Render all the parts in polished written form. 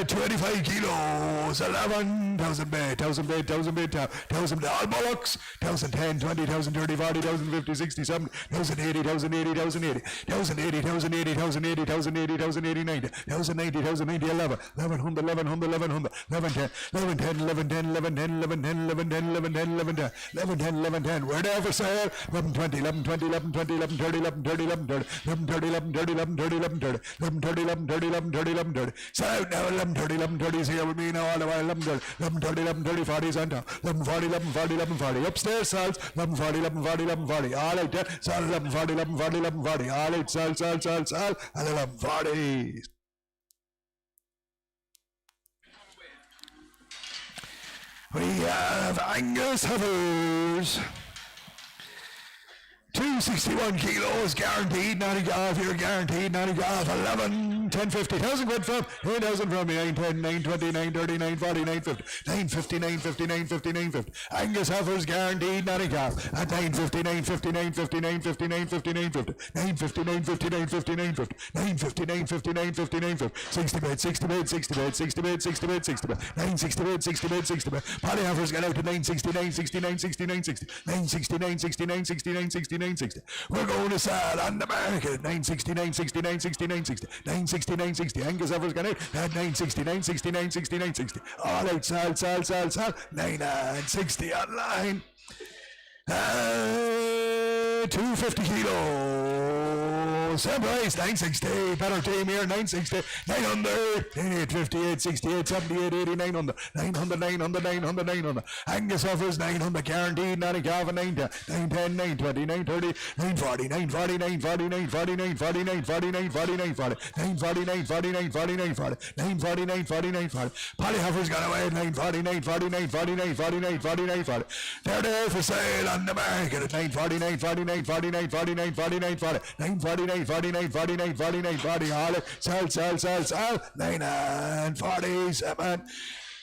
25 kilos, 11,000 bait, 1,000 bait, 1,000 bait, 1,000 all bollocks, 1,010, 20, 30, 40, 50, 60, 70, 1,080, 1,080, 1,080, 1,080, 1,080, 1,080, 1,080, 1,080, 90, 1,090, 1,090, 11, 1,100, 1,100, 1,100, 11, 10, 11, 10, 11, 10, 11, 10, 11, 10, 11, 10, 11, 10, 11, 10, 11, 10, we're there for sale, 11, 20, 11, 20, 11, 20, 11, 30, 11, 30, 11, 30, 11, 30, 11, 30, 11, 30, 11, 30, 11, 30, 11, 30, 11, 30, 11, 30, sell out now, 11, 30, 11, 30 is here with me now all the while, 11, 30, 11, 30, 11, 30, 40 is on top, 11, 40, 11, 40, 11, 40, upstairs sells, 11, 40, 11, 40, 11, 40, all out there, sell 11, 40, 11, 40, 11, 40, all out, sell, and 11, 40. We have Angus Heifers. 261 kilos, guaranteed, not a golf here, guaranteed, not a golf, 11, 10, 50, 1,000 quid from, 8,000 from me, 9, 10, 9, 20, 9, 30, 9, 40, 9, 50, 9, 50, 9, 50, 9, 50, 9, 50, Angus Heifers, guaranteed, not a golf, at 9, 50, 9, 50, 9, 50, 9, 50, 9, 50, 9, 50, 9, 50, 9, 50, 9, 50, 9, 50, 9, 50, 9, 50, 9, 50, 9, 50, 60 bed, 60 bed, 60 bed, 60 bed, 60 bed, 60 bed, 9, 60 bed, 60 bed, 60 bed, Paddy Heifers got out to 969, 69, 69, 60, 969, 69, 69, 69, 60. We're going to sell on the market 969, 69, 69, 60, 969, 60. Angus Heifers got out at 969, 69, 69, 60. All out, sell, 9 and 60 online. 250 kilos, same price, 960, better team here, 960, 900, 850, 860, 870, 80, 900, 900, 900, 900, 900, Angus Heifers, 900, guaranteed, not a calf, 910, 910, 920, 930, 940, 940, 940, 940, 940, 940, 940, 940, 940, 940, 940, 940, 940, 940, 940, Paddy Heifers got away at 940, 940, 940, 940, 940, 940, they're there for sale on the market at 940, 940, 940, 940, 940, 940, 940, 940, 940, 940, 940, all it, sell, 9 and 47.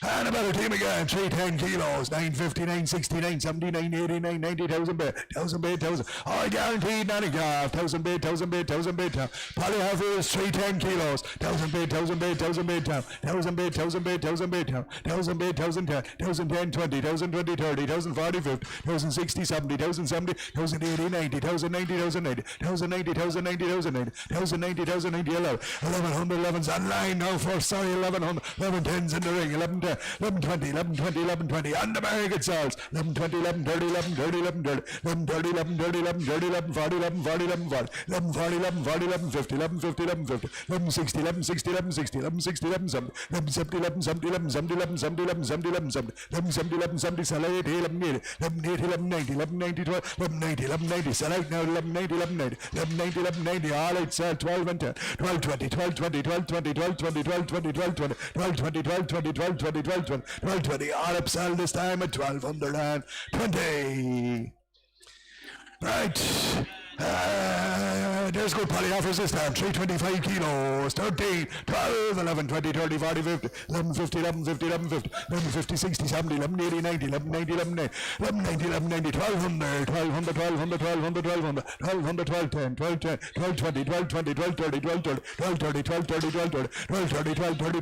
And a better team again, 310 kilos, 950, 960, 970, 980, 90,000 bait, 1,000 bait, 1,000. All guaranteed, not a golf, 1,000 bait, 1,000 bait, 1,000 bait. Paddy Heifers, 310 kilos, 1,000 bait, 1,000 bait, 1,000 bait, 1,000 bait, 1,000 bait, 1,000 bait, 1,000 bait, 1,010, 1,010, 20, 1,020, 30, 1,040, 50, 1,060, 70, 1,070, 1,080, 90, 1,090, 1,090, 1,090, 1,090, 1,090, 1,090, 1,090, 1,100, 11's online now first, sorry, 1,100, 1110's in the ring, 1110, 1120, 1120, 1120, on the market sells, 1120, 1130, 1130, 1130, 1130, 1130, 1130, 1140, 1140, 1140, 1140, 1150, 1150, 1150, 1160, 1160, 1160, 1160, 1170, 1170, 1170, 1170, 1170, 1170, 1170, 1170, sell 80, 1180, 1180, 1180, 1180, 1180, sell out now, 1180, 1180, 1180, 1180, all out sell, 12 and 10, 1220, 1220, 1220, 1220, 1220, 1220, 1220, 1220, 1220, 1220, all up sell this time at 1,220. Right. There's good Paddy Heifers this time, 325 kilos, 13, 12, 11, 20, 30, 40, 50, 11, 50, 11, 50, 11, 50, 11, 50, 60, 70, 11, 80, 90, 11, 90, 11, 90, 11, 90, 11, 90, 1,200, 1,200, 1,200, 1,200, 1,200, 1,200, 12, 10, 12, 10, 12, 20, 12, 20, 12, 30, 12, 30, 12, 30, 12, 30, 12, 30, 12, 30, 12, 30, 12, 30,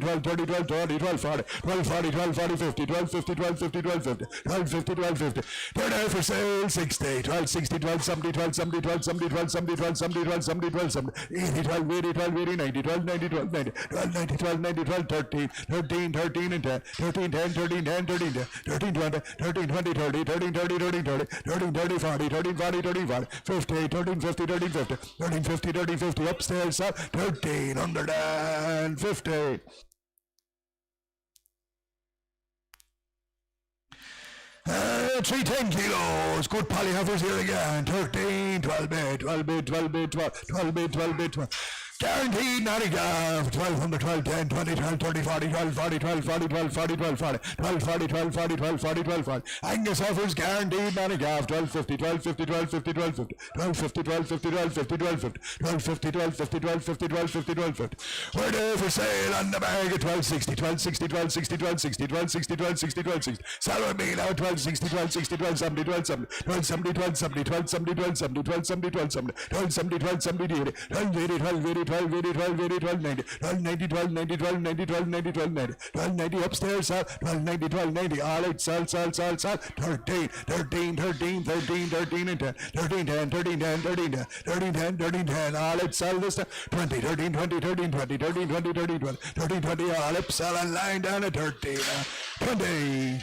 12, 30, 12, 40, 12, 40, 12, 40, 50, 12, 50, 12, 50, 12, 50, 12, 50, 12, 50. They're there for sale, 60, 12, 60, 12, 70, 12, 70, 12, 70, 12, 70, 12, 70, 12, 70, 12, 70, 80, 12, 80, 12, 80, 90, 12, 90, 12, 90, 12, 90, 12, 90, 12, 13, 13, 13, and 10, 13, 10, 13, 10, 13, 10, 13, 20, 13, 20, 30, 13, 30, 13, 30, 13, 30, 40, 13, 40, 13, 40, 50, 13, 50, 13, 50, 13, 50, 13, 50, upstairs, 1,350. 310 kilos, good Paddy Heifers here again, 13, 12 bait, 12 bait, 12 bait, 12, 12 bait, 12 bait, 12. Guaranteed, not a golf, 1,200, 12, 10, 20, 12, 30, 40, 12, 40, 12, 40, 12, 40, 12, 40, 12, 40, 12, 40, 12, 40, 12, 40. Angus Heifers, guaranteed, not a golf, 1250, 1250, 1250, 1250, 1250, 1250, 1250, 1250, 1250, 1250, 1250, 1250. We're there for sale on the market, 1260, 1260, 1260, 1260, 1260, 1260, 1260. Sell with me now, 1260, 1260, 1270, 1270, 1270, 1270, 1270, 1270, 1270, 1270, 1270, 1270, 1280, 1280, 12, 80, 12, 80, 12, 90, 12, 90, 12, 90, 12, 90, 12, 90, 12, 90, 12, 90 upstairs, 12, 90, 12, 90, all out, sal, 13, 13, 13, 13, 13, and 10, 13, 10, 13, 10, 13, 10, 13, 10, 13, 10, all out, sal this time, 20, 13, 20, 13, 20, 13, 20, 13, 20, 13, 20, all up, sal, and line down at 13, 20.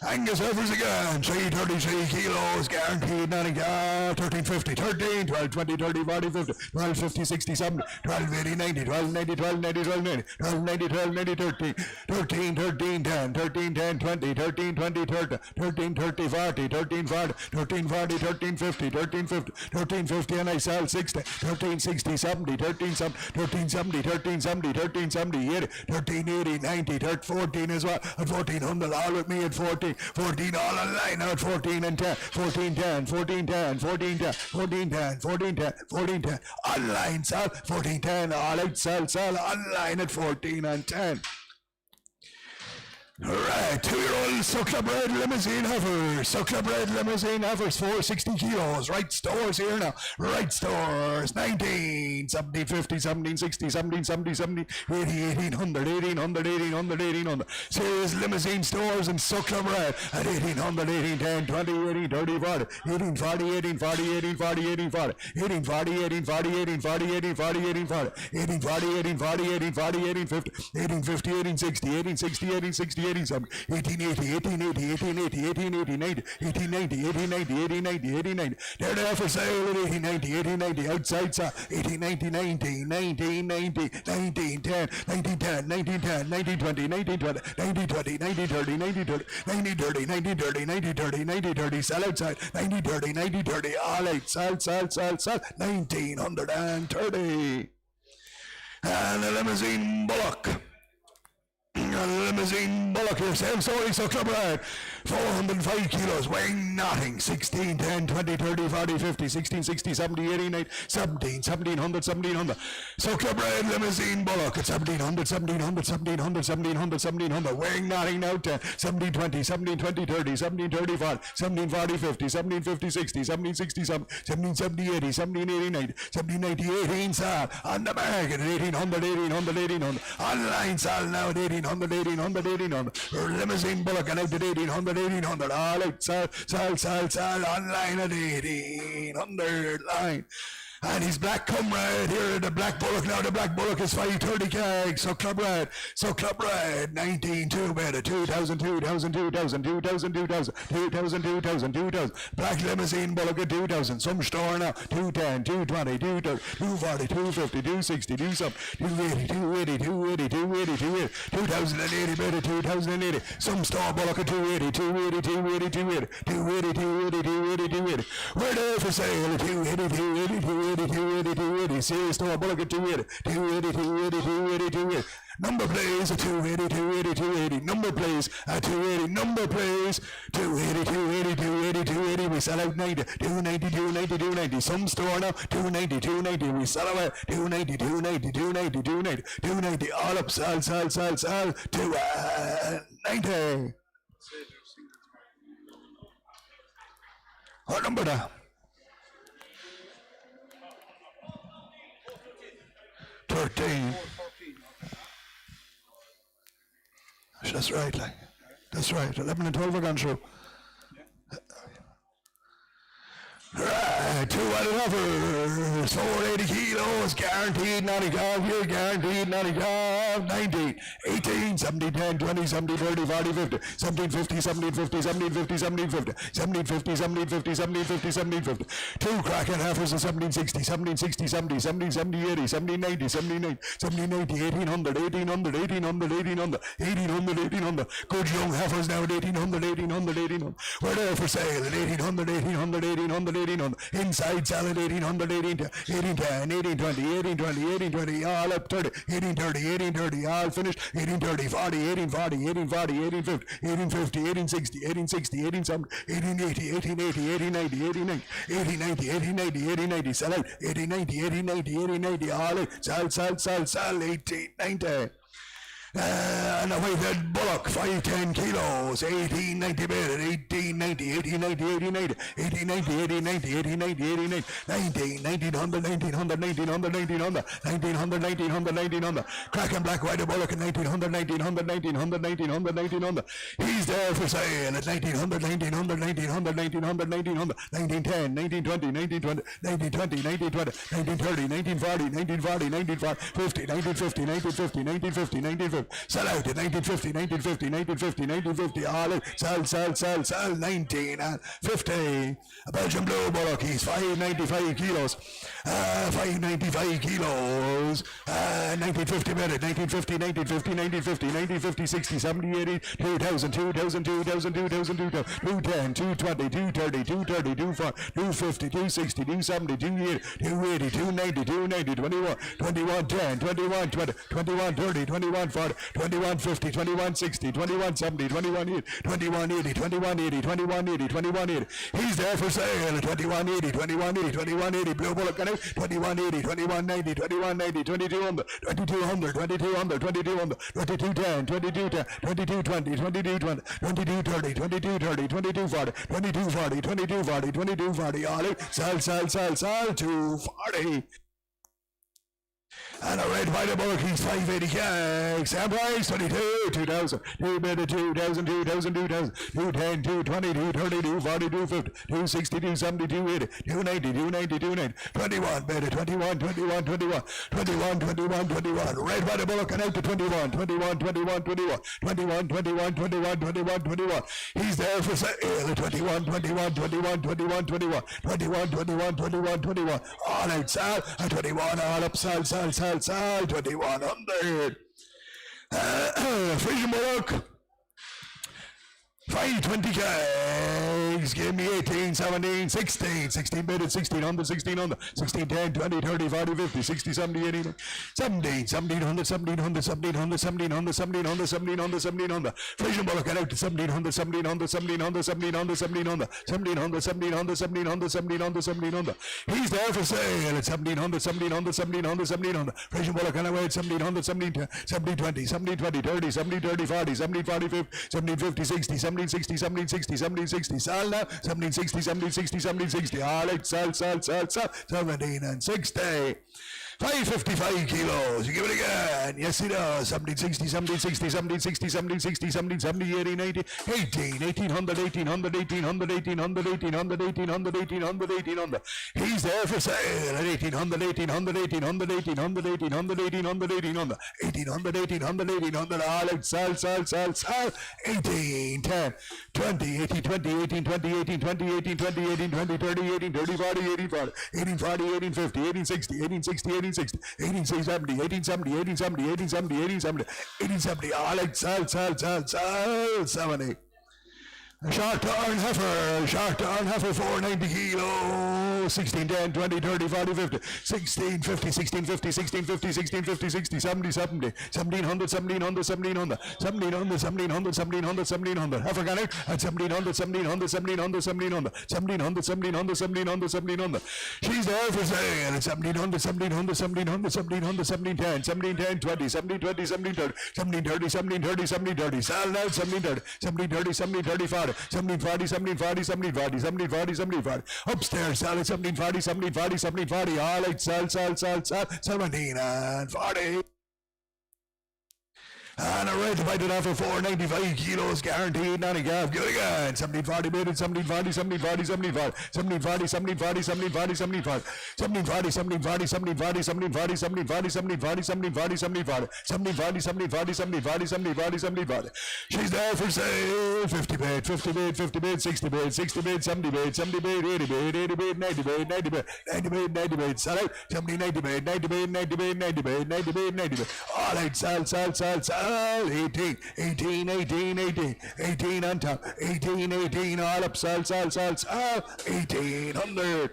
Angus offers again, 333 kilos, guaranteed, nothing, 1350, 13, 12, 20, 30, 40, 50, 12, 50, 60, 70, 12, 80, 90, 12, 90, 12, 90, 12, 90, 12, 90, 12, 90, 13, 13, 13, 10, 13, 10, 20, 13, 20, 30, 13, 30, 40, 13, 40, 13, 40, 13, 50, 13, 50, 13, 50, and I sell 60, 13, 60, 70, 13, 70, 13, 70, 13, 70, 13, 70, 80, 13, 80, 90, 14 as well, at 1400, all with me at 14, 14 all online now at 14 and 10, 14, 10, 14, 10, 14, 10, 14, 10, 14, 10, 14, 10, online sell, 14, 10, all out sell, online at 14 and 10. Alright, 2-year-old Suckler Bread Limousine Heifers. Suckler Bread Limousine Heifers, 460 kilos. Right stores here now. Right stores. 19, 17, 50, 17, 60, 17, 70, 70, 80, 1800, 1800, 1800, 1800. Serious limousine stores and Suckler Bread at 1800, 1810, 20, 18, 30, 40, 1840, 1840, 1840, 1840, 1840, 1840, 1840, 1840, 1840, 1840, 1840, 1840, 1850, 1850, 1860, 1860, 1860, 1880, 1880, 1880, 1880, 1890, 1890, 1890, 1890. They're there for sale at 1890, 1890. Outside sale, 1890, 19, 1990, 1910, 1910, 1910, 1920, 1920, 1920, 1930, 1930, 1930, 1930, 1930, 1930. Sell outside, 1930, 1930. All out, sell, 1930. And the limousine Bullock. Limousine Bullock here, same story, Suckler Bread, 405 kilos, weighing nothing, 16, 10, 20, 30, 40, 50, 16, 60, 70, 80, 90, 17, 1700, 1700, Suckler Bread Limousine Bullock at 1700, 1700, 1700, 1700, 1700, weighing nothing now, 10, 17, 20, 17, 20, 30, 17, 30, 40, 17, 40, 50, 17, 50, 60, 17, 60, 17, 70, 80, 17, 80, 90, 17, 90, 18, sal, on the market at 1800, 1800, 1800, online sal now at 1800, 1800, 1800, limousine Bullock and out at 1800, 1800, all out, sell, online at 1800, line. And his black comrade here, the black Bullock now, the black Bullock is 530 keg, Suckler Bread, 19, 2 better, 2000, 2000, 2000, 2000, 2000, 2000, 2000, 2000, black limousine Bullock at 2000, some store now, 210, 220, 230, 240, 250, 260, 280, 280, 280, 280, 280, 2080 better, 2080, some store Bullock at 280, 280, 280, 280, 280, 280, 280, 280, we're there for sale, 280, 280, 280, 280, serious store Bullock at 280, 280, 280, 280, 280. Number plays at 280, 280, 280. Number plays at 280. Number plays 280, 280, 280, 280. We sell out 90, 290, 290, 290. Some store now 290, 290. We sell away 290, 290, 290, 290, 290. All up, sell to 90. What number now? 13. That's right, like. That's right. 11 and 12 are gone through. Right, 2 out of offers, 480 kilos, guaranteed, not a job here, guaranteed, not a job, 19, 18, 17, 10, 20, 17, 30, 40, 50, 17, 50, 17, 50, 17, 50, 17, 50, 17, 50, 17, 50, 17, 50, 17, 50, 2 cracking heifers of 17, 60, 17, 60, 70, 17, 70, 80, 17, 90, 17, 90, 17, 90, 1800, 1800, 1800, 1800, 1800, 1800, good young heifers now at 1800, 1800, 1800, we're there for sale at 1800, 1800, 1800, 1800, inside salad 1800, 1810, 1820, 1820, 1820, all up 30, 1830, 1830, all finished, 1830, 40, 1840, 1840, 1850, 1850, 1860, 1860, 1870, 1880, 1880, 1890, 1890, 1890, sell out, 1890, 1890, 1890, all out, sell, 1890. And a weighted bullock, 510 kilos, 1890 bid, 1890, 1890, 1890, 1890, 1890, 1890, 1890, 1900, 1900, 1900, 1900, 1900, 1900, cracking black weighted bullock at 1900, 1900, 1900, 1900, 1900. He's there for sale at 1900, 1900, 1900, 1900, 1900, 1910, 1920, 1920, 1920, 1920, 1930, 1940, 1940, 1950, 1950, 1950, 1950, 1950. Sell out at 1950, 1950, 1950, 1950. All out. Sell. 1950. A Belgian blue bullock. He's 595 kilos. 595 kilos. 1950 minute. 1950, 1950, 1950, 1950, 60, 70, 80, 2000, 2000, 2000, 2000, 2000, 210, 220, 230, 230, 250, 260, 270, 280, 280, 290, 290, 21, 21, 10, 21, 20, 21, 30, 21, 40, 21, 50, 21, 60, 21, 70, 21, 80, 21, 80, 21, 80, 21, 80, 21, 80. He's there for sale at 21, 80, 21, 80, 21, 80. Blue bullock gun out, 21, 80, 21, 90, 21, 90, 2200, 2200, 2200, 2200, 2210, 2210, 2220, 2220, 2230, 2230, 2240, 2240, 2240, 2240. All out. Sell, 240. And a red white bullock, he's 580 kicks. Same price, 22, 2000, 2 minute, 2000, 2000, 2000, 210, 220, 230, 240, 250, 260, 270, 280, 290, 290, 290, 21 minute, 21, 21, 21, 21, 21, 21. Red white bullock and out to 21, 21, 21, 21, 21, 21, 21, 21, 21. He's there for sale, 21, 21, 21, 21, 21, 21, 21, 21, 21. All out, sell, 21, all up, sell, 2100. Frisian bullock, 520 kgs, give me 18, 17, 16, 16 minutes, 1600, 1600, 16, 10, 20, 30, 40, 50, 60, 70, 80, 17, 1700, 1700, 1700, 1700, 1700, 1700, 1700. Frisian bullock got out to 1700, 1700, 1700, 1700, 1700, 1700, 1700, 1700, 1700, 1700. He's there for sale at 1700, 1700, 1700, 1700. Frisian bullock got away at 1700, 1720, 1720, 30, 70, 30, 40, 70, 40, 50, 1750, 60, 1760, 1760, 1760. Sell now. 1760, 1760, 1760. All right, sell. 17 and 60. 555 kilos. You give it again. Yes, he does. 1760, 1760, 1760, 1760, 1770, 1880, 1800, 1800, 1800, 1800, 1800, 1800, 1800, 1800. He's there for sale at 1800, 1800, 1800, 1800, 1800, 1800, 1800, 1800, 1800, 1800. All out, sell. 18, 10, 20, 18, 20, 18, 20, 18, 20, 18, 20, 18, 20, 30, 18, 30, 40, 18, 40, 18, 40, 18, 50, 18, 60, 18, 60, 18, 60, 1870, 1870, 1870, 1870, 1870, 1870. All out, sell, 70. Shark to heifer, 490 kilos, 16, 10, 20, 30, 40, 50, 16, 50, 16, 50, 16, 50, 16, 50, 60, 70, 70, 1700, 1700, 1700, 1700, 1700, 1700, 1700. Heifer got out at 1700, 1700, 1700, 1700, 1700, 1700, 1700, 1700. She's there for sale at 1700, 1700, 1700, 1700, 1710, 1710, 20, 1720, 1730, 1730, 1730, 1730. Sell now, 1730, 1730, 1730, 40. 1740, 1740, 1740, 1740, 1740. Upstairs, sell at 1740, 1740, 1740. All right, sell, 17 and 40. And a red divided off for 495 kilos, guaranteed, not a gap. Good again. 1740 minutes, 1740, 1740, 1740, 1740, 1740, 1740, 1740, 1740, 1740, 1740, 1740, 1740, 1740, 1740, 1740, 1740, 1740. She's there for sale. 50 bid, 50 bid, 50 bid, 60 bid, 60 bid, 70 bid, 70 bid, 80 bid, 80 bid, 90 bid, 90 bid, 90 bid, 90 bid. Sell out. 70, 90 bid, 90 bid, 90 bid, 90 bid, 90 bid, 90 bid. All right, sell. 18, 18, 18, 18, 18 on top, 18, 18, all up, sell, 1800.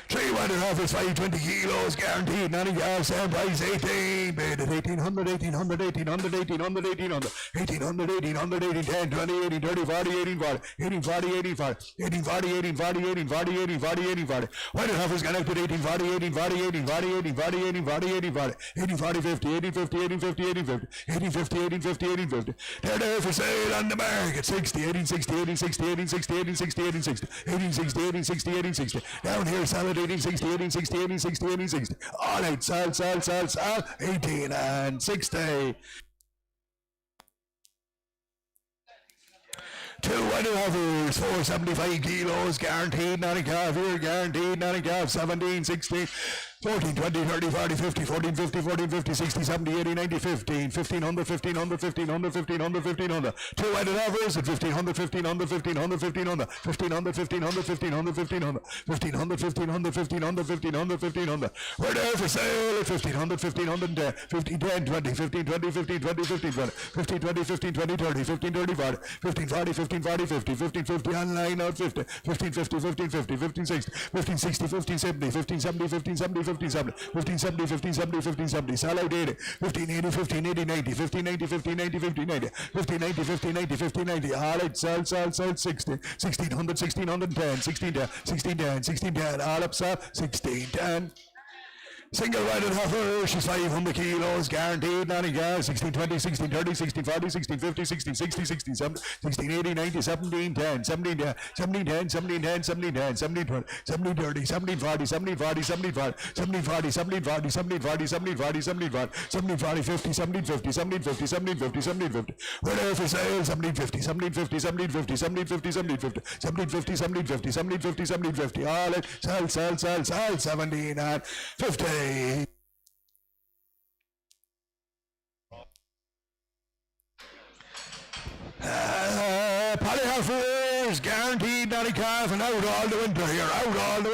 3 1/2 is 520 kilos, guaranteed. 90 calves, same price, 18. Bid at 1800, 1800, 1800, 1800, 1800, 1800, 1800, 18, 10, 20, 18, 30, 40, 18, 40, 18, 40, 18, 40, 18, 40, 18, 40, 18, 40, 18, 40, 18, 40. 1/2 is connected, 18, 40, 18, 40, 18, 40, 18, 40, 18, 40, 18, 40, 18, 40, 50, 18, 50, 18, 50, 18, 50, 18, 50, 18, 50, 18, 50. They're there for sale on the market, 60, 18, 60, 18, 60, 18, 60, 18, 60, 18, 60, 18, 60, 18, 60, 18, 60. Down here, solid 18, 60, 18, 60, 18, 60, 18, 60. All right, sell, 18 and 60. 2 1/2 hours, 475 kilos, guaranteed, 90 calf here, guaranteed, 90 calf, 17, 16, 14, 20, 30, 40, 50, 14, 50, 14, 50, 60, 70, 80, 90, 15, 1500, 1500, 1500, 1500, 1500. 2 1/2 at 1500, 1500, 1500, 1500, 1500, 1500, 1500, 1500, 1500, 1500, 1500, 1500, 1500. We're there for sale at 1500, 1500, 15, 10, 20, 15, 20, 15, 20, 15, 20, 15, 20, 15, 20, 30, 15, 30, 40, 15, 40, 15, 40, 50, 15, 50, online out 50, 15, 50, 15, 50, 15, 60, 15, 60, 15, 70, 15, 70, 15, 70, 15, 70, 15, 70, 15, 70, 15, 70, sell out 80, 15, 80, 15, 80, 90, 15, 90, 15, 90, 15, 90, 15, 90, 15, 90, 15, 90, all right, sell, 60, 1600, 1610, 1610, 1610, 1610, all up, sell, 1610. Single 1/2 she's 500 kilos, guaranteed, 90 gas, 16, 20, 16, 30, 16, 40, 16, 50, 16, 60, 16, 70, 16, 80, 90, 17, 10, 17, 10, 17, 10, 17, 10, 17, 10, 17, 20, 17, 30, 17, 40, 17, 40, 17, 40, 17, 40, 17, 40, 17, 40, 17, 40, 17, 40, 17, 40, 50, 17, 50, 17, 50, 17, 50, 17, 50. We're there for sale, 17, 50, 17, 50, 17, 50, 17, 50, 17, 50, 17, 50, 17, 50, 17, 50, 17, 50. All it, sell, 17 and 50. Polyhouse guaranteed, 90 calf, and out all the winter here, out all the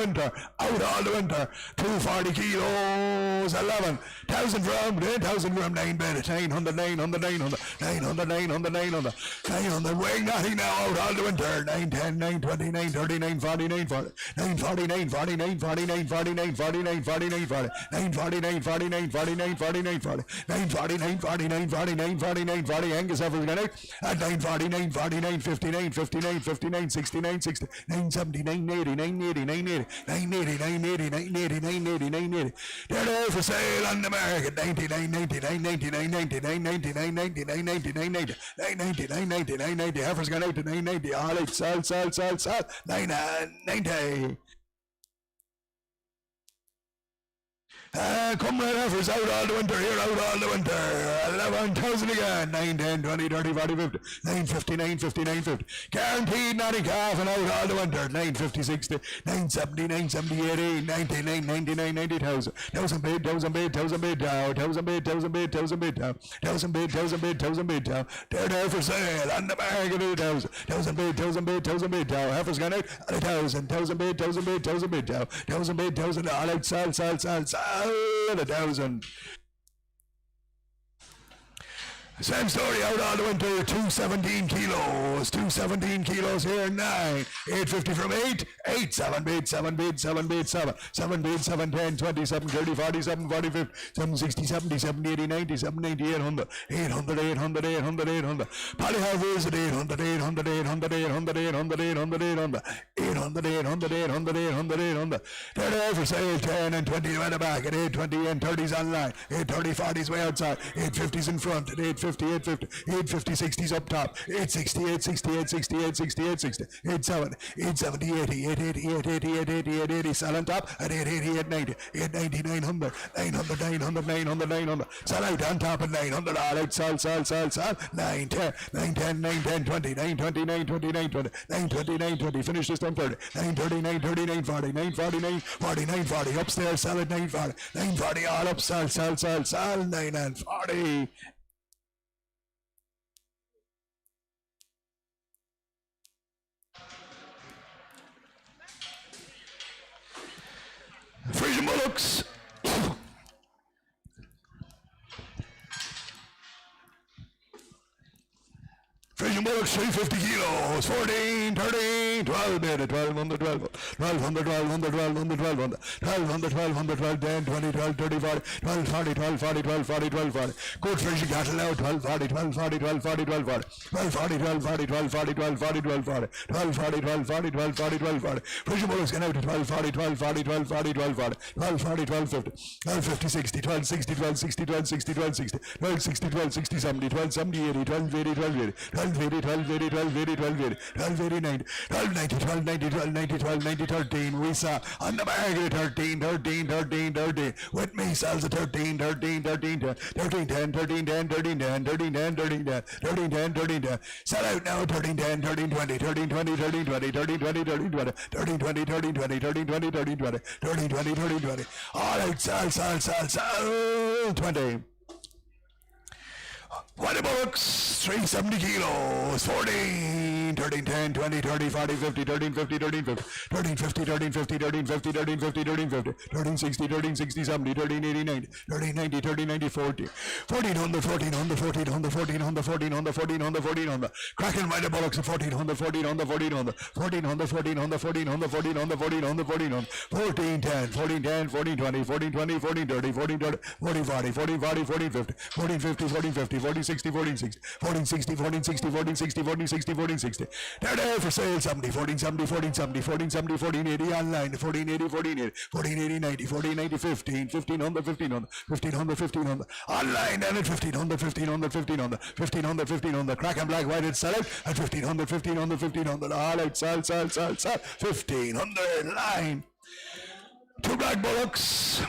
winter, 240 kilos, 11,000 from, 10,000 from, 9 bed, 900, 900, 900, 900, 900, 900, 900, weighing nothing now, out all the winter, 910, 920, 930, 940, 940, 940, 940, 940, 940, 940, 940, 940, 940, 940, 940, 940, 940, 940, 940, 940, 940, 940, Angus Evers got it, at 940, 940, 950, 959, 59, 69, 60, 970, 980, 980, 980, 980, 980, 980, 980, 980. They're there for sale on the market. 99, 99, 99, 99, 99, 99, 99, 90, 990, 990, 990. Heifer's gone out to 990. All right, sell. 990. Come right offers out all the winter, here out all the winter, 11,000 again, 9, 10, 20, 30, 40, 50, 950, 950, 950, guaranteed, 90 calf and out all the winter, 950, 60, 970, 970, 80, 99, 99, 90,000, 1,000 bid, 1,000 bid, 1,000 bid down, 1,000 bid, 1,000 bid, 1,000 bid down, 1,000 bid, 1,000 bid, 1,000 bid down, they're there for sale, on the market, 1,000, 1,000 bid, 1,000 bid, 1,000 bid down, heifer's gone out, 1,000, 1,000 bid, 1,000 bid, 1,000 bid down, 1,000 bid, 1,000, all out, sell, 1,000. Same story out all the winter, 217 kilos here, 9, 850 from 8, 7 bid, 7 bid, 7 bid, 7, 7 bid, 7, 10, 20, 7, 30, 40, 7, 40, 50, 7, 60, 70, 70, 80, 90, 7, 90, 800, 800, 800, 800, 800, Polyhouse at 800, 800, 800, 800, 800, 800, 800, 800, 800, 800, 800, 800, they're there for sale, 10 and 20 at the back, at 820 and 30s online, 830, 40s way outside, 850s in front, at 850, 850, 850, 60s up top, 860, 860, 860, 860, 860, 870, 870, 80, 880, 880, 880, 880, sell on top, at 880, 890, 890, 900, 900, 900, 900, 900, sell out on top at 900, all out, sell, 910, 910, 910, 20, 920, 920, 920, 920, 920, finish this time 30, 930, 930, 940, 940, 940, 940, upstairs, sell at 940, 940, all up, sell, 9 and 40. Frisian bullocks. Frisian Bullocks 350 kilos, 14, 13, 12 minute, 1200, 1200, 1200, 1200, 1200, 1200, 1200, 1200, 10, 20, 12, 30, 40, 12, 40, 12, 40, 12, 40, 12, 40. Good Frisian cattle now, 12, 40, 12, 40, 12, 40, 12, 40, 12, 40, 12, 40, 12, 40, 12, 40, 12, 40, 12, 40, 12, 40, 12, 40, 12, 40. Frisian Bullocks going out to 12, 40, 12, 40, 12, 40, 12, 40, 12, 40, 12, 50, 12, 50, 60, 12, 60, 12, 60, 12, 60, 12, 60, 12, 60, 12, 60, 70, 12, 70, 80, 12, 80, 12, 80, 12, 80, 12, 80, 12, 80, 12, 80, 12, 80, 90, 12, 90, 12, 90, 12, 90, 12, 90, 13. We saw on the market 13, 13, 13, 13. With me sells a 13, 13, 13, 10, 13, 10, 13, 10, 13, 10, 13, 10, 13, 10, 13, 10, 13, 10. Sell out now 13, 10, 13, 20, 13, 20, 13, 20, 13, 20, 13, 20, 13, 20, 13, 20, 13, 20, 13, 20, 13, 20, 13, 20. All out, sell, 20. White Bullocks, 370 kilos, 14, 13, 10, 20, 30, 40, 50, 13, 50, 13, 50, 13, 50, 13, 50, 13, 50, 13, 50, 13, 50, 13, 60, 13, 60, 70, 13, 80, 90, 13, 90, 13, 90, 40, 1400, 1400, 1400, 1400, 1400, 1400, 1400, Cracking White Bullocks, 1400, 1400, 1400, 1400, 1400, 1400, 1400, 1400, 1400, 14, 10, 14, 10, 14, 20, 14, 20, 14, 30, 14, 30, 14, 40, 14, 40, 14, 50, 14, 50, 14, 50, 14, 60, 14, 60, 14, 60, 14, 60, 14, 60, 14, 60, 14, 60. They're there for sale 70, 14, 70, 14, 70, 14, 70, 14, 80 online, 14, 80, 14, 80, 14, 80, 90, 14, 90, 15, 1500, 1500, 1500, 1500, online then at 1500, 1500, 1500, 1500, 1500, crack and black white, it's sell out at 1500, 1500, 1500, all out, sell, 1500, line. Two black bullocks.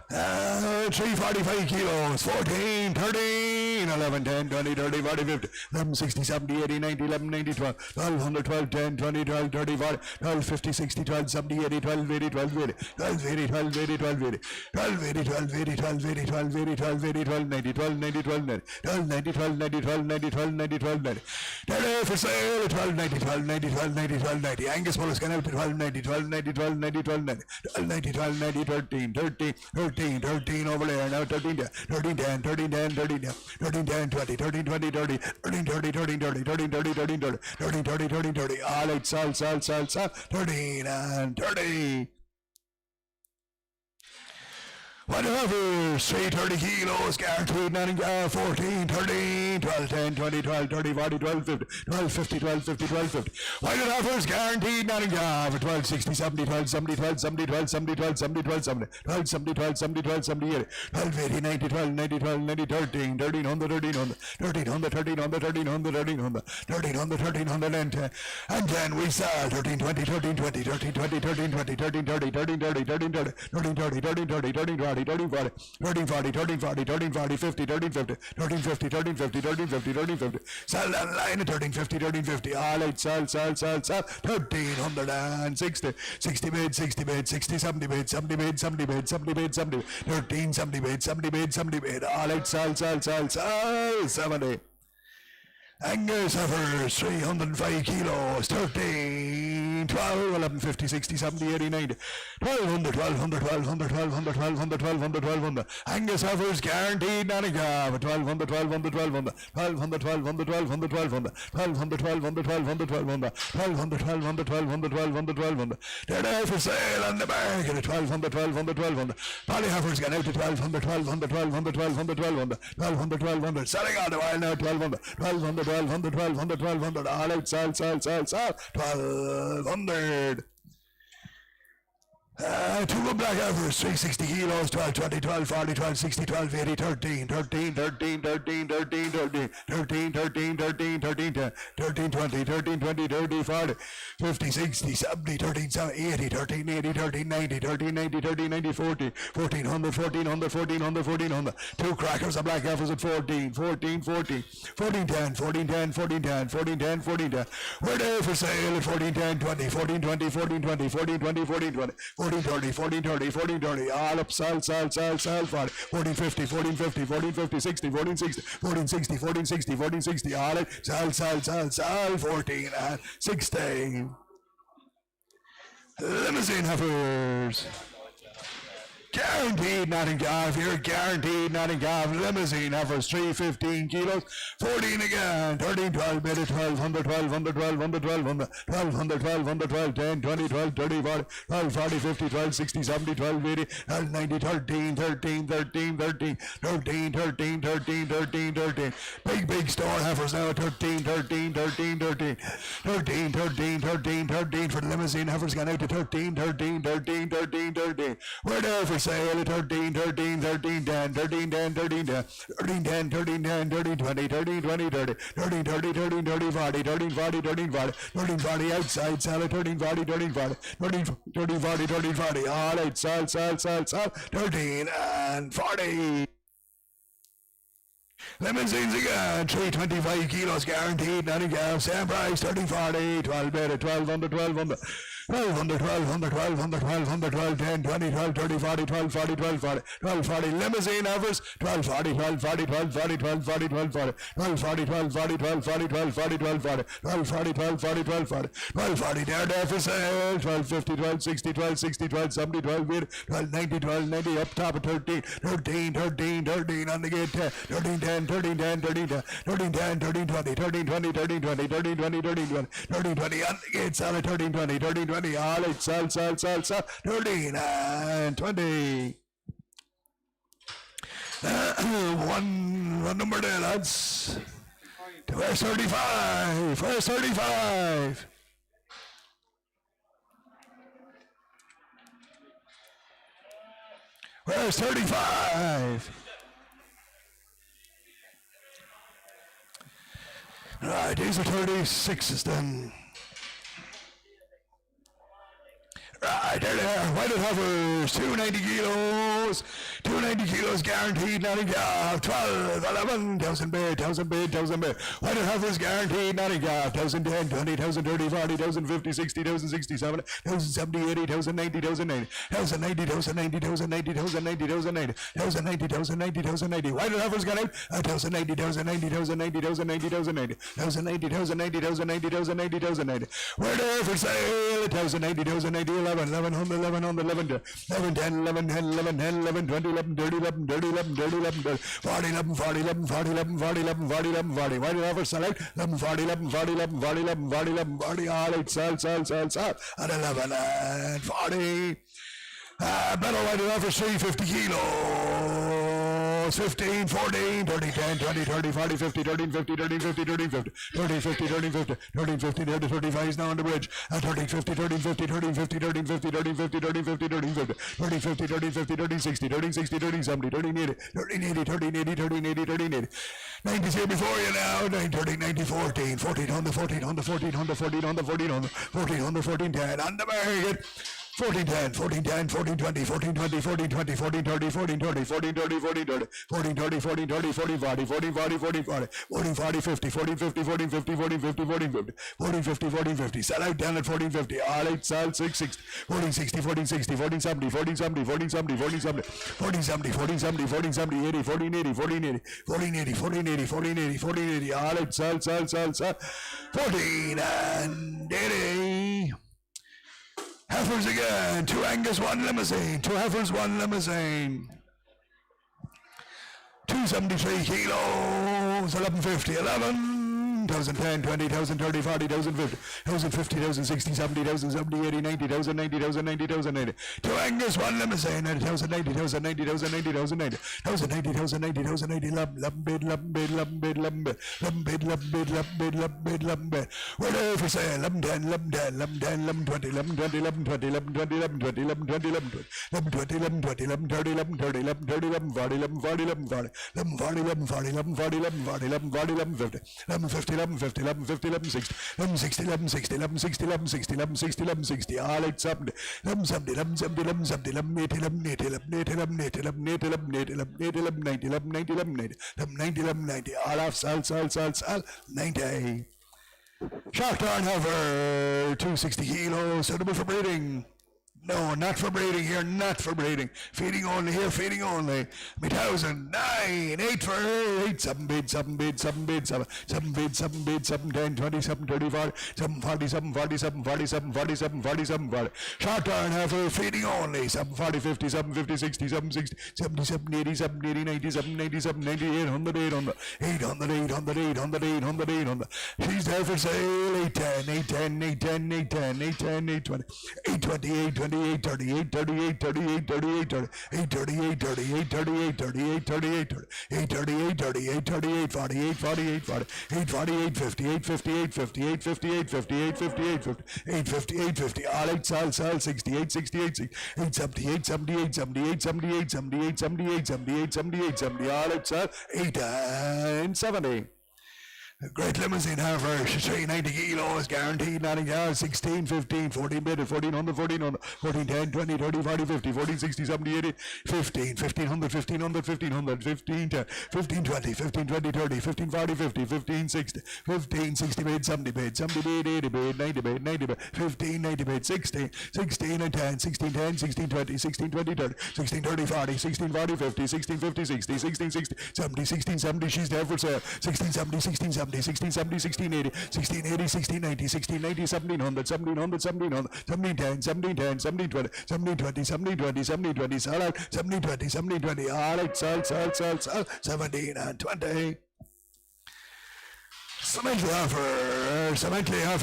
345 kilos, 14, 13, 11, 10, 20, 30, 40, 50, 11, 60, 70, 80, 90, 11, 90, 12, 1200, 12, 10, 20, 12, 30, 40, 12, 50, 60, 12, 70, 80, 12, 80, 12, 80, 12, 80, 12, 80, 12, 80, 12, 80, 12, 80, 12, 80, 12, 80, 12, 80, 12, 90, 12, 90, 12, 90, 12, 90, 12, 90, 12, 90, 12, 90, 12, 90. They're there for sale, 12, 90, 12, 90, 12, 90, 12, 90. Angus Bullocks going out to 12, 90, 12, 90, 12, 90, 12, 90, 12, 90, 12, 90, 13, 13, 13, 13 over there, now 13, 13, 10, 13, 10, 13, 10, 13, 10, 20, 13, 20, 30, 13, 30, 13, 30, 13, 30, 13, 30, 13, 30, 13, 30, all out, sell, 13 and 30. Whatever, 330 kilos, guaranteed, 14, 13, 12, 10, 20, 12, 30, 40, 12, 50, 12, 50, 12, 50, 12, 50. White offers, guaranteed, 12, 60, 70, 12, 70, 12, 70, 12, 70, 12, 70, 12, 70, 12, 70, 12, 70, 12, 70, 80, 12, 80, 90, 12, 90, 12, 90, 13, 1300, 1300, 1300, 1300, 1300, 1300, 1300, 1300, and 10, we sell 13, 20, 13, 20, 13, 20, 13, 20, 13, 30, 13, 30, 13, 30, 13, 30, 13, 30, 13, 20, 13, 40, 13, 40, 13, 40, 13, 40, 50, 13, 50, 13, 50, 13, 50, 13, 50, 13, 50. Sell that line at 13, 50, 13, 50. All out, sell. 1360, 60 bid, 60 bid, 60, 70 bid, 70 bid, 70 bid, 70 bid, 70 bid, 13, 70 bid, 70 bid, 70 bid. All out, sell, 70. Angus heifers, 305 kilos, 13, 12, 11, 50, 60, 70, 80, 90, 1200, 1200, 1200, 1200, 1200, 1200, 1200. Angus heifers guaranteed, not a gab, 1200, 1200, 1200, 1200, 1200, 1200, 1200, 1200, 1200, 1200, 1200, 1200, 1200, 1200, 1200, 1200. They're there for sale on the market at 1200, 1200, 1200. Polly heifers gone out to 1200, 1200, 1200, 1200, 1200, 1200, 1200. Selling all the while now, 1200, 1200. 1200, 1200, 1200, all out, sell, 1200. Two black heifers, 360 kilos, 12, 20, 12, 40, 12, 60, 12, 80, 13, 13, 13, 13, 13, 13, 13, 13, 13, 13, 10, 13, 20, 13, 20, 30, 40, 50, 60, 70, 13, 80, 13, 80, 13, 90, 13, 90, 13, 90, 40, 1400, 1400, 1400, 1400. Two crackers of black heifers at 14, 14, 14, 14, 10, 14, 10, 14, 10, 14, 10, 14, 10. We're there for sale at 14, 10, 20, 14, 20, 14, 20, 14, 20, 14, 20. 14, 30, 14, 30, 14, 30, all up, sell, 40, 14, 50, 14, 50, 14, 50, 60, 14, 60, 14, 60, 14, 60, 14, 60, all up, sell, 14 and 16. Limousine heifers. Guaranteed nothing gaff here. Guaranteed nothing gaff. Limousine offers 315 kilos. 14 again. 13, 12, minute 1200, 1200, 1200, 1200, 1200, 1200, 12, 10, 20, 12, 30, 40, 12, 40, 50, 12, 60, 70, 12, 80, 12, 90, 13, 13, 13, 13, 13, 13, 13, 13, 13. Big store heifers now. 13, 13, 13, 13, 13, 13, 13, 13 for the limousine heifers gone out to 13, 13, 13, 13, 13. We're there for sale at 13, 13, 13, 10, 13, 10, 13, 10, 13, 10, 13, 10, 13, 20, 13, 20, 30, 13, 30, 13, 30, 40, 13, 40, 13, 40, 13, 40 outside, sell at 13, 40, 13, 40, 13, 30, 40, 13, 40, all out, sell, 13 and 40. Limousines again, 325 kilos guaranteed, nothing else, same price, 30, 40, 12 better, 1200, 1200. 1200, 1200, 1200, 1200, 12, 10, 20, 12, 30, 40, 12, 40, 12, 40, 12, 40. Limousine offers 12, 40, 12, 40, 12, 40, 12, 40, 12, 40, 12, 40, 12, 40, 12, 40, 12, 40, 12, 40, 12, 40, 12, 40, 12, 40, 12, 40. There for sale. 12, 50, 12, 60, 12, 60, 12, 70, 12, 80, 12, 90, 12, 90, up top of 13, 13, 13, 13 on the gate 10, 13, 10, 13, 10, 13, 10, 13, 10, 13, 20, 13, 20, 13, 20, 13, 20, 13, 20, 13, 20 on the gate, sell at 13, 20, 13, 20, all it, sell, 13 and 20. One number there, lads. Where's 35? Where's 35? Where's 35? Right, these are 36s then. Right, there. White hovers, 290 kilos. 290 kilos guaranteed, nothing gaff. 12, 11, 1000 bid, 1000 bid, 1000 bid. White hovers guaranteed, nothing gaff. 1010, 20, 1000, 30, 40, 1050, 60, 1060, 70, 1070, 80, 1090, 1090, 1090, 1090, 1090, 1090, 1090, 1090, 1090, 1090. White hovers got out. 1090, 1090, 1090, 1090, 1090, 1090, 1090, 1090, 1090, 1090. We're there for sale. 1090, 1090, 11, 1100, 1100, 11, 11, 10, 11, 10, 11, 10, 11, 20, 11, 30, 11, 30, 11, 30, 11, 30, 40, 11, 40, 11, 40, 11, 40, 11, 40, 11, 40. Why do you ever select 11, 40, 11, 40, 11, 40, 11, 40, 11, 40, all out, sell, at 11 and 40. Better why do you offer 350 kilos, 15, 14, 13, 10, 20, 30, 40, 50, 13, 50, 13, 50, 13, 50, 13, 50, 13, 50, 13, 50, 30, 35 is now on the bridge, 13, 50, 13, 50, 13, 50, 13, 50, 13, 50, 13, 50, 13, 50, 13, 50, 13, 50, 13, 60, 13, 60, 13, 70, 13, 80, 13, 80, 13, 80, 13, 80, 13, 80. 90's here before you now, 9, 13, 90, 14, 14 on the 14, on the 14, on the 14, on the 14, on the 14, on the 14, 10, on the market. 14, 10, 14, 10, 14, 20, 14, 20, 14, 20, 14, 30, 14, 30, 14, 30, 14, 30, 14, 30, 14, 30, 14, 40, 14, 40, 14, 40, 14, 40, 50, 14, 50, 14, 50, 14, 50, 14, 50, 14, 50, 14, 50, sell out down at 14, 50, all out, sell, 6, 60, 14, 60, 14, 60, 14, 70, 14, 70, 14, 70, 14, 70, 14, 70, 14, 70, 14, 70, 80, 14, 80, 14, 80, 14, 80, 14, 80, 14, 80, 14, 80, all out, sell, 14 and 80. Heifers again, 2 Angus, 1 limousine, 2 heifers, 1 limousine. 273 kilos, 1150, 11. 1010, 20, 1030, 40, 1050, 1050, 1060, 70, 1070, 80, 90, 1090, 1090, 1090. 2 Angus, 1 limousine, 1090, 1090, 1090, 1090, 1090, 1090, 1090, lum bid. We're there for sale, 1110, 1110, 1110, 1120, 1120, 1120, 1120, 1120, 1120, 1120, 1130, 1130, 1130, 1140, 1140, 1140, 1140, 1140, 1140, 1140, 1150, 1150, 1150, 1160, 1160, 1160, 1160, 1160, 1160, 1160, all 870, 1170, 1170, 1170, 1180, 1180, 1180, 1180, 1180, 1180, 1190, 1190, 1190, all off, sell, 90. Shark Darn Hover, 260 kilos, suitable for breeding. No, not for breeding here, not for breeding. Feeding only here, feeding only. 1,000, 9, 8 for 8, 7 bid, 7 bid, 7 bid, 7, 7 bid, 7 bid, 7, 10, 20, 7, 35, 7, 47, 47, 47, 47, 47, 40. Short turn, half feeding only. 7, 40, 50, 7, 50, 60, 7, 60, 70, 7, 80, 7, 80, 90, 7, 97, 98, 100, 800, 800, 800, 800, 800, 800. She's there for sale. 810, 810, 810, 810, 810, 820, 820, 820. 38, 38, 38, 38, 38, 38, 38, 38, 38, 38, 38, 38, 38, 48, 48, 48, 58, 58, 58, 58, 58, 58, 58, 58, 50, all 8, sal, 68, 68, 8, 78, 78, 78, 78, 78, 78, 78, 78, 70, all 8, sal, 8 and 70. Great limousine, however, 390 kilos, guaranteed, nothing else, 16, 15, 14 bid, 1400, 1400, 14, 10, 20, 30, 40, 50, 14, 60, 70, 80, 15, 1500, 1500, 1500, 15, 10, 15, 20, 15, 20, 30, 15, 40, 50, 15, 60, 15, 60 bid, 70 bid, 70 bid, 80 bid, 90 bid, 90 bid, 15, 90 bid, 16, 16 and 10, 16, 10, 16, 20, 16, 20, 30, 16, 30, 40, 16, 40, 50, 16, 50, 60, 16, 60, 70, 16, 70, she's there for sale, 16, 70, 16, 70, 16, 70, 16, 80, 16, 80, 16, 90, 16, 90, 1700, 1700, 1700, 17, 10, 17, 10, 17, 20, 17, 20, 17, 20, 17, 20, sell out, 17, 20, 17, 20, all right, sell, 17 and 20. Cementally offer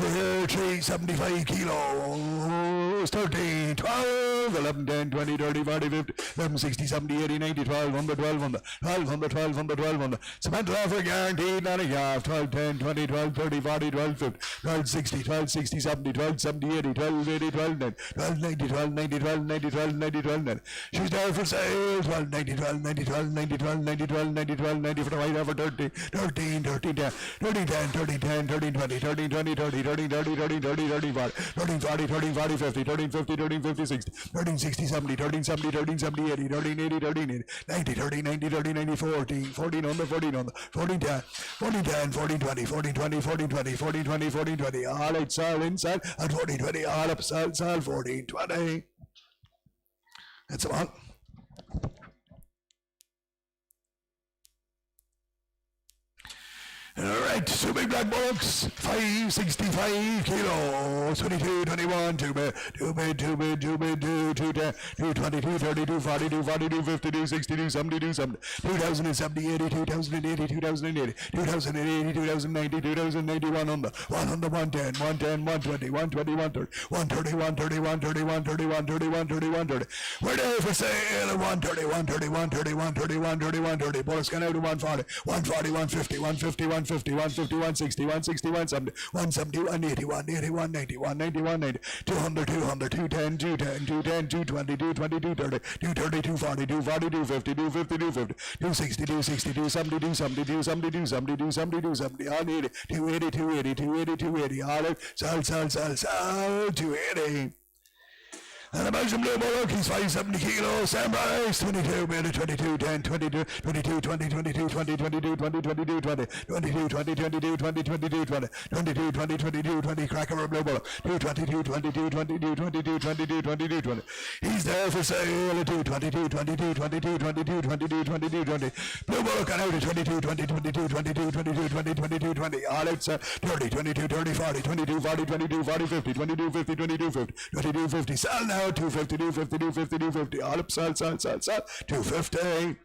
here, 375 kilos, 13, 12, 11, 10, 20, 30, 40, 50, 11, 60, 70, 80, 90, 1200, 1200, 1200, 1200, 1200. Cemental offer guaranteed, not a half, 12, 10, 20, 12, 30, 40, 12, 50, 12, 60, 12, 60, 70, 12, 70, 80, 12, 80, 12, 90, 12, 90, 12, 90, 12, 90, 12, 90, 12, 90. She's there for sale, 12, 90, 12, 90, 12, 90, 12, 90, 12, 90, 12, 90 for the white offer, 13, 13, 13, 10, 30, 10, 30, 10, 13, 20, 13, 20, 30, 13, 30, 30, 30, 30, 40, 13, 40, 13, 40, 50, 13, 50, 13, 50, 60, 13, 60, 70, 13, 70, 13, 70, 80, 13, 80, 13, 80, 90, 30, 90, 30, 90, 14, 14 on the 14 on the 14, 10, 14, 10, 14, 20, 14, 20, 14, 20, 14, 20, 14, 20, all outside, inside, and 14, 20, all upside, 14, 20. That's about. All right, two big black bullocks, 565 kilos, 22, 21, 2 bid, 2 bid, 2 bid, 2 bid, 2, 2, 10, 2, 20, 2, 30, 2, 40, 2, 40, 2, 50, 2, 60, 2, 70, 2, 70, 2070, 80, 2080, 2080, 2080, 2090, 2091 on the 100, 110, 110, 120, 120, 130, 130, 130, 130, 130, 130, 130, 130. We're there for sale at 130, 130, 130, 130, 130, 130. Bullocks can out to 140, 140, 150, 150, 150, 150, 160, 160, 170, 170, 180, 180, 190, 190, 190, 200, 200, 210, 210, 210, 220, 220, 230, 230, 240, 240, 250, 250, 250, 260, 260, 270, 270, 270, 270, 270, 270, 180, 280, 280, 280, 280, all out, sell, 280. And the Belgian Blue Bullock, he's 570 kilos, same price, 22, made it 22, 10, 22, 22, 20, 22, 20, 22, 20, 22, 20, 22, 20, 22, 20, 22, 20, 22, 20, 22, 20, Cracker Blue Bullock, 222, 22, 22, 22, 22, 22, 20. He's there for sale at 222, 22, 22, 22, 22, 22, 20. Blue Bullock and out at 22, 20, 22, 22, 22, 20, 22, 20. All out 30, 22, 30, 40, 22, 40, 22, 40, 50, 22, 50, 22, 50, 22, 50. Sell now. 250, 250, 250, 250, all up, sell, 250.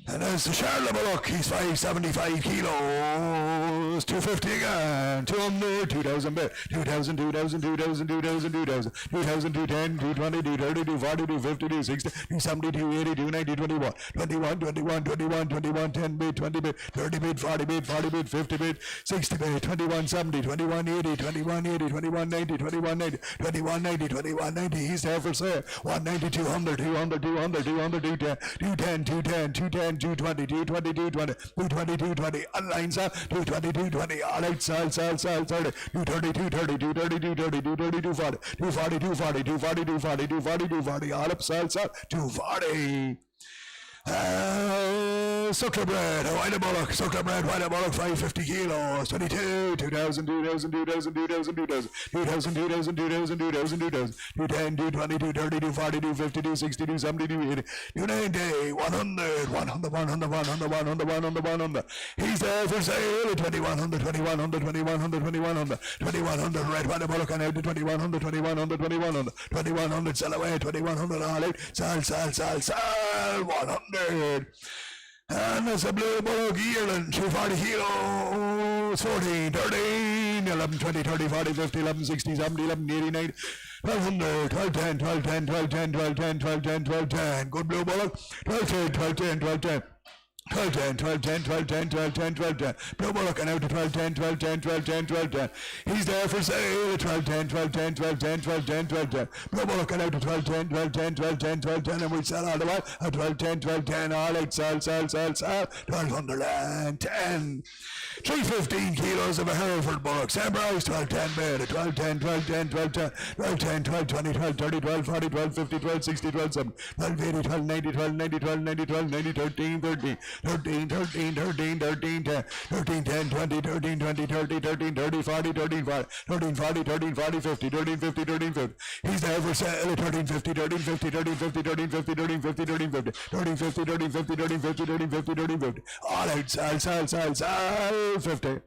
And there's the Charlotte Bullock, he's 575 kilos, 250 again, 200, 2,000 bit, 2,000, 2,000, 2,000, 2,000, 2,000, 2,000, 210, 220, 230, 240, 250, 260, 270, 280, 290, 21, 21, 21, 21, 21, 10 bit, 20 bit, 30 bit, 40 bit, 40 bit, 50 bit, 60 bit, 21, 70, 21, 80, 21, 80, 21, 90, 21, 90, 21, 90, 21, 90, he's there for sale, 190, 200, 200, 200, 200, 210, 210, 210, 210, 220, 220, 220, 220, 220, unlines up, 220, 220, all out, sell, 30, 230, 230, 230, 230, 230, 240, 240, 240, 240, 240, 240, 240, all up, sell, 240. Suckler bread, white bullock, suckler bread, white bullock, 550 kilos, 22, 2000, 2000, 2000, 2000, 2000, 2000, 2000, 2000, 2000, 2000, 210, 220, 230, 240, 250, 260, 270, 280, 290, 100, 100, 100, 100, 100, 100, 100. He's there for sale, 2100, 2100, 2100, 2100, 2100, red, white bullock, and out to 2100, 2100, 2100, 2100, sell away, 2100, all out, sell, 100. And that's a blue bullock Ireland, 240 kilos, 14, 13, 11, 20, 30, 40, 50, 11, 60, 70, 11, 80, 90, 1200, 12, 10, 12, 10, 12, 10, 12, 10, 12, 10, 12, 10. Good blue bullock, 12, 10, 12, 10, 12, 10. 12, 10, 12, 10, 12, 10, 12, 10, 12, 10. Blue bullock and out to 12, 10, 12, 10, 12, 10, 12, 10. He's there for sale, 12, 10, 12, 10, 12, 10, 12, 10, 12, 10. Blue bullock and out to 12, 10, 12, 10, 12, 10, 12, 10, and we sell all the way at 12, 10, 12, 10, all out, sell, 1210. 315 kilos of a Hereford bullock, same price, 12, 10 bed at 12, 10, 12, 10, 12, 10, 12, 10, 12, 20, 12, 30, 12, 40, 12, 50, 12, 60, 12, 70, 12, 80, 12, 90, 12, 90, 12, 90, 12, 90, 13, 13, 13, 13, 13, 13, 10, 13, 10, 20, 13, 20, 30, 13, 30, 40, 13, 40, 13, 40, 13, 40, 50, 13, 50, 13, 50. He's there for sale, 13, 50, 13, 50, 13, 50, 13, 50, 13, 50, 13, 50, 13, 50, 13, 50, 13, 50, 13, 50, 13, 50. All out, sell, 50.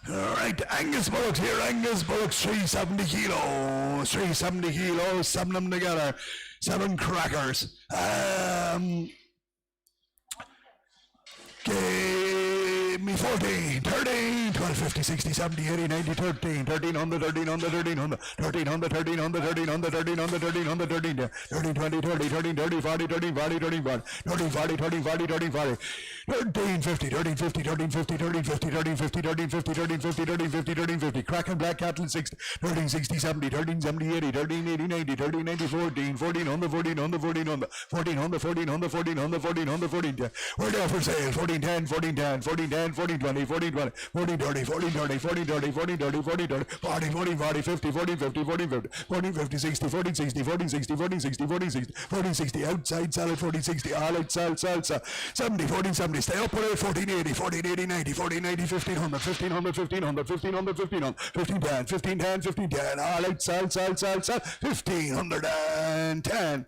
Alright, Angus bullocks here, Angus bullocks, 370 kilos, 370 kilos, 7 of them together, 7 crackers. Give me 14, 13, 12, 50, 60, 70, 80, 90, 13, 13 on the 13 on the 13 on the 13 on the 13 on the 13 on the 13 on the 13 on the 13, 13, 20, 30, 13, 30, 40, 13, 40, 13, 40, 13, 40, 13, 40, 13, 40, 13, 50, 13, 50, 13, 50, 13, 50, 13, 50, 13, 50, 13, 50, 13, 50, 13, 50, crack and black cattle 60, 13, 60, 70, 13, 70, 80, 13, 80, 90, 13, 90, 14, 14 on the 14 on the 14 on the 14 on the 14 on the 14 on the 14 on the 14, we're there for sale, 14, 10, 14, 10, 14, 10, 14, 20, 14, 20, 14, 30, 14, 30, 14, 30, 14, 30, 40, 30, 40, 40, 40, 50, 40, 50, 40, 50, 40, 50, 60, 14, 60, 14, 60, 14, 60, 14, 60, 14, 60, outside salad, 14, 60, all out, sell, 70, 14, 70, stay up with it, 14, 80, 14, 80, 90, 14, 90, 1500, 1500, 1500, 1500, 1500, 15, 10, 15, 10, 15, 10, all out, sell, 1510.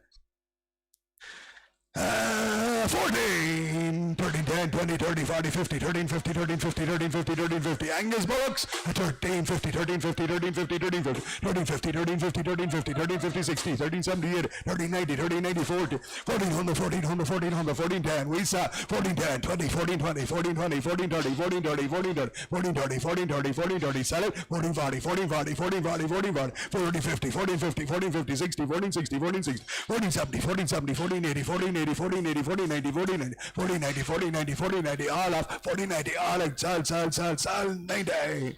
14, 13, 10, 20, 30, 40, 50, 13, 50, 13, 50, 13, 50, 13, 50. Angus bullocks, 13, 50, 13, 50, 13, 50, 13, 50, 13, 50, 13, 50, 13, 50, 13, 50, 60, 13, 70, 80, 13, 90, 13, 90, 40, 14, 100, 14, 100, 14, 100, 14, 10. We saw 14, 10, 20, 14, 20, 14, 20, 14, 30, 14, 30, 14, 30, 14, 30, 14, 30, 14, 30, sell it, 14, 40, 14, 40, 14, 40, 14, 40, 40, 50, 14, 50, 14, 50, 60, 14, 60, 14, 60, 14, 70, 14, 70, 14, 80, 14, 80, 14, 80, 14, 90, 40, 90, 40, 90, 40, 90, 40, 90, all off, 40, 90, all out, sell, 90.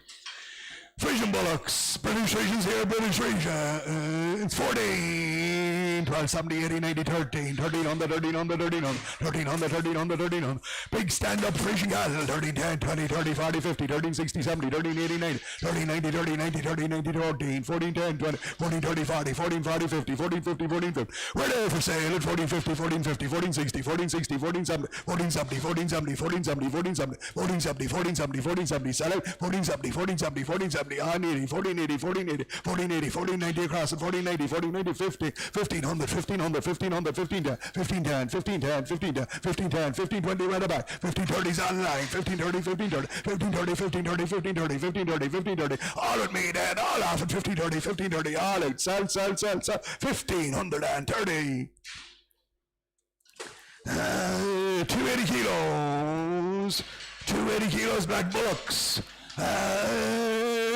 Frisian bullocks, British Frisians here, British Frisian, it's 14, 12, 70, 80, 90, 13, 13 on the 13 on the 13 on, 13 on the 13 on the 13 on, big stand-up Frisian cattle, 13, 10, 20, 30, 40, 50, 13, 60, 70, 13, 80, 90, 13, 90, 30, 90, 30, 90, 14, 14, 10, 20, 14, 30, 40, 14, 40, 50, 14, 50, 14, 50, we're there for sale at 14, 50, 14, 50, 14, 60, 14, 60, 14, 70, 14, 70, 14, 70, 14, 70, 14, 70, 14, 70, 14, 70, 14, 70, sell out, 14, 70, 14, 70, 14, 70, on 80, 14, 80, 14, 80, 14, 80, 14, 90 across it, 14, 90, 14, 90, 50, 1500, 1500, 1500, 15, 10, 15, 10, 15, 10, 15, 10, 15, 10, 15, 20 right back, 15, 30's online, 15, 30, 15, 30, 15, 30, 15, 30, 15, 30, 15, 30, 15, 30, all with me then, all off at 15, 30, 15, 30, all out, sell, 1530. 280 kilos, 280 kilos black bullocks.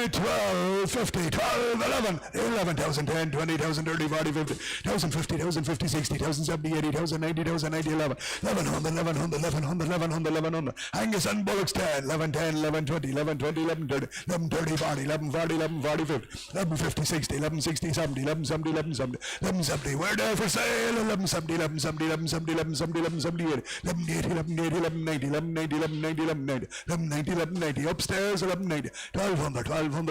12, 50, 12, 11, 11,000, 10, 20,000, 30, 40, 50, 1,000, 50,000, 50, 60,000, 70, 80,000, 90,000, 90, 11, 1100, 1100, 1100, 1100, 1100, Angus and bullocks 10, 11, 10, 11, 20, 11, 20, 11, 30, 11, 30, 40, 11, 40, 11, 40, 50, 11, 50, 60, 11, 60, 70, 11, 70, 11, 70, 11, 70, we're there for sale, 11, 70, 11, 70, 11, 70, 11, 70, 11, 70, 80, 11, 80, 11, 80, 11, 90, 11, 90, 11, 90, 11, 90, 11, 90, 11, 90, upstairs, 11, 90, 1200, 1200,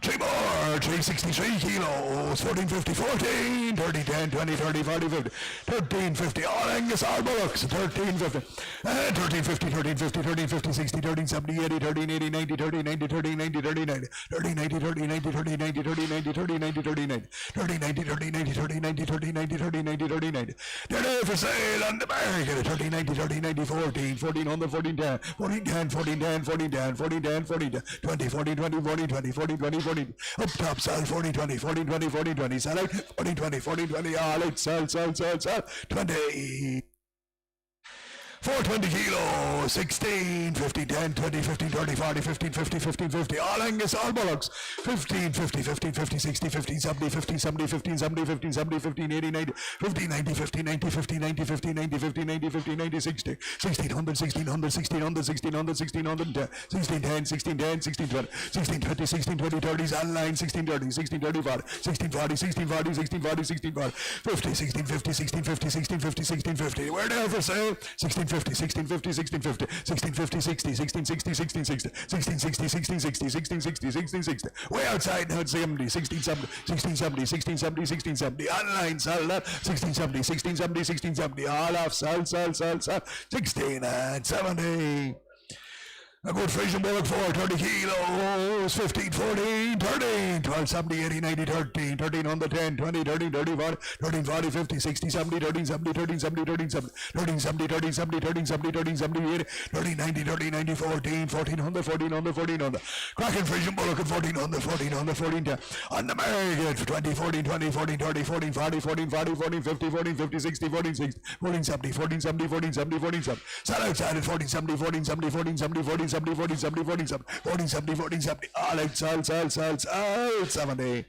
Three more, 363 kilos, 1450, 14, 30, 10, 20, 30, 40, 50, 1350, all Angus, all bullocks, 1350, 1350, 1350, 1350, 60, 1370, 80, 1380, 90, 30, 90, 30, 90, 30, 90, 30, 90, 30, 90, 30, 90, 30, 90, 30, 90, 30, 90, 30, 90, 30, 90, 30, 90, 30, 90, 30, 90, 30, 90. They're there for sale on the market, 30, 90, 30, 90, 14, 14 on the 14, 10, 14, 10, 14, 10, 14, 10, 14, 10, 14, 10, 20, 40, 20, 40, 20, 40, 20, 40, up top, sell 40, 20, 40, 20, 40, 20, sell out, 40, 20, 40, 20, all out, sell, 20. 420 kilos, 16, 50, 10, 20, 15, 30, 40, 15, 50, 15, 50, all Angus, all bullocks, 15, 50, 15, 50, 60, 15, 70, 15, 70, 15, 70, 15, 70, 15, 80, 90, 15, 90, 15, 90, 15, 90, 15, 90, 15, 90, 15, 90, 60, 1600, 1600, 1600, 1600, 1600, 16, 10, 16, 10, 16, 20, 16, 20, 16, 20, 30s, online, 16, 30, 16, 30, 40, 16, 40, 16, 40, 16, 40, 16, 40, 50, 16, 50, 16, 50, 16, 50, 16, 50, where the hell for sale? 16, 50, 16, 50, 16, 50, 16, 50, 60, 16, 60, 16, 60, 16, 60, 16, 60, 16, 60, 16, 60, way outside now it's 70, 16, 70, 16, 70, 16, 70, 16, 70, online, sell that, 16, 70, 16, 70, 16, 70, all off, sell, 16 and 70. A good Frisian bullock for 30 kilos, 15, 14, 13, 12, 70, 80, 90, 13, 13 on the 10, 20, 30, 30, 40, 13, 40, 50, 60, 70, 13, 70, 13, 70, 13, 70, 13, 70, 13, 70, 13, 70, 13, 70, 80, 30, 90, 30, 90, 14, 14 on the 14 on the 14 on the cracking Frisian bullock at 14 on the 14 on the 14 10, on the market 20, 14, 20, 14, 30, 14, 40, 14, 40, 14, 50, 14, 50, 60, 14, 60, 14, 70, 14, 70, 14, 70, 14, 70, sell outside at 14, 70, 14, 70, 14, 70, 14, 70, 40, 70, 40, 70, 40, 70, 40, 70, all out, sell, 70.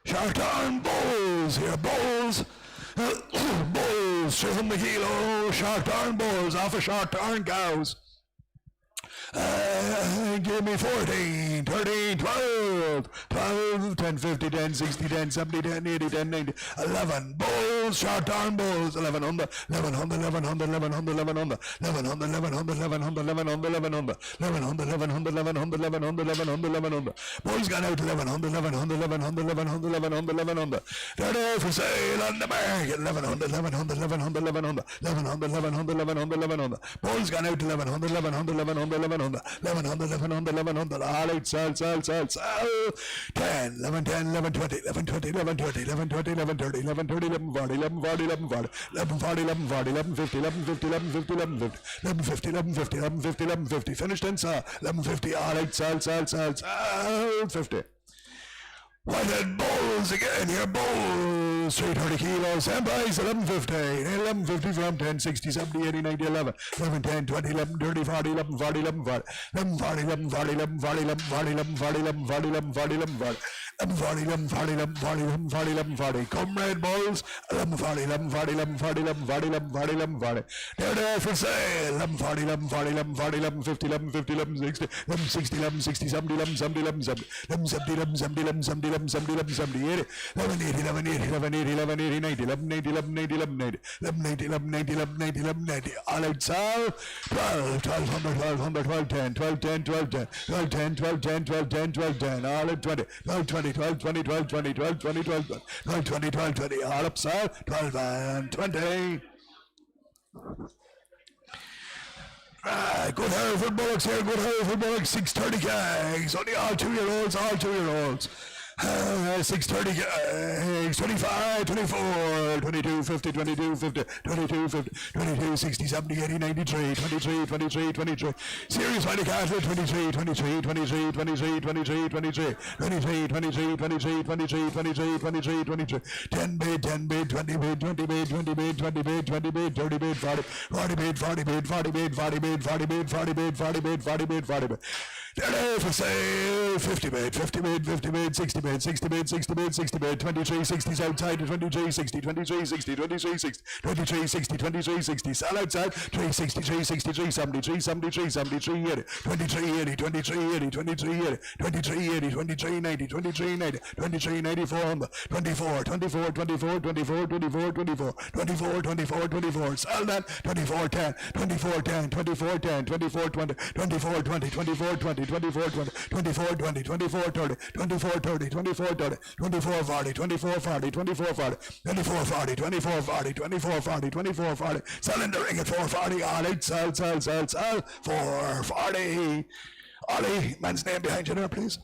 Short arm bulls here, bulls. Bulls, 300 kilo, short arm bulls off of short arm cows. Give me 14, 13, 12, 12, 10, 50, 10, 60, 10, 70, 10, 80, 10, 90, 11 bulls, short arm bulls, 11 on the 11 on the 11 on the 11 on the 11 on the 11 on the 11 on the 11 on the 11 on the 11 on the 11 on the 11 on the 11 on the 11 on the 11 on the 11 on the bulls gone out 11 on the 11 on the 11 on the 11 on the 11 on the 11 on the they're there for sale on the market 11 on the 11 on the 11 on the 11 on the 11 on the 11 on the 11 on the 11 on the bulls gone out 11 on the 11 on the 11 on the 11 on the 11 on the 11 on the 11 on the all out sell 10 11 10 11 20 11 20 11 20 11 20 11 30 11 30 11 40 11 40 11 40 11 40 11 40 11 50 11 50 11 50 11 50 11 50 11 50 11 50 11 50 finished and 11 50 all out sell 50. Whitehead bulls again here, bulls, 330 kilos, same price, 1150, 1150 from 10, 60, 70, 80, 90, 11, 11, 10, 20, 11, 30, 40, 11, 40, 11, 40, 11, 40, 11, 40, 11, 40, 11, 40, 11, 40, 11, 40, 11, 40, 11, 40, 11, 40, 11, 40, 11, 40, 11, 40, comrade bulls, 11, 40, 11, 40, 11, 40, 11, 40, 11, 40, 11, 40, they're there for sale, 11, 40, 11, 40, 11, 40, 11, 50, 11, 50, 11, 60, 11, 60, 11, 60, 70, 11, 70, 11, 70, 11, 70, 11, 70, 11, 70, 11, 70, 11, 70, 80, 11, 80, 11, 80, 11, 80, 11, 80, 90, 11, 80, 11, 80, 11, 80, 11, 80, 11, 80, 11, 80, 11, 90, all out sell, 12, 1200, 1200, 12, 10, 12, 10, 12, 10, 12, 10, 12, 10, 12, 10, 12, 10, all out 20, 12, 20, 12, 20, 12, 20, 12, 20, 12, 12, 20, 12, 20, all up sell, 12 and 20. Good Hereford bullocks here, good Hereford bullocks, 630 kegs, only all 2-year-olds, all 2-year-olds. 630 kegs, 25, 24, 22, 50, 22, 50, 22, 50, 22, 60, 70, 80, 93, 23, 23, 23. Serious Mighty Castle, 23, 23, 23, 23, 23, 23, 23, 23, 23, 23, 23, 23, 23, 10 bid, 10 bid, 20 bid, 20 bid, 20 bid, 20 bid, 20 bid, 30 bid, 40, 40 bid, 40 bid, 40 bid, 40 bid, 40 bid, 40 bid, 40 bid, 40 bid, 40 bid. They're there for sale, 50 bid, 50 bid, 50 bid, 60 bid, 60 bid, 60 bid, 60 bid, 23, 60's outside, 23, 60, 23, 60, 23, 60, 23, 60, 23, 60, sell outside, 363, 63, 73, 73, 73, 80, 23, 80, 23, 80, 23, 80, 23, 80, 23, 90, 23, 90, 23, 94 on the 24, 24, 24, 24, 24, 24, 24, 24, 24, sell that, 24, 10, 24, 10, 24, 10, 24, 20, 24, 20, 24, 20, 24, 20, 24, 20, 24, 30, 24, 30, 24, 30, 24, 40, 24, 40, 24, 40, 24, 40, 24, 40, 24, 40, 24, 40, sell in the ring at 440, all out, sell, 440. Ollie, man's name behind you there, please.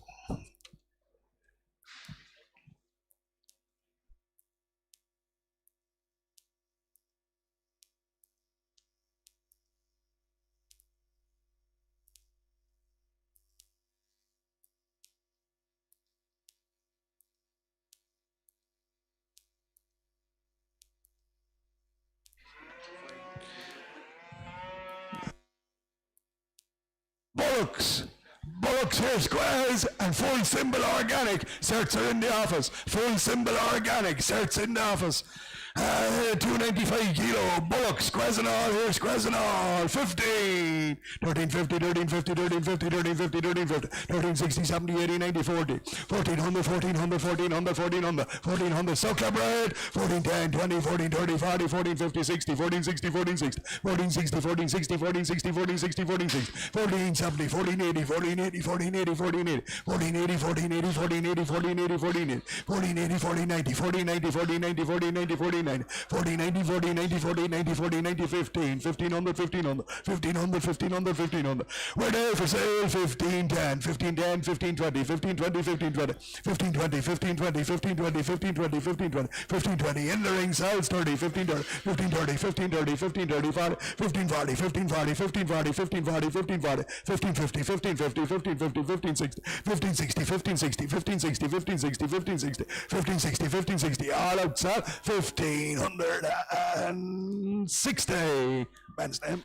Bullocks here, squares, and full symbol organic. Certs are in the office. Full symbol organic. Certs in the office. 295 kilo. Bullocks, squares and all here, squares and all. 15. 1350, 1350, 1350, 1350, 1350, 1360, 70, 80, 90, 40. 1400, 1400, 1400, 1400, 1400. Suckler bread. 1410, 20, 14, 30, 40, 1450, 60, 1460, 1460, 1460, 1460, 1460, 1460, 1460, 1470, 1480, 1480, 1480, 1480, 1480, 1480, 1480, 1480, 1480, 1490, 1490, 1490, 1490, 1490, 4090, 4090, 4090, 4090, 15, 1500, 1500, 1500, 1500, 1500. We're there for sale, 1510, 1510, 1520, 1520, 1520, 1520, 1520, 1520, 1520, 1520, 1520. In the ring, sells 30, 1530, 1530, 1530, 1530, 1540, 1540, 1540, 1540, 1540, 1550, 1550, 1550, 1560, 1560, 1560, 1560, 1560, 1560, 1560, 1560. All outside, 1560. Man's name.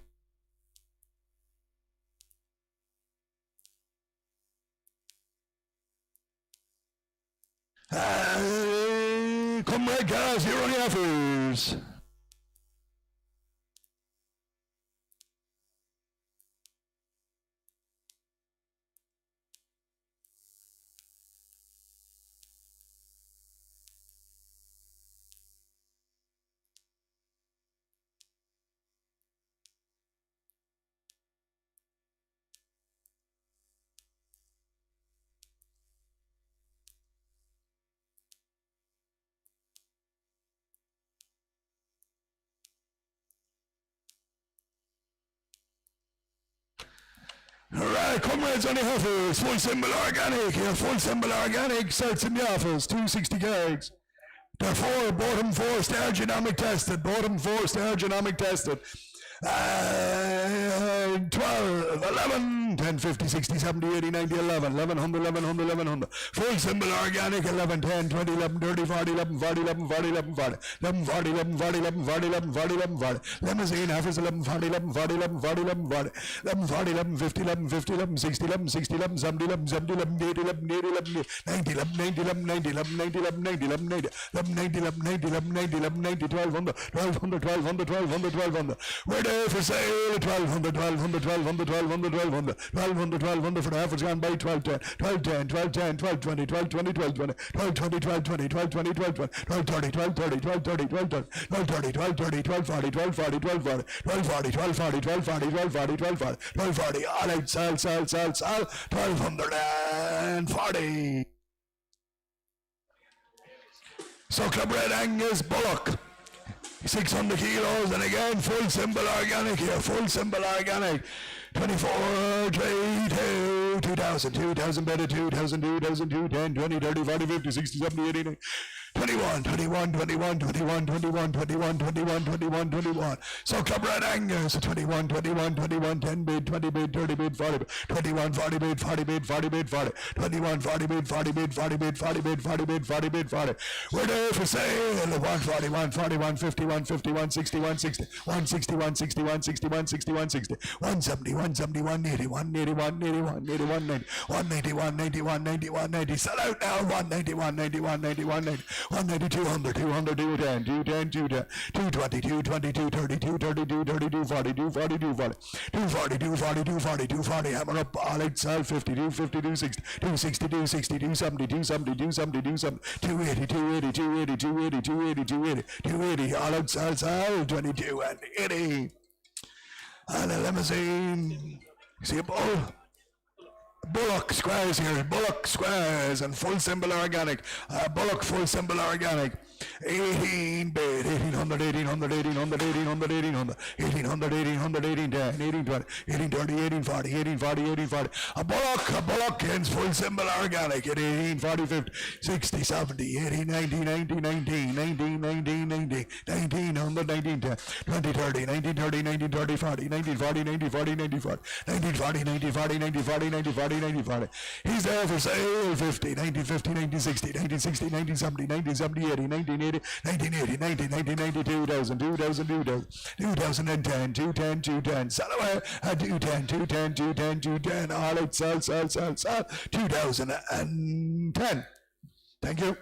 Come right, guys, here on the offers. Alright, comrades on the offers, full symbol organic here, full symbol organic, starts in the office, 260 gigs. They're bottom four star genomic tested, bottom four star genomic tested. 12, 11, 10, 50, 60, 70, 80, 90, 11, 1100, 1100, 1100. Full symbol organic, 11, 10, 20, 11, 30, 40, 11, 40, 11, 40, 11, 40, 11, 40, 11, 40, 11, 40, 11, 40, 11, 40. Limousine, half is 11, 40, 11, 40, 11, 40, 11, 40, 11, 40, 11, 50, 11, 50, 11, 60, 11, 60, 11, 70, 11, 70, 11, 80, 11, 80, 11, 90, 11, 90, 11, 90, 11, 90, 11, 90, 11, 90, 11, 90, 11, 90, 11, 90, 11, 90, 1200, 1200, 1200, 1200, 1200. We're there for sale. 1200, 1200, 1200, 1200, 1200, 1200, 1200 for the half. It's gone by 1210, 1210, 1210, 1220, 1220, 1220, 1220, 1220, 1220, 1220, 1230, 1230, 1230, 1230, 1230, 1240, 1240, 1240, 1240, 1240, 1240, 1240, 1240, all out, sell, 1240. So Club Red Angus Bullock. 600 kilos, and again, full symbol organic here, full symbol organic. 24, 22, 2000, 2000 better, 2000, 2000, 10, 20, 30, 40, 50, 60, 70, 80, 90. 21, 21, 21, 21, 21, 21, 21, 21, 21. So Club Red Angus, 21, 21, 21, 10 bid, 20 bid, 30 bid, 40 bid, 21, 40 bid, 40 bid, 40 bid, 40, 21, 40 bid, 40 bid, 40 bid, 40 bid, 40 bid, 40 bid, 40. We're there for sale, 141, 41, 51, 51, 61, 60, 161, 61, 61, 61, 60, 170, 171, 81, 81, 81, 81, 90, 191, 91, 91, 90. Sell out now, 191, 91, 91, 90. 190, 200, 200, 210, 210, 210, 220, 220, 230, 232, 32, 40, 240, 240, 240, 240, 240, 240, hammer up, all itself, 50, 250, 260, 260, 260, 270, 270, 270, 270, 280, 280, 280, 280, 280, 280, 280, all outside, 22 and 80. And a limousine. See a bull? Bullock Squares here, Bullock Squares and full symbol organic, Bullock full symbol organic, 18 bid, 1800, 1800, 1800, 1800, 1800, 1800, 1800, 1810, 1820, 1830, 1840, 1840, 1840, a Bullock ends full symbol organic at 1840, 50, 60, 70, 80, 90, 90, 19, 19, 19, 19, 1900, 1910, 20, 30, 19, 30, 19, 30, 40, 19, 40, 90, 40, 90, 40, 19, 40, 90, 40, 90, 40, 90, 40, 90, 40. He's there for sale, 50, 1950, 1960, 1960, 1970, 1970, 80, 1980, 1980, 1990, 2000, 2000, 2000, 2010, 210, 210, sell away at 210, 210, 210, 210, all out, sell, 2010. Thank you.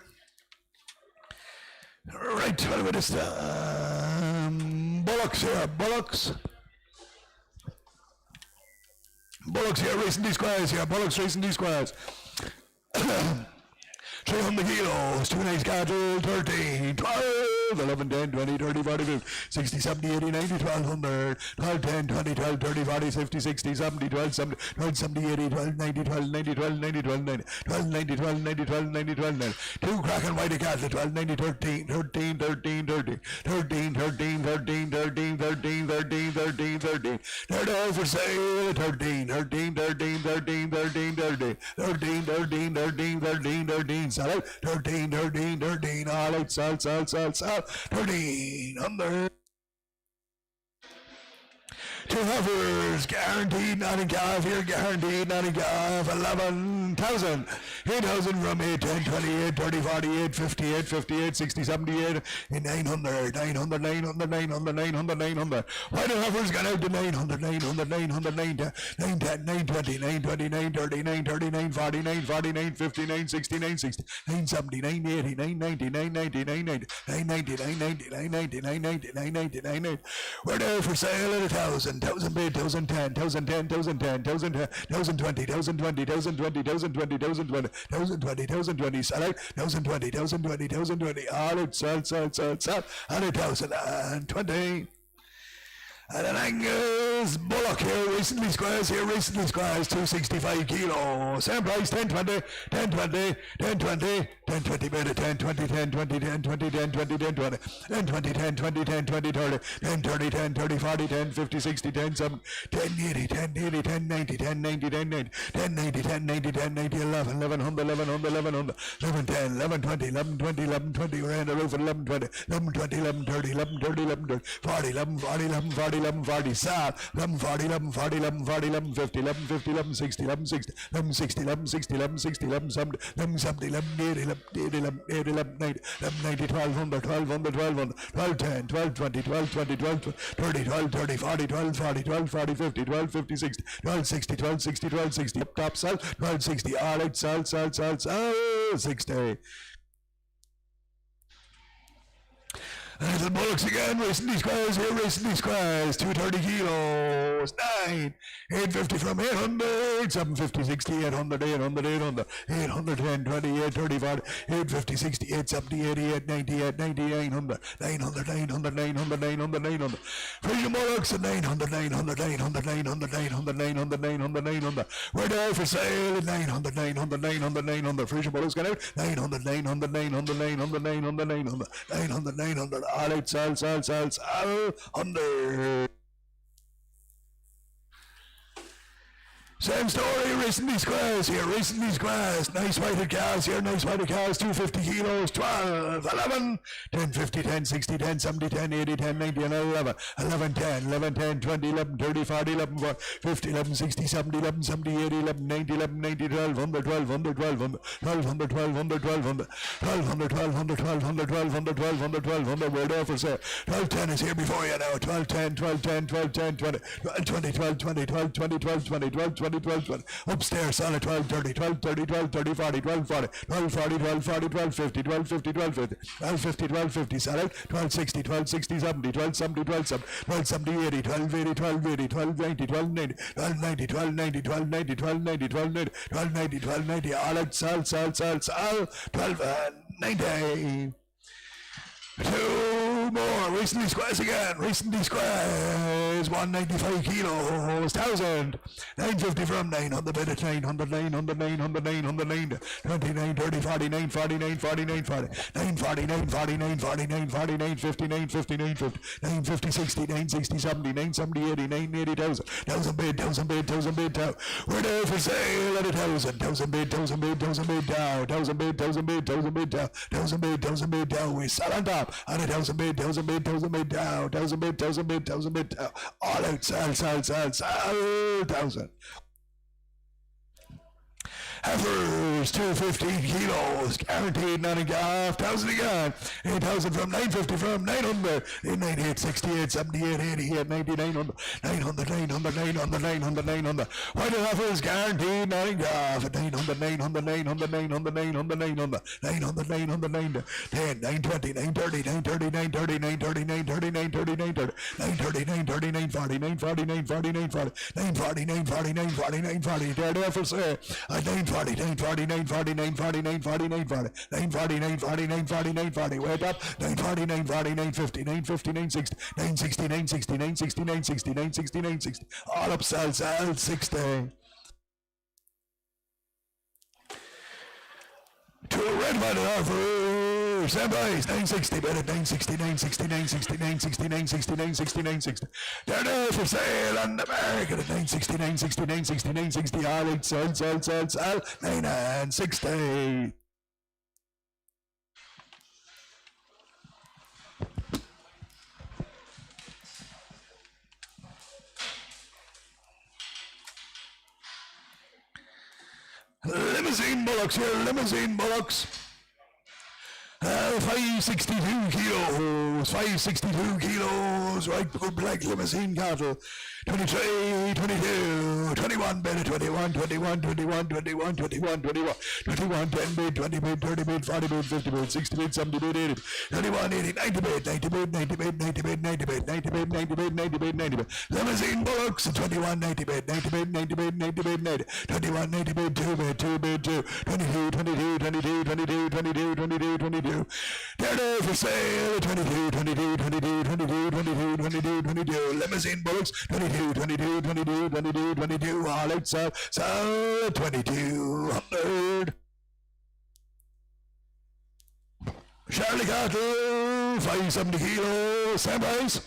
Right, what about this? Bullocks here, Bullocks. Bullocks here, racing these squares here, Bullocks racing these squares. 300 kilos, 2 nice cattle, 13, 12, 11, 10, 20, 30, 40, 50, 60, 70, 80, 90, 1200, 12, 10, 20, 12, 30, 40, 50, 60, 70, 12, 70, 12, 70, 80, 12, 90, 12, 90, 12, 90, 12, 90, 12, 90, 12, 90, 12, 90, 12, 90, 2 crack and white cattle, 12, 90, 13, 13, 13, 13, 13, 13, 13, 13, 13, 13, 13, 13, they're there for sale, 13, 13, 13, 13, 13, 13, 13, 13, 13, 13, 13, sell out, 13, 13, 13, all out, sell, 1300. 2 hovers, guaranteed, not in calf here, guaranteed, not in calf, 11,000, 8,000 from 8, 10, 28, 30, 48, 58, 58, 60, 78, 900, 900, 900, 900, 900, 900. Why the hovers got out to 900, 900, 900, 910, 910, 920, 920, 930, 930, 940, 940, 950, 960, 960, 970, 980, 990, 990, 990, 990, 990, 990, 990, 990, 990. We're there for sale at 1,000. 1,000 bid, 1,010, 1,010, 1,010, 1,010, 1,020, 1,020, 1,020, 1,020, 1,020, 1,020, 1,020, sell out, 1,020, 1,020, 1,020, all out, sell, and 1,020. And an Angus Bullock here, recently squares, 265 kilos. Same price, 1020, 1020, 1020, 1020 bid at 10, 20, 10, 20, 10, 20, 10, 20, 10, 20, 10, 20, 10, 20, 10, 20, 30, 10, 30, 10, 30, 40, 10, 50, 60, 10, 7, 10, 80, 10, 80, 10, 90, 10, 90, 10, 90, 10, 90, 10, 90, 10, 90, 11, 1100, 1100, 1100, 11, 10, 11, 20, 11, 20, 11, 20, we're in the roof at 11, 20, 11, 20, 11, 30, 11, 30, 11, 30, 40, 11, 40, 11, 40, 11, 40, sell, 11, 40, 11, 40, 11, 40, 11, 50, 11, 50, 11, 60, 11, 60, 11, 60, 11, 60, 11, 60, 11, 70, 11, 70, 11, 80, 11, 80, 11, 80, 11, 90, 11, 90, 1200, 1200, 1200, 12, 10, 12, 20, 12, 20, 12, 30, 12, 30, 40, 12, 40, 12, 40, 50, 12, 50, 60, 12, 60, 12, 60, 12, 60, up top, sell, 12, 60, all right, sell, 60. Little Bullocks again, racing these squares here, racing these squares, 230 kilos, 9, 850 from 800, 750, 60, 800, 800, 800, 800, 10, 20, 8, 30, 40, 850, 60, 8, 70, 88, 98, 90, 900, 900, 900, 900, 900, 900. Frisian Bullocks at 900, 900, 900, 900, 900, 900, 900, 900. We're there for sale at 900, 900, 900, 900. Frisian Bullocks got out, 900, 900, 900, 900, 900, 900, 900, 900. All out, sell, 100. Same story, racing these squares here, racing these squares. Nice weighted cows here, nice weighted cows, 250 kilos, 12, 11, 10, 50, 10, 60, 10, 70, 10, 80, 10, 90, and 11, 11, 10, 11, 10, 20, 11, 30, 40, 11, 40, 50, 11, 60, 70, 11, 70, 80, 11, 90, 11, 90, 12, 100, 12, 100, 12, 100, 1200, 1200, 1200, 1200, 1200, 1200, 1200, 1200, we're there for sale. 1210 is here before you now, 1210, 1210, 1210, 20, 20, 12, 20, 12, 20, 12, 20, 12, 20, 12, 20, upstairs, solid 12, 30, 12, 30, 12, 30, 40, 12, 40, 12, 40, 12, 40, 12, 50, 12, 50, 12, 50, 12, 50, 12, 50, solid, 12, 60, 12, 60, 70, 12, 70, 12, 70, 12, 70, 80, 12, 80, 12, 80, 12, 90, 12, 90, 12, 90, 12, 90, 12, 90, 12, 90, 12, 90, 12, 90, 12, 90, all out, sell, 12, 90. Two more, recently squares again, recently squares, 195 kilos, 1,000, 950 from 900, bid at 900, 900, 900, 900, 900, 29, 30, 49, 49, 49, 40, 940, 940, 940, 940, 950, 950, 950, 950, 60, 960, 70, 970, 80, 980,000, 1,000 bid, 1,000 bid, 1,000 bid, down, we're there for sale at 1,000, 1,000 bid, 1,000 bid, 1,000 bid, down, 1,000 bid, 1,000 bid, 1,000 bid, down, 1,000 bid, 1,000 bid, down, we sell on top. And 1,000 bid, 1,000 bid, 1,000 bid down, 1,000 bid, 1,000 bid, 1,000 bid down. All out, sell, 1,000. Heifers, 215 kilos, guaranteed 9.5, 1,000 again, 8,000 from 950 from 900, 98, 68, 78, 88, 99, 900, 900, 900, 900, 900. White heifers, guaranteed 9.5, 900, 900, 900, 900, 900, 900, 900, 900, 900, 10, 920, 930, 930, 930, 930, 930, 930, 930, 930, 930, 940, 940, 940, 940, 940, 940, 940, 940, they're there for sale at 940, 940, 940, 940, 940, 940, 940, 940, 940, 940, wait up, 940, 940, 950, 950, 960, 960, 960, 960, 960, 960, 960, all up, sell, 60. To a red one offer, same price, 960, bid at 960, 960, 960, 960, 960, 960, 960. They're there for sale on the market at 960, 960, 960, 960, all eight, sell, 9 and 60. Limousine bullocks here, limousine bullocks. 562 kilos, 562 kilos, right, good black limousine cattle, 23, 22, 21 bid, 21, 21, 21, 21, 21, 21, 21, 10 bid, 20 bid, 30 bid, 40 bid, 50 bid, 60 bid, 70 bid, 80 bid, 31, 80, 90 bid, 90 bid, 90 bid, 90 bid, 90 bid, 90 bid, 90 bid, 90 bid, 90 bid, limousine bullocks, 21, 90 bid, 90 bid, 90 bid, 90 bid, 90, 21, 90 bid, 2 bid, 2 bid, 2, 22, 22, 22, 22, 22, 22, 22, they're there for sale, 22, 22, 22, 22, 22, 22, 22, limousine bullocks, 22, 22, 22, 22, 22, all out, sell, 2,200. Charlie cattle, 570 kilos, same price.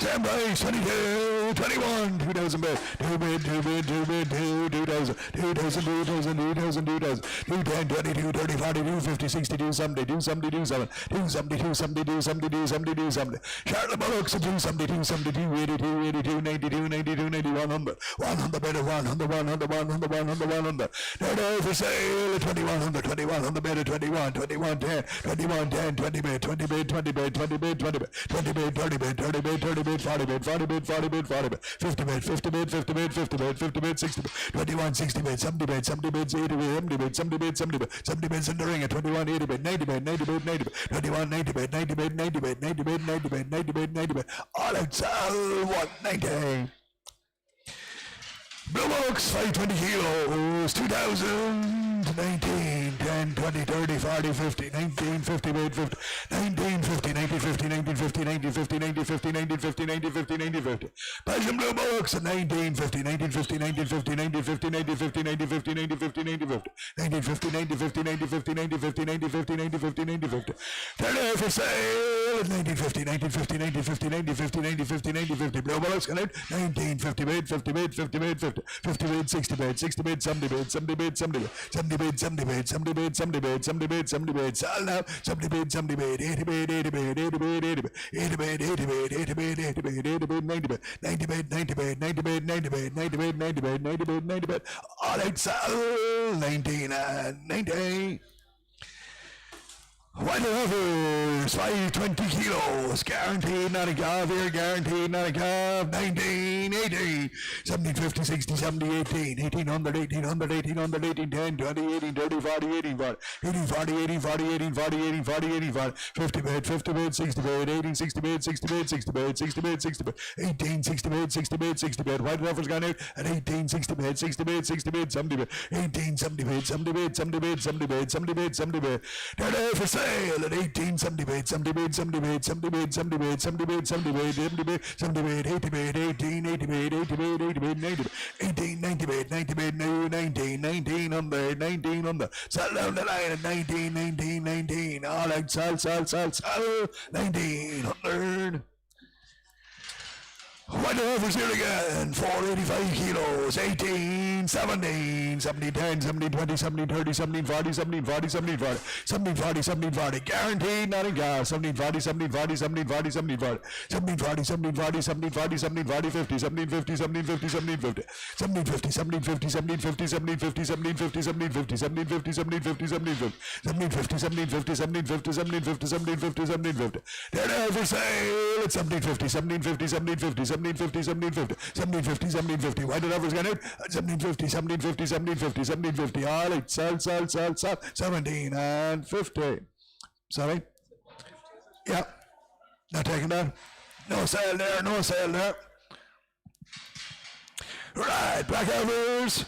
Same price, 22, 21, 2,000 bid, 2 bid, 2 bid, 2 bid, 2,000, 2,000, 2,000, 2,000, 2,000, 210, 22, 30, 40, 250, 60, 270, 270, 270, 270, 270, 270, 270, 270. Charlotte Bullocks, 270, 270, 282, 82, 92, 92, 90, 100, 100 bid, 100, 100, 100, 100, 100. They're there for sale, 2,100, 2,100 bid, 21, 21, 10, 21, 10, 20 bid, 20 bid, 20 bid, 20 bid, 20 bid, 20 bid, 30 bid, 30 bid, 30 bid, 40 bid, 40 bid, 40 bid, 40 bid, 50 bid, 50 bid, 50 bid, 50 bid, 50 bid, 60 bid, 21, 60 bid, 70 bid, 70 bid, 80 bid, 70 bid, 70 bid, 70 bid, 70 bids in the ring at 21, 80 bid, 90 bid, 90 bid, 90 bid, 21, 90 bid, 90 bid, 90 bid, 90 bid, 90 bid, 90 bid, 90 bid, all outside 190. Blue Bullocks, 520 kilos, 2,000, 19, 10, 20, 30, 40, 50, 19, 50, 50, 19, 50, 19, 50, 19, 50, 19, 50, 19, 50, 19, 50, 19, 50, 19, 50. Belgian Blue Bullocks at 19, 50, 19, 50, 19, 50, 19, 50, 19, 50, 19, 50, 19, 50, 19, 50, 19, 50, 19, 50, 19, 50, 19, 50, 19, 50, 19, 50, 19, 50. Turn it for sale at 1950, 1950, 1950, 1950, 1950, 1950. Blue Bullocks at 1950 bid, 50 bid, 50 bid, 50, 50 bid, 60 bid, 60 bid, 70 bid, 70 bid, 70 bid, 70 bid, 70 bid, 70 bid, 70 bid, 70 bid, 70 bid, sell now, 70 bid, 70 bid, 80 bid, 80 bid, 80 bid, 80 bid, 80 bid, 80 bid, 80 bid, 80 bid, 80 bid, 90 bid, 90 bid, 90 bid, 90 bid, 90 bid, 90 bid, 90 bid, 90 bid, 90 bid, all out sell, 19 and 90. White Lovers, 520 kilos, guaranteed, not a gov here, guaranteed, not a gov, 1980, 1750, 60, 70, 18, 1800, 1800, 1800, 18, 10, 20, 18, 30, 40, 18, 40, 18, 40, 18, 40, 18, 40, 18, 40, 18, 40, 50 bid, 50 bid, 60 bid, 18, 60 bid, 60 bid, 60 bid, 60 bid, 60 bid, 18, 60 bid, 60 bid, 60 bid, White Lovers gone out at 18, 60 bid, 60 bid, 60 bid, 70 bid, 18, 70 bid, 70 bid, 70 bid, 70 bid, 70 bid, 70 bid, turn it for sale at 18, 70 bid, 70 bid, 70 bid, 70 bid, 70 bid, 70 bid, 70 bid, 70 bid, 70 bid, 80 bid, 18, 80 bid, 80 bid, 80 bid, 90 bid, 18, 90 bid, 90 bid, no, 19, 19 on the, 19 on the, sell down the line at 19, 19, 19, all out, sell, 1900. White Lovers here again, 485 kilos, 18, 17, 17, 10, 17, 20, 17, 30, 17, 40, 17, 40, 17, 40, 17, 40, 17, 40, guaranteed, not in gas, 17, 40, 17, 40, 17, 40, 17, 40, 17, 40, 17, 40, 17, 40, 17, 40, 50, 17, 50, 17, 50, 17, 50, 17, 50, 17, 50, 17, 50, 17, 50, 17, 50, 17, 50, 17, 50, 17, 50, 17, 50, 17, 50, 17, 50, 17, 50, 17, 50, 17, 50, 17, 50, they're there for sale at 17, 50, 17, 50, 17, 50, 17, 50, 17, 50, 17, 50, 17, 50, White Lovers gone out at 17, 50, 17, 50, 17, 50, 17, 50, all out, sell, 17 and 50. Sorry? Yeah. Not taking that. No sale there, no sale there. Right, Black Lovers.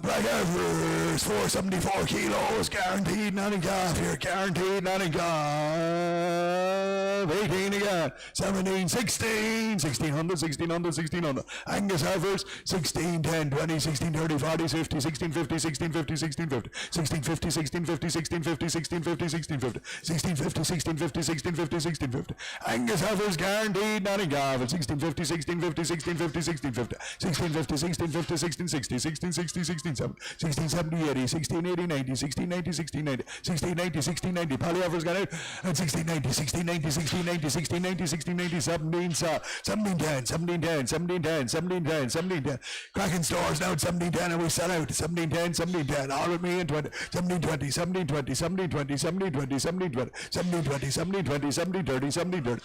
Black Lovers, 474 kilos, guaranteed, not in calf here, guaranteed, not in calf. 18 again, 17, 16, 1600, 1600, 1600. Angus Heifers, 16, 10, 20, 16, 30, 40, 50, 16, 50, 16, 50, 16, 50, 16, 50, 16, 50, 16, 50, 16, 50, 16, 50, 16, 50, 16, 50, 16, 50, 16, 50. Angus Heifers, guaranteed, not in calf, 16, 50, 16, 50, 16, 50, 16, 50, 16, 50, 16, 50, 16, 60, 16, 60, 16, 70, 16, 70, 80, 16, 80, 90, 16, 90, 16, 90, 16, 90, 16, 90. Polyovers got out at 16, 90, 16, 90, 16, 90, 16, 90, 16, 90, 17, 17, 10, 17, 10, 17, 10, 17, 10, 17, 10. Cracking stores now at 17, 10, and we sell out 17, 10, 17, 10. All with me in 20, 17, 20, 17, 20, 17, 20, 17, 20, 17, 20, 17, 20, 17, 20, 17, 30, 17, 30, 17,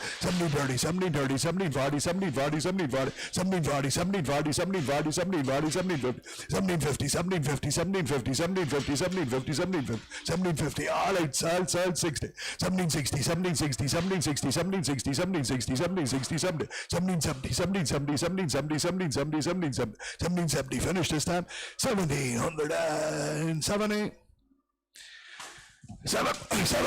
30, 17, 30, 17, 40, 17, 40, 17, 40, 17, 40, 17, 40, 17, 40, 17, 40, 17, 50, 17, 50, 17, 50, 17, 50, 17, 50, 17, 50, 17, 50, 17, 50, all out, sell, 60, 17, 60, 17, 60, 17, 60, 17, 60, 17, 60, 17, 60, 70, 17, 70, 17, 70, 17, 70, 17, 70, 17, 70, 17, 70, finish this time, 1770. Seven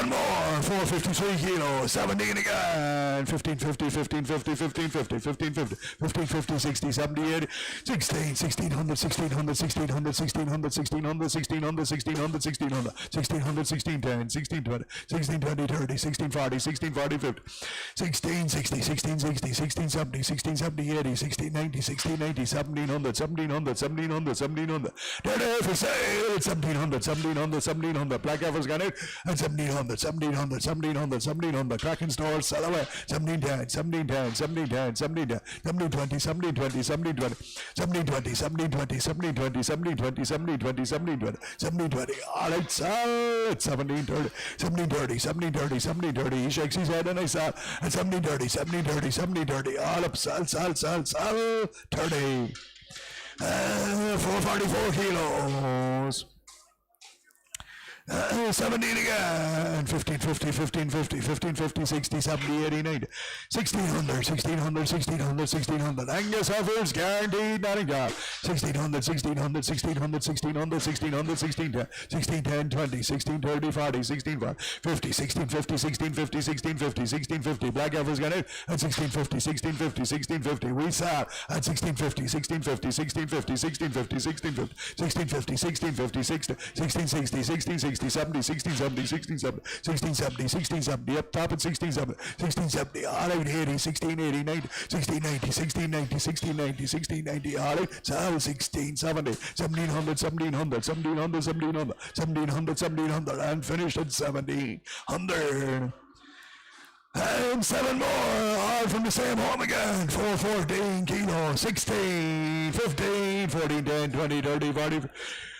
more, 453 kilos, 17 again, 1550, 1550, 1550, 1550, 1550, 60, 70, 80, 16, 1600, 1600, 1600, 1600, 1600, 1600, 1600, 1600, 1600, 1610, 1620, 1620, 30, 1640, 1640, 50, 1660, 1660, 1670, 1670, 80, 1690, 1690, 1700, 1700, 1700, 1700, they're there for sale at 1700, 1700, 1700, Black Evers got it at 1700, 1700, 1700, 1700, Kraken stores, sell away, 1710, 1710, 1710, 1710, 1720, 1720, 1720, 1720, 1720, 1720, 1720, 1720, 1720, 1720, all out, sell at 1730, 1730, 1730, 1730, he shakes his head and I sell at 1730, 1730, 1730, all up, sell, 30, 444 kilos. 17 again. 1550, 1550, 1550, 60, 70, 80, 90. 1600, 1600, 1600, 1600. Angus offers guaranteed Nottingham. 1600, 1600, 1600, 1600, 1600, 1610, 1610, 20, 1630, 40, 1650, 1650, 1650, 1650, 1650. Black offers got it at 1650, 1650, 1650. We saw at 1650, 1650, 1650, 1650, 1650, 1650, 1650, 1660, 1660. 70, 1670, 1670, 1670, up top at 1670, 1670, all out 80, 1680, 90, 1690, 1690, 1690, 1690, all out, so 1670, 1700, 1700, 1700, 1700, 1700, 1700, and finished at 1700. And 7 more, all from the same home again. 414 kilo, 16, 15, 14, 10, 20, 30, 40,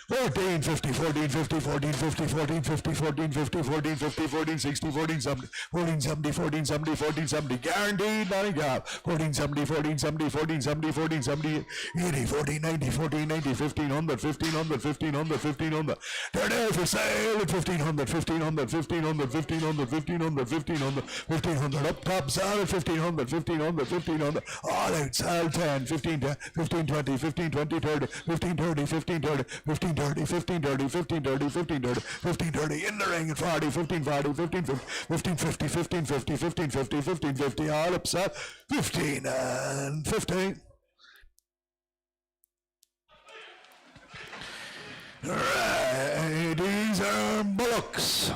14, 50, 14, 50, 14, 50, 14, 50, 14, 50, 14, 50, 14, 60, 14, 70, 14, 70, 14, 70, 14, 70, guaranteed, not a gap. 14, 70, 14, 70, 14, 70, 14, 70, 80, 14, 90, 14, 90, 1500, 1500, 1500, 1500. They're there for sale at 1500, 1500, 1500, 1500, 1500, 1500, 1500. Up top, sell at 1500, 1500, 1500. All out, sell 10, 15, 10, 15, 20, 15, 20, 30, 15, 30, 15, 30, 15, 30, 15, 30, 15, 30, 15, 30, 15, 30, in the ring at 40, 15, 40, 15, 50, 15, 50, 15, 50, 15, 50, 15, 50, all upset, 15 and 15. Right, these are bullocks.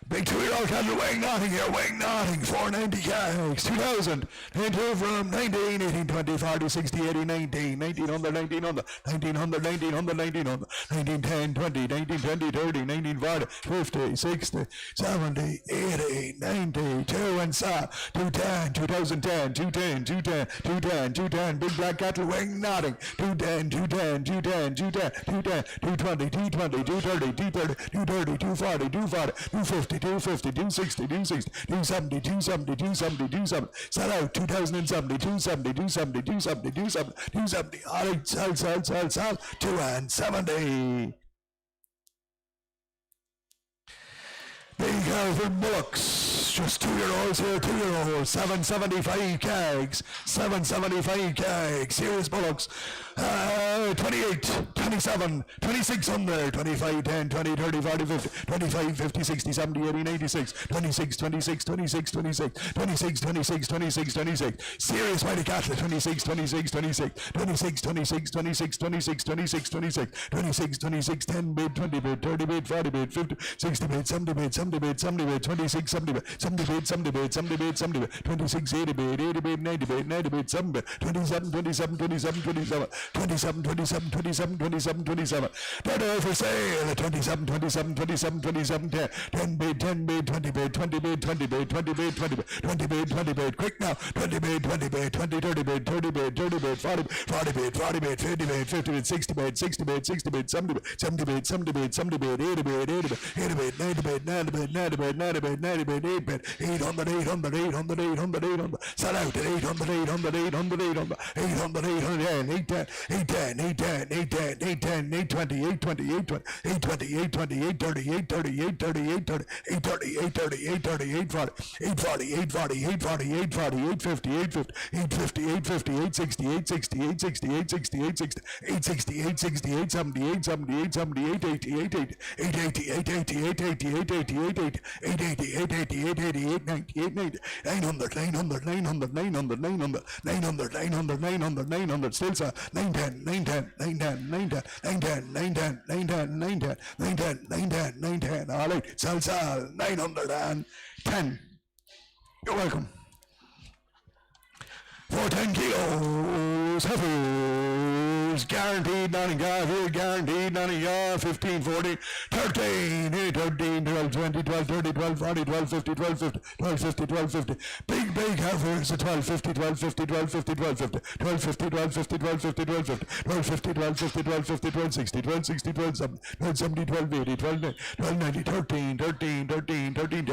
Big 2-year-old cattle weighing nothing here, weighing nothing, 490 kgs, 2000, 92 from 19, 18, 20, 40, 60, 80, 19, 1900, 1900, 1900, 1900, 1900, 1910, 20, 1920, 30, 1940, 50, 60, 70, 80, 90, 2 and 210, 2010, 210, 210, 210, 210, big black cattle weighing nothing, 210, 210, 210, 210, 210, 220, 220, 230, 230, 230, 240, 240, 250, 250, 260, 260, 270, 270, 270, 270, sell out, 2070, 270, 270, 270, 270, 270, all right, sell, 270. Big Alfred Bullocks, just 2-year-olds here, 2-year-olds, 775 kegs, 775 kegs, serious Bullocks, 28, 27, 26 under, 25, 10, 20, 30, 40, 50, 25, 50, 60, 70, 80, 96, 26, 26, 26, 26, 26, 26, 26, 26, serious mighty cattle, 26, 26, 26, 26, 26, 26, 26, 26, 26, 26, 26, 10 bid, 20 bid, 30 bid, 40 bid, 50, 60 bid, 70 bid, 70 bid, 70 bid, 26, 70 bid, 70 bid, 70 bid, 70 bid, 70 bid, 26, 80 bid, 80 bid, 90 bid, 90 bid, 7 bid, 27, 27, 27, 27, 27, 27, 27, 27, 27. They're there for sale. 27, 27, 27, 27, 10. 10 bid, 10 bid, 20 bid, 20 bid, 20 bid, 20 bid, 20 bid, 20 bid, 20 bid. Quick now. 20 bid, 20 bid, 20, 30 bid, 30 bid, 30 bid, 40 bid, 40 bid, 50 bid, 50 bid, 60 bid, 60 bid, 60 bid, 70 bid, 70 bid, 70 bid, 70 bid, 80 bid, 80 bid, 80 bid, 90 bid, 90 bid, 90 bid, 90 bid, 90 bid, 8 bid, 800, 800, 800, 800, 800. Sell out at 800, 800, 800, 800, 800, 800, 810, 810, 810, 810, 810, 820, 820, 820, 820, 820, 830, 830, 830, 830, 830, 830, 830, 840, 840, 840, 840, 840, 850, 850, 850, 850, 860, 860, 860, 860, 860, 860, 860, 870, 870, 870, 880, 880, 880, 880, 880, 880, 880, 880, 880, 880, 890, 900, 900, 900, 900, 900, 900, 900, 900, 900, still sir, 910, 910, 910, 910, 910, 910, 910, 910, 910, 910, 910, all right, sell, 910. You're welcome. 410 kilos, heifers, guaranteed Nottingham, here guaranteed Nottingham, 15, 14, 13, 13, 12, 20, 12, 30, 12, 40, 12, 50, 12, 50, 12, 50, 12, 50. Big big heifers, 1250, 1250, 1250, 1250, 1250, 1250, 1250, 1250, 1250, 1250, 1250, 1250, 1260, 1270, 1280, 1270, 1280, 1290, 13, 13, 13,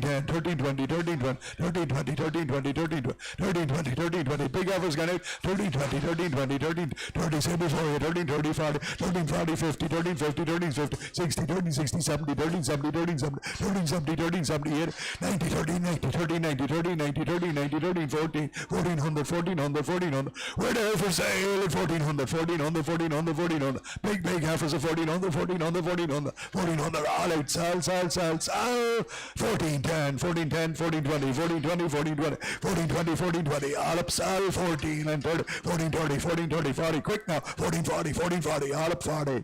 10, 13, 20, 13, 20, 13, 20, 13, 20, 13, 13, 20, 13, 20, big heifers got it, 13, 20, 13, 20, 13, 30, say before you, 13, 30, 40, 13, 40, 50, 13, 50, 13, 50, 60, 13, 60, 70, 13, 70, 13, 70, 13, 70, 13, 70, 90, 13, 90, 13, 90, 13, 90, 13, 90, 13, 14, 1400, 1400, 1400, we're there for sale at 1400, 1400, 1400, 1400, big heifers of 1400, 1400, 1400, 1400, all out, sell, 14, 10, 14, 10, 14, 20, 14, 20, 14, 20, 14, 20, 14, 20, all up, sell, 14 and 30, 14, 30, 14, 30, 40, quick now, 14, 40, 14, 40, all up, 40.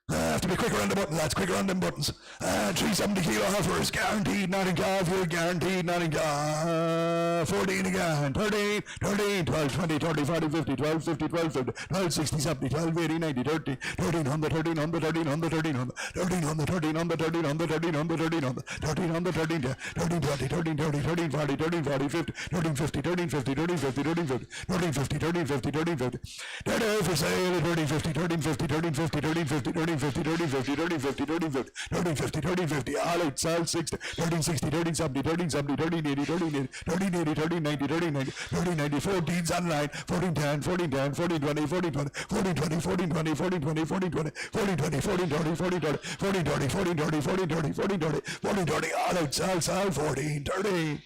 Have to be quicker on the buttons, lads, quicker on them buttons. 370 kilo heifers, guaranteed, Nottingham, you're guaranteed, Nottingham. 14 again, 13, 13, 12, 20, 30, 40, 50, 12, 50, 12, 50, 12, 60, 70, 12, 80, 90, 30, 1300, 1300, 1300, 1300, 1300, 1300, 1300, 1300, 1300, 1300, 13, 13, 20, 13, 30, 13, 40, 13, 40, 50, 13, 50, 13, 50, 13, 50, 13, 50, 13, 50, 13, 50, 13, 50, 13, for sale, 13, 50, 13, 50, 13, 50, 13, 50, 13, 50, 30, 50, 30, 50, 30, 50, 30, 50, 30, 50, all out, sell, 60, 13, 60, 13, 70, 13, 70, 13, 80, 13, 80, 13, 80, 13, 90, 13, 90, 13, 90, 14's online, 14, 10, 14, 10, 14, 20, 14, 20, 14, 20, 14, 20, 14, 20, 14, 20, 14, 20, 14, 30, 14, 30, 14, 30, 14, 30, 14, 30, 14, 30, 14, 30, all out, sell, 14, 30.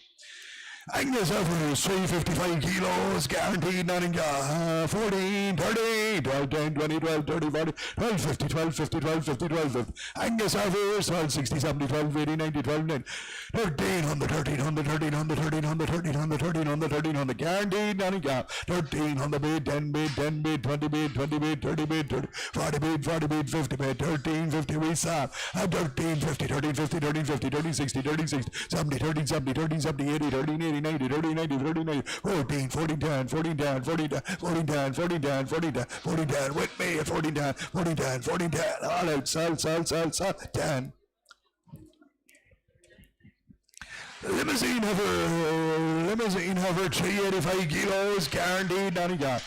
Angus Evers, 355 kilos, guaranteed, Nottingham, 14, 30, 12, 10, 20, 12, 30, 40, 12, 50, 12, 50, 12, 50, 12, 50. Angus Evers, 12, 60, 70, 12, 80, 90, 12, 9, 1300, 1300, 1300, 1300, 1300, 1300, 1300, guaranteed, Nottingham, 1300 bid, 10 bid, 10 bid, 20 bid, 20 bid, 30 bid, 30, 40 bid, 40 bid, 50 bid, 1350, we saw, 1350, 1350, 1350, 1360, 1360, 70, 1370, 1370, 80, 1380, 90, 30, 90, 30, 90, 14, 14, 10, 14, 10, 14, 10, 14, 10, 14, 10, 14, 10, 14, 10, with me at 14, 10, 14, 10, 14, 10, all out, sell, 10. Limousine hover, 385 kilos, guaranteed, Nottingham,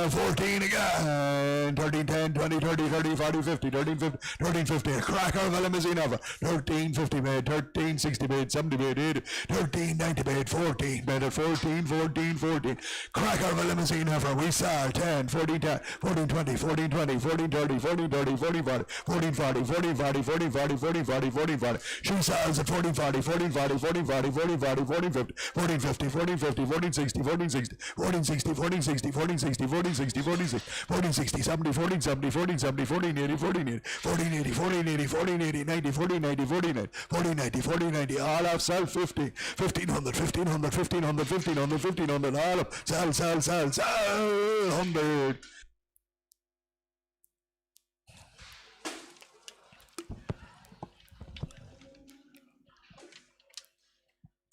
14 again, 13, 10, 20, 30, 30, 40, 50, 13, 50, 13, 50, a cracker of a limousine hover, 13, 50 bid, 13, 60 bid, 70 bid, 80, 13, 90 bid, 14 bid, 14, 14, 14, cracker of a limousine hover, we saw 10, 14, 10, 14, 20, 14, 20, 14, 30, 14, 30, 14, 40, 14, 40, 14, 40, 14, 40, 14, 40, 14, 40, she sells at 14, 40, 14, 40, 14, 40, 14, 40, 14, 50, 14, 50, 14, 50, 14, 60, 14, 60, 14, 60, 14, 60, 14, 60, 14, 60, 14, 60, 14, 60, 70, 14, 70, 14, 70, 14, 80, 14, 80, 14, 80, 14, 80, 14, 80, 90, 14, 90, 14, 90, 14, 90, 14, 90, all up, sell 50, 1500, 1500, 1500, 1500, 1500, all up, sell, 100.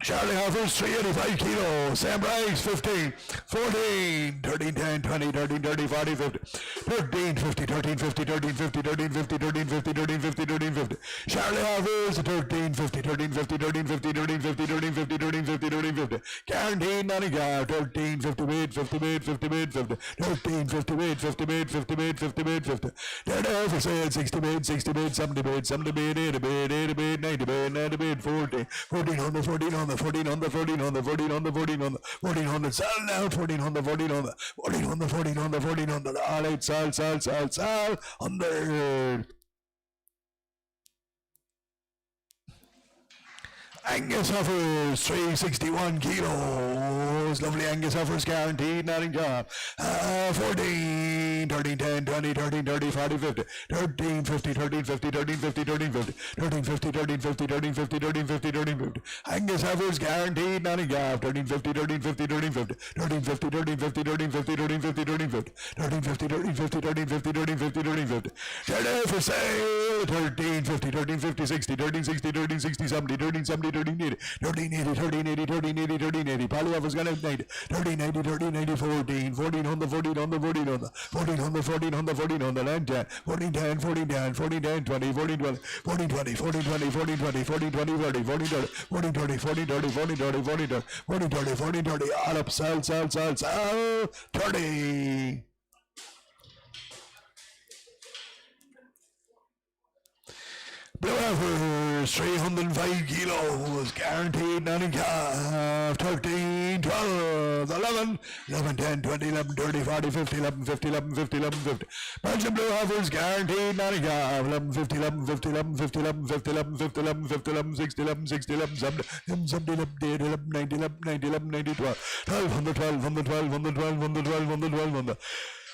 Charlie Hoffers, 385 kilos. Sam Price, 15, 14, 13, 10, 20, 13, 30, 40, 50, 13, 50, 13, 50, 13, 50, 13, 50, 13, 50, 13, 50, 13, 50. Charlie Hoffers, 13, 50, 13, 50, 13, 50, 13, 50, 13, 50, 13, 50, 13, 50. Guaranteed, Nottingham, 13, 50 bid, 50 bid, 50 bid, 50. 13, 50 bid, 50 bid, 50 bid, 50 bid, 50. Dead for sale, 60 bid, 60 bid, 70 bid, 70 bid, 80 bid, 80 bid, 90 bid, 90 bid, 40, 1400, 1400. 1400, 1400, 1400, 1400, 1400, sell now, 1400, 1400, 1400, 1400, 1400, all out, sell, 100. Angus Huffers, 361 kilos. Lovely Angus Huffers, guaranteed, Nottingham. 14, 13, 10, 20, 13, 30, 40, 50, 13, 50, 13, 50, 13, 50, 13, 50, 13, 50, 13, 50, 13, 50, 13, 50, 13, 50. Angus Huffers, guaranteed, Nottingham. 13, 50, 13, 50, 13, 50, 13, 50, 13, 50, 13, 50, 13, 50, 13, 50, 13, 50, 13, 50, 13, 50, 13, 50, 13, 50. Today for sale, 13, 50, 13, 50, 60, 13, 60, 13, 60, 70, 13, 70, 1380, 1380, 1380, 1380, 1380. Polyhoff is gonna 90, 1390, 1390, 14, 14 on the 14 on the 14 on the 14 1400, 1400, 1400, and 10, 14, 10, 14, 10, 14, 10, 20, 14, 20, 14, 20, 14, 20, 14, 20, 14, 20, 30, 14, 30, 14, 30, 14, 30, 14, 30, 14, 30, 14, 30, 14, 30, all up, sell, 30. Blue Heifers, 305 kilos, guaranteed 90 calf, 13, 12, 11, 11, 10, 20, 11, 30, 40, 50, 11, 50, 11, 50, 11, 50. Belgian Blue Heifers, guaranteed 90 calf, 11, 50, 11, 50, 11, 50, 11, 50, 11, 50, 11, 50, 11, 60, 11, 60, 11, 70, 70, 11, 90, 11, 90, 11, 90, 12, 1200, 1200, 1200, 1200, 1200, 1200.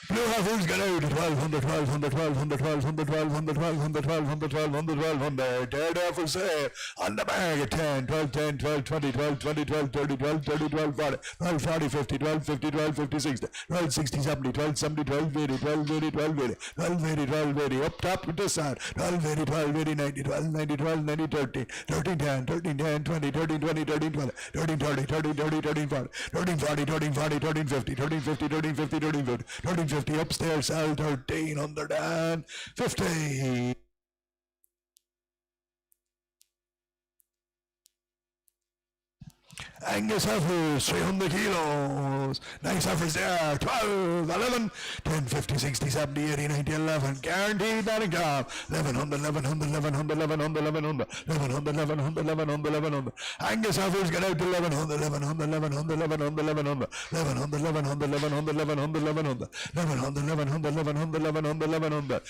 Blue Heifers get out at 1200, 1200, 1200, 1200, 1200, 1200, 1200, 1200. Dead for sale on the bag at 10, 12, 10, 12, 20, 12, 20, 12, 30, 12, 30, 12, 40, 12, 40, 50, 12, 50, 12, 50, 60, 12, 60, 70, 12, 70, 12, 80, 12, 80, 12, 80, 12, 80, 12, 80, up top with this side, 12, 80, 12, 80, 90, 12, 90, 12, 90, 13, 13, 10, 13, 10, 20, 13, 20, 13, 20, 13, 30, 13, 30, 13, 40, 13, 40, 13, 40, 13, 50, 13, 50, 13, 50, 13, 50, 13, 50, upstairs, sell 1350. Angus heifers, 300 kilos. Nice heifers there. 12, 11, 10, 50, 60, 70, 80, 90, 11. Guaranteed that a job. 1100, 1100, 1100, 1100, 1100, 1100, 1100, 1100, 1100. Angus heifers get out to 1100, 1100, 1100, 1100, 1100, 1100, 1100, 1100, 1100, 1100, 1100, 1100, 1100, 1100, 1100.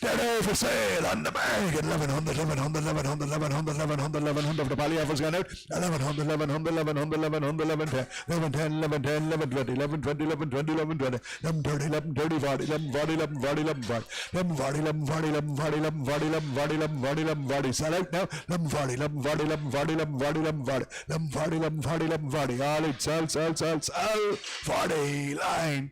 They're there for sale on the bag at 1100, 1100, 1100, 1100, 1100, 1100. The poly heifers got out 1100, 1100, 1100, 1100, 1110, 1110, 1110, 1120, 1120, 1120, 1120, 1130, 1130, 40, 1140, 1140, 1140, 1140, 1140, 1140, 1140, 1140. Sell out now. 1140, 1140, 1140, 1140, 1140, 1140, 1140. All it sell, 40 line.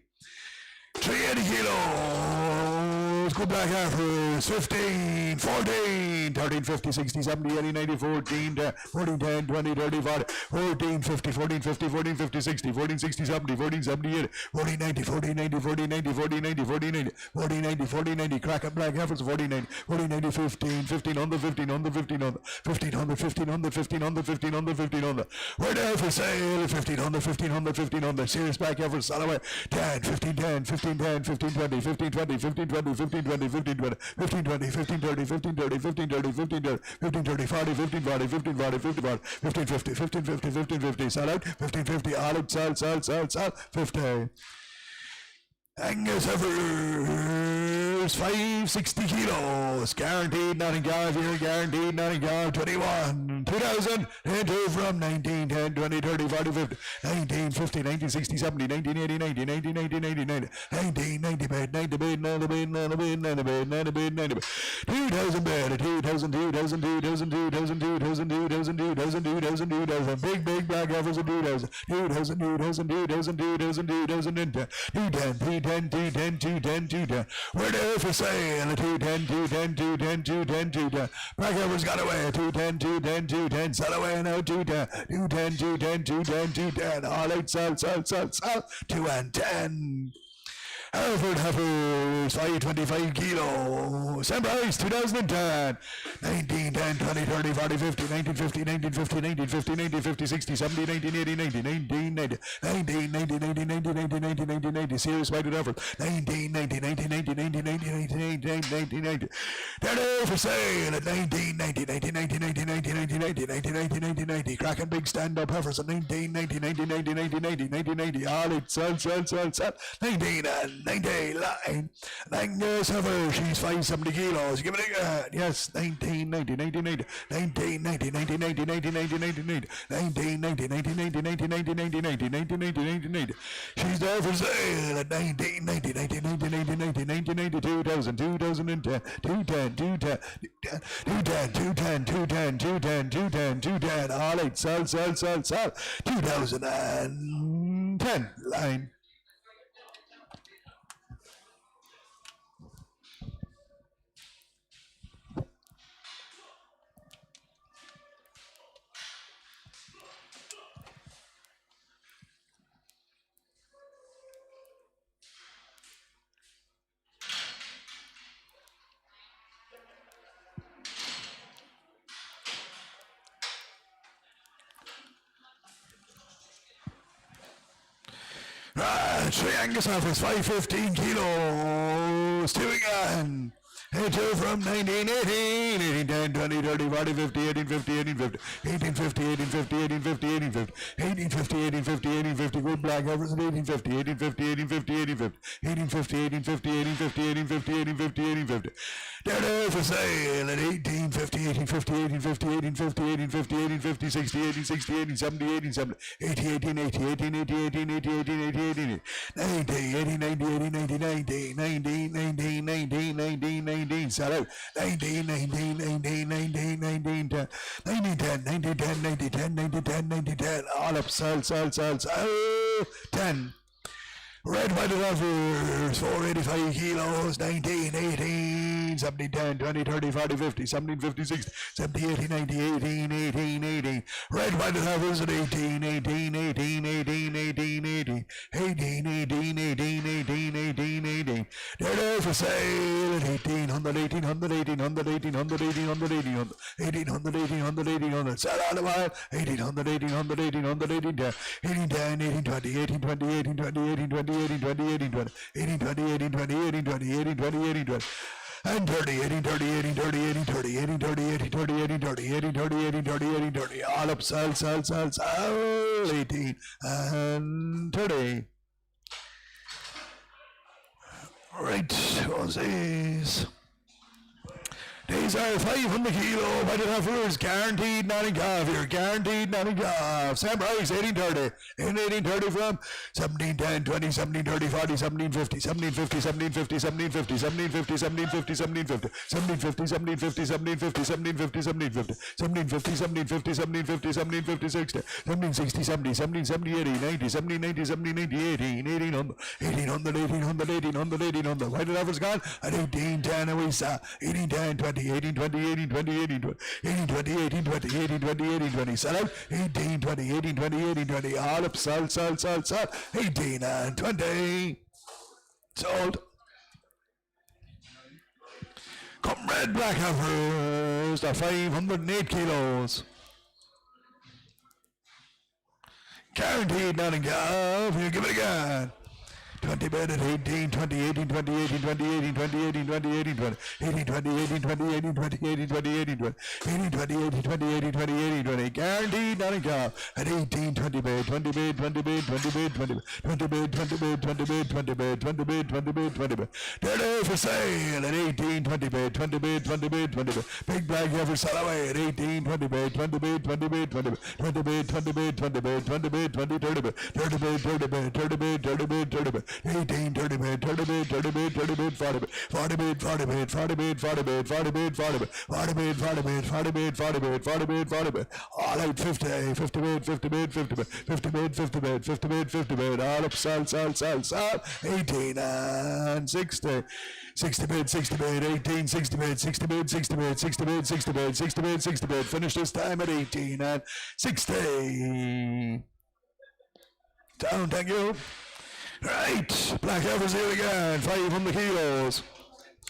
380 kilos. Good black heifers. 15, 14, 13, 50, 60, 70, 80, 90, 14, 10, 14, 10, 20, 30, 40, 14, 50, 14, 50, 14, 50, 60, 14, 60, 70, 14, 70, 80, 14, 90, 14, 90, 14, 90, 14, 90, 14, 90, 14, 90, 14, 90, crack up black heifers, 14, 90, 14, 90, 15, 15 on the 15 on the 15 on the 1500, 1500, 1500, 1500, 1500. We're there for sale. 1500, 1500, 1500. Serious back heifers, sell away. 10, 15, 10, 15, 10, 15, 20, 15, 20, 15, 20, 15, 20, 15, 20, 15, 20, 15, 30, 15, 30, 15, 30, 15, 30, 15, 30, 40, 15, 40, 15, 40, 15, 40, 15, 50, 15, 50, 15, 50. Sell out. 15, 50. All out. Sell. 50. Angus heifers, 560 kilos, guaranteed not in guard here, guaranteed not in guard. 21, 2000, and 2 from 19, 10, 20, 30, 40, 50, 19, 50, 19, 60, 70, 19, 80, 90, 19, 90, 90, 90, 19, 90 bed, 90 bed, 90 bed, 90 bed, 90 bed, 90 bed, 90 bed, 2000 bed, 2000, 2000, 2000, 2000, 2000, 2000, 2000, 2000, 2000, big black heifers of 2000, 2000, 2000, 2000, 2000, 2010, 210, 210, 210, 210. We're there for sale. 210, 210, 210, 210, 210. Black heifers got away. 210, 210, 210. Sell away now. 210, 210, 210, 210, 210. All out. Sell. 2 and 10. Hereford heifers, 525 kilos. Same price, 2010. 19, 10, 20, 30, 40, 50, 1950, 1950, 1950, 1950, 60, 70, 1980, 90, 1990, 1990, 1990, 1990, 1990. Serious minded effort. 1990, 1990, 1990, 1990, 1990. They're for sale at 1990, 1990, 1990, 1990, 1990, 1990. Cracking big stand up heifers at 1990, 1990, 1990, 1990. All it sell. 19 and 90 line. Angus heifer, she's 570 kilos. Give it a good. Yes, 1990, 1990, 1990, 1990, 1990, 1990, 1990, 1990, 1990, 1990, 1990. She's there for sale at 1990, 1990, 1990, 1990, 2000, 2010, 210, 210, 210, 210, 210, 210, 210, 210. All eight, sell. 2010 line. 3 Angus offers 515 kilos. 2 again. And 2 from 1918, 18, 10, 20, 30, 40, 50, 18, 50, 18, 50, 18, 50, 18, 50, 18, 50, 18, 50, 18, 50, 18, 50, 18, 50, good black average at 18, 50, 18, 50, 18, 50, 18, 50, 18, 50, 18, 50, 18, 50, 18, 50, 18, 50, 18, 50. They're for sale at 18, 50, 18, 50, 18, 50, 18, 50, 18, 50, 18, 50, 60, 18, 60, 18, 70, 18, 70, 80, 18, 80, 18, 80, 18, 80, 18, 80, 18, 90, 80, 90, 80, 90, 90, 90, 90, 90, 90, 90, sell out, 90, 90, 90, 90, 90, 10, 90, 10, 90, 10, 90, 10, 90, 10, 90, 10, all up, sell, 10. Red by the lovers, 485 kilos, 19, 18, 17, 10, 20, 30, 40, 50, 17, 50, 60, 70, 80, 90, 18, 18, 18. Red by the lovers at 18, 18, 18, 18, 18, 18, 18, 18, 18, 18, 18, 18. They're there for sale at 1800, 1800, 1800, 1800, 1800, 1800, 1800, 1800, 1800. Sell out of mine, 1800, 1800, 1800, 1810, 1810, 1820, 1820, 1820, 1820. 18, 20, 18, 20, 18, 20, 18, 20, 18, 20, 18, 20, 18, 20, and 30, 18, 30, 18, 30, 18, 30, 18, 30, 18, 30, 18, 30, 18, 30, 18, 30, 18, 30, all up, sell, 18 and 30. Right, what's these? These are 500 kilo, by the numbers, guaranteed, not in golf here, guaranteed, not in golf. Sam Rice, 1830, in 1830 from 1710, 20, 1730, 40, 1750, 1750, 1750, 1750, 1750, 1750, 1750, 1750, 1750, 1750, 1750, 1750, 1750, 1750, 1760, 1760, 1770, 1770, 80, 90, 70, 90, 1800, 1800, why the numbers gone? At 1810, and we saw 1810, 20, 18, 20, 18, 20, 18, 20, 18, 20, 18, 20, 18, 20, 18, 20, sell out, 18, 20, 18, 20, 18, 20, all up, sell, 18 and 20, sold. Come red black heifers, the 508 kilos. Guaranteed, not in golf, here, give it again. 20 bed at 18, 20, 18, 20, 18, 20, 18, 20, 18, 20, 18, 20, 18, 20, 18, 20, 18, 20, 18, 20, 18, 20, 18, 20, 18, 20, 18, 20, 18, 20, guaranteed, not in car, at 18, 20 bed, 20 bed, 20 bed, 20 bed, 20 bed, 20 bed, 20 bed, 20 bed, 20 bed, 20 bed, 20 bed, 20 bed, they're there for sale at 18, 20 bed, 20 bed, 20 bed, 20 bed, big black ever sell away at 18, 20 bed, 20 bed, 20 bed, 20 bed, 20 bed, 20 bed, 20 bed, 20 bed, 20, 30 bed, 30 bed, 30 bed, 30 bed, 30 bed, 30 bed, 18, 30 bed, 30 bed, 30 bed, 30 bed, 40 bed, 40 bed, 40 bed, 40 bed, 40 bed, 40 bed, 40 bed, 40 bed, 40 bed, 40 bed, 40 bed, 40 bed, 40 bed, all out 50, 50 bed, 50 bed, 50 bed, 50 bed, 50 bed, 50 bed, 50 bed, all up, sell, 18 and 60. 60 bed, 60 bed, 18, 60 bed, 60 bed, 60 bed, 60 bed, 60 bed, 60 bed, 60 bed, finish this time at 18 and 60. Down, thank you. Right, black heifers here again, 500 kilos.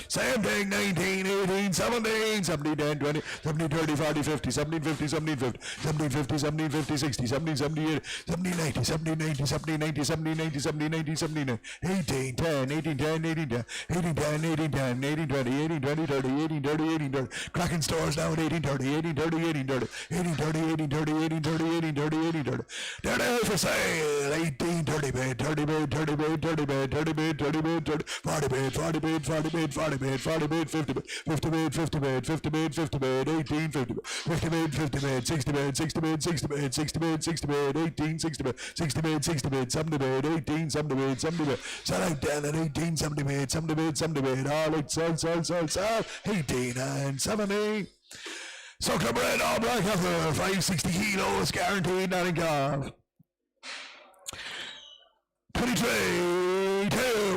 Same thing, 19, 18, 17, 17, 10, 20, 17, 30, 40, 50, 17, 50, 17, 50, 17, 50, 17, 50, 60, 17, 70, 17, 90, 17, 90, 17, 90, 17, 90, 17, 90, 17, 90, 18, 10, 18, 10, 18, 10, 18, 10, 18, 10, 18, 20, 18, 20, 30, 18, 30, 18, 30, cracking stores now at 18, 30, 18, 30, 18, 30, 18, 30, 18, 30, 18, 30, 18, 30, 18, 30, they're there for sale, 18, 30 bed, 30 bed, 30 bed, 30 bed, 30 bed, 30 bed, 30, 40 bed, 40 bed, 40 bed, 40 bed, 40 bed, 50 bed, 50 bed, 50 bed, 50 bed, 50 bed, 18, 50 bed, 50 bed, 50 bed, 60 bed, 60 bed, 60 bed, 60 bed, 60 bed, 18, 60 bed, 60 bed, 60 bed, 70 bed, 18, 70 bed, 70 bed, sell out down at 18, 70 bed, 70 bed, 70 bed, all out, sell, 18 and 70. Sucker bread, all black heifer, 560 kilos, guaranteed, not in golf. 23, 2,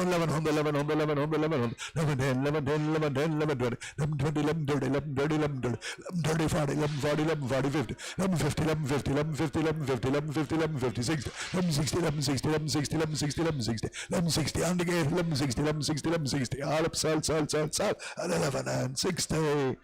down 1100, 1100, 1100, 1100, 1110, 1110, 1110, 1110, 20, 11 30, 11 30, 11 30, 40, 11 40, 11 40, 50, 11 50, 11 50, 11 50, 11 50, 11 50, 11 50, 60, 11 60, 11 60, 11 60, 11 60, 11 60, 11 60 on the gate, 11 60, 11 60, 11 60, all up, sell, at 11 and 60.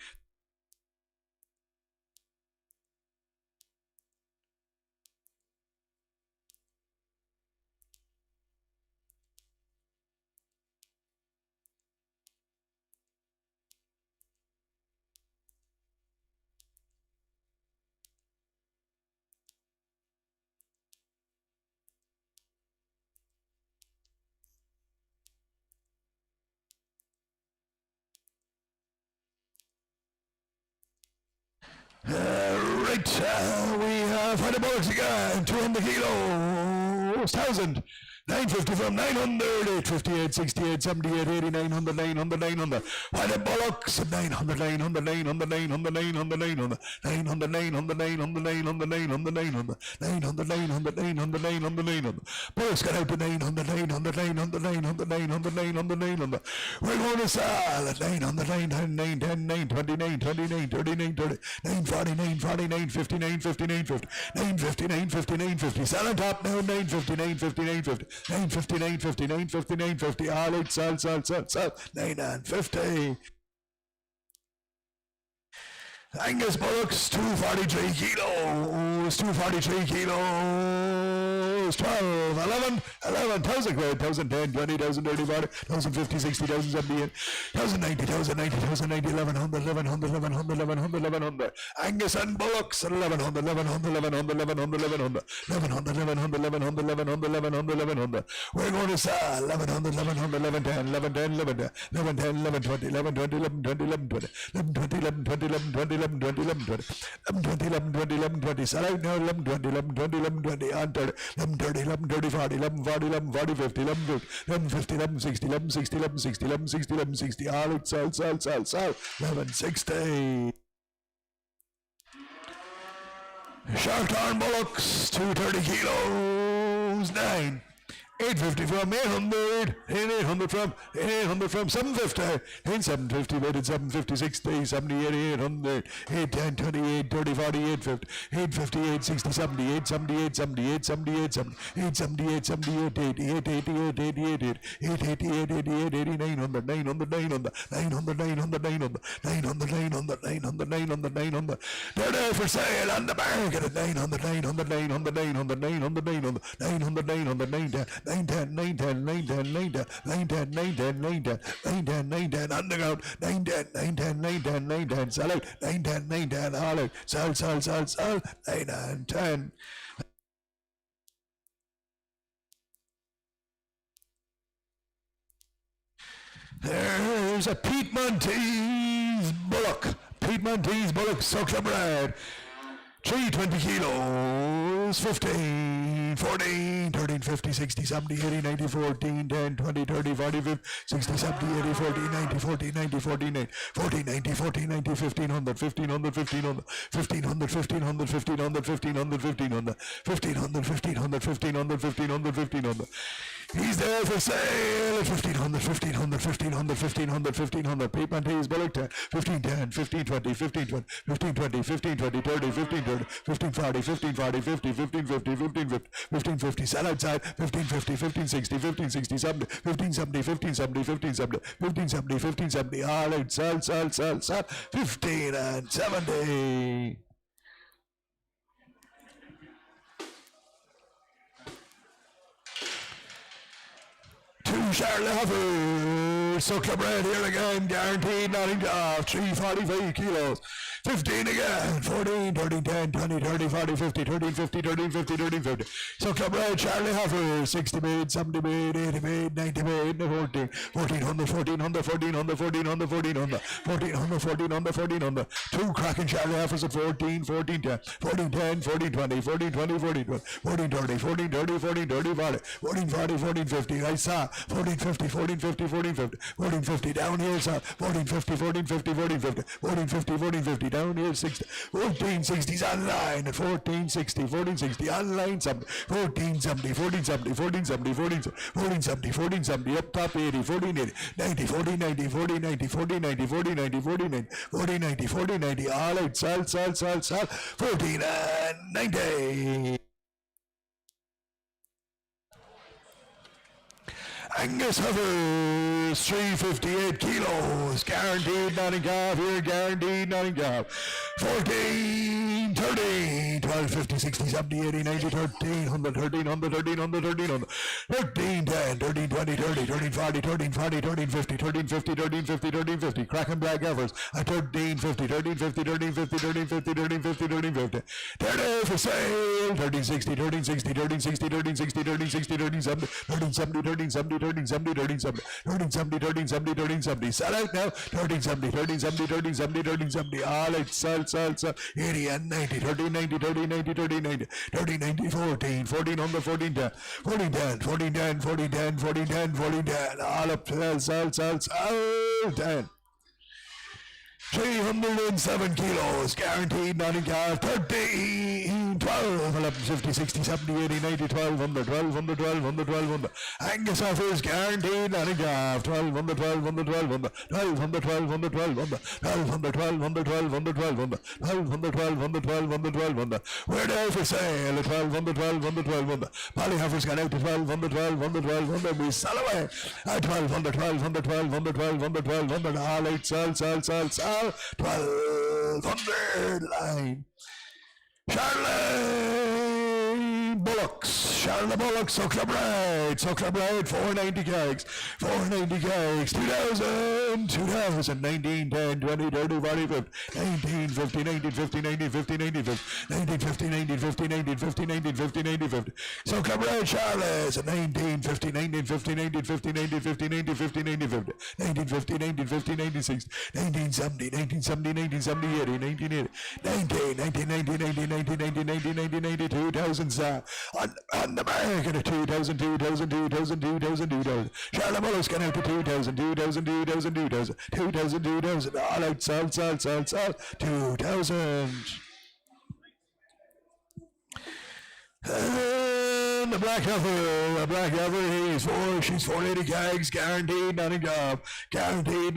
We have 100 bullocks again, 200 kilos, 1,000. 950 from 900, 858, 68, 78, 80, 900, 900, 900. White bullocks, 900, 900, 900, 900, 900, 900, 900, 900, 900, 900, 900, 900, 900, 900, 900, 900, 900. Bullocks got out to 900, 900, 900, 900, 900, 900, 900. We're going to sell at 900, 910, 910, 929, 29, 39, 30, 940, 940, 950, 950, 950, 950, 950, 950. Sell on top now, 950, 950, 950. 950, 950, 950, 950, all out, sell, 9 and 50. Angus bullocks, 243 kilos, 243 kilos, 12, 11, 1,000 quid, 1,010, 20,000, 30, 40, 1,050, 60,000, 70, 1,090, 1,090, 1,090, 1,100, 1,100, 1,100, 1,100, 1,100. Angus and bullocks, 1,100, 1,100, 1,100, 1,100, 1,100, 1,100, 1,100, 1,100, 1,100, 1,100, 1,100. We're going to sell 1,100, 1,100, 1110, 1110, 1110, 1110, 1120, 1120, 1120, 1120, 1120, 1120, 1120, 11 20, 11 20, 11 20, 11 20, sell out now, 11 20, 11 20, 11 20, on 30, 11 30, 11 30, 40, 11 40, 11 40, 50, 11 50, 11 50, 11 60, 11 60, 11 60, 11 60, 11 60, all out, sell, 11 60. Short-arm bullocks, 230 kilos, 9. 850 from 800, 800 from 750, 750, weighted 750, 60, 70, 80, 800, 810, 28, 30, 40, 850, 850, 860, 70, 878, 78, 78, 78, 78, 88, 88, 88, 888, 88, 88, 900, 900, 900, 900, 900, 900, 900, 900, 900, 900, 900. They're there for sale on the market at 900, 900, 900, 900, 900, 900, 900, 900, 910. 910, 910, 910, 910, 910, 910, 910, 910, underground, 910, 910, 910, 910, sell out, 910, 910, all out, sell, 9 and 10. There's a Pete Monteith bullock, suckler bred. 320 kilos, 15, 14, 13, 50, 60, 70, 80, 90, 14, 10, 20, 30, 40, 50, 60, 70, 80, 40, 90, 40, 90, 49, 40, 90, 40, 90, 1500, 1500, 1500, 1500, 1500, 1500, 1500, 1500, 1500, 1500, 1500, 1500, 1500. He's there for sale at 1500, 1500, 1500, 1500, 1500. Pete Monteith's bullock 10, 1510, 1520, 1520, 1520, 1520, 30, 1530, 1540, 1540, 50, 1550, 1550, 1550. Sell outside 1550, 1560, 1560, 70, 1570, 1570, 1570, 1570, 1570. All out, sell, 15 and 70. Two Charlotte Huffers, suckler bred here again, guaranteed nothing off, 345 kilos, 15 again, 14, 13, 10, 20, 30, 40, 50, 13, 50, 13, 50, 13, 50. Suckler bred Charlie Huffers, 60 made, 70 made, 80 made, 90 made, 14, 1400, 1400, 1400, 1400, 1400, 1400, 1400, 1400. Two cracking Charlie Huffers at 14, 14, 10, 14, 10, 14, 20, 14, 20, 14, 20, 14, 30, 14, 30, 14, 30, 40, 14, 40, 14, 50. I saw 1450, 1450, 1450, 1450 down here, sir. 1450, 1450, 1450, 1450, 1450 down here 60, 1460s online at 1460, 1460 online something, 1470, 1470, 1470, 1470, 1470 up top 80, 1480, 90, 4090, 4090, 4090, 4090, 4090, 4090, 4090, all out, sell, 1490. Angus Huffers, 358 kilos, guaranteed Nottingham here, guaranteed Nottingham. 14, 13, 12, 50, 60, 70, 80, 90, 13, 100, 13, 100, 13, 100, 13, 100, 13, 10, 13, 20, 30, 13, 40, 13, 40, 13, 50, 13, 50, 13, 50, 13, 50, Kraken Black Huffers at 13, 50, 13, 50, 13, 50, 13, 50, 13, 50, 13, 50. 30 for sale, 13, 60, 13, 60, 13, 60, 13, 60, 13, 60, 13, 70, 13, 70, 13, 70, 13, 70, 13, 70, 13, 70, 13, 70, 13, 70. Sell out now, 13, 70, 13, 70, 13, 70, 13, 70. All out, sell, 80 and 90, 13, 90, 13, 90, 13, 90, 13, 90, 14, 14 on the 14, 10, 14, 10, 14, 10, 14, 10, 14, 10, 14, 10. All up, sell, 10. 307 kilos, guaranteed Nottingham, 13, 12, 11, 50, 60, 70, 80, 90, 1200, 1200, 1200, 1200. Angus offers guaranteed Nottingham, 1200, 1200, 1200, 1200, 1200, 1200, 1200, 1200, 1200, 1200, 1200, 1200, 1200. We're there for sale at 1200, 1200, 1200. Polly Huffers got out to 1200, 1200, 1200. We sell away at 1200, 1200, 1200, 1200, 1200. All out, sell. 1200 line. Charlotte Bullocks, Suckler Bride, 490 kegs, 2000, 19, 10, 20, 30, 40, 50, 19, 50, 19, 50, 19, 50, 19, 50, 19, 50, 19, 50, 19, 50, 19, 50, 19, 50. Suckler Bride Charlotte, 19, 50, 19, 50, 19, 50, 19, 50, 19, 50, 19, 50, 19, 50, 19, 50, 19, 60, 1970, 1970, 1970, 80, 1980, 19, 19, 19, 19, 19, 19, 19, 90, 2000, on the market at 2000, 2000, 2000, 2000, 2000. Charlotte Mullis got out to 2000, 2000, 2000, 2000, 2000, 2000, all out, sell, 2000. And the Black Heifer, she's 480 kegs, guaranteed Nottingham, 17,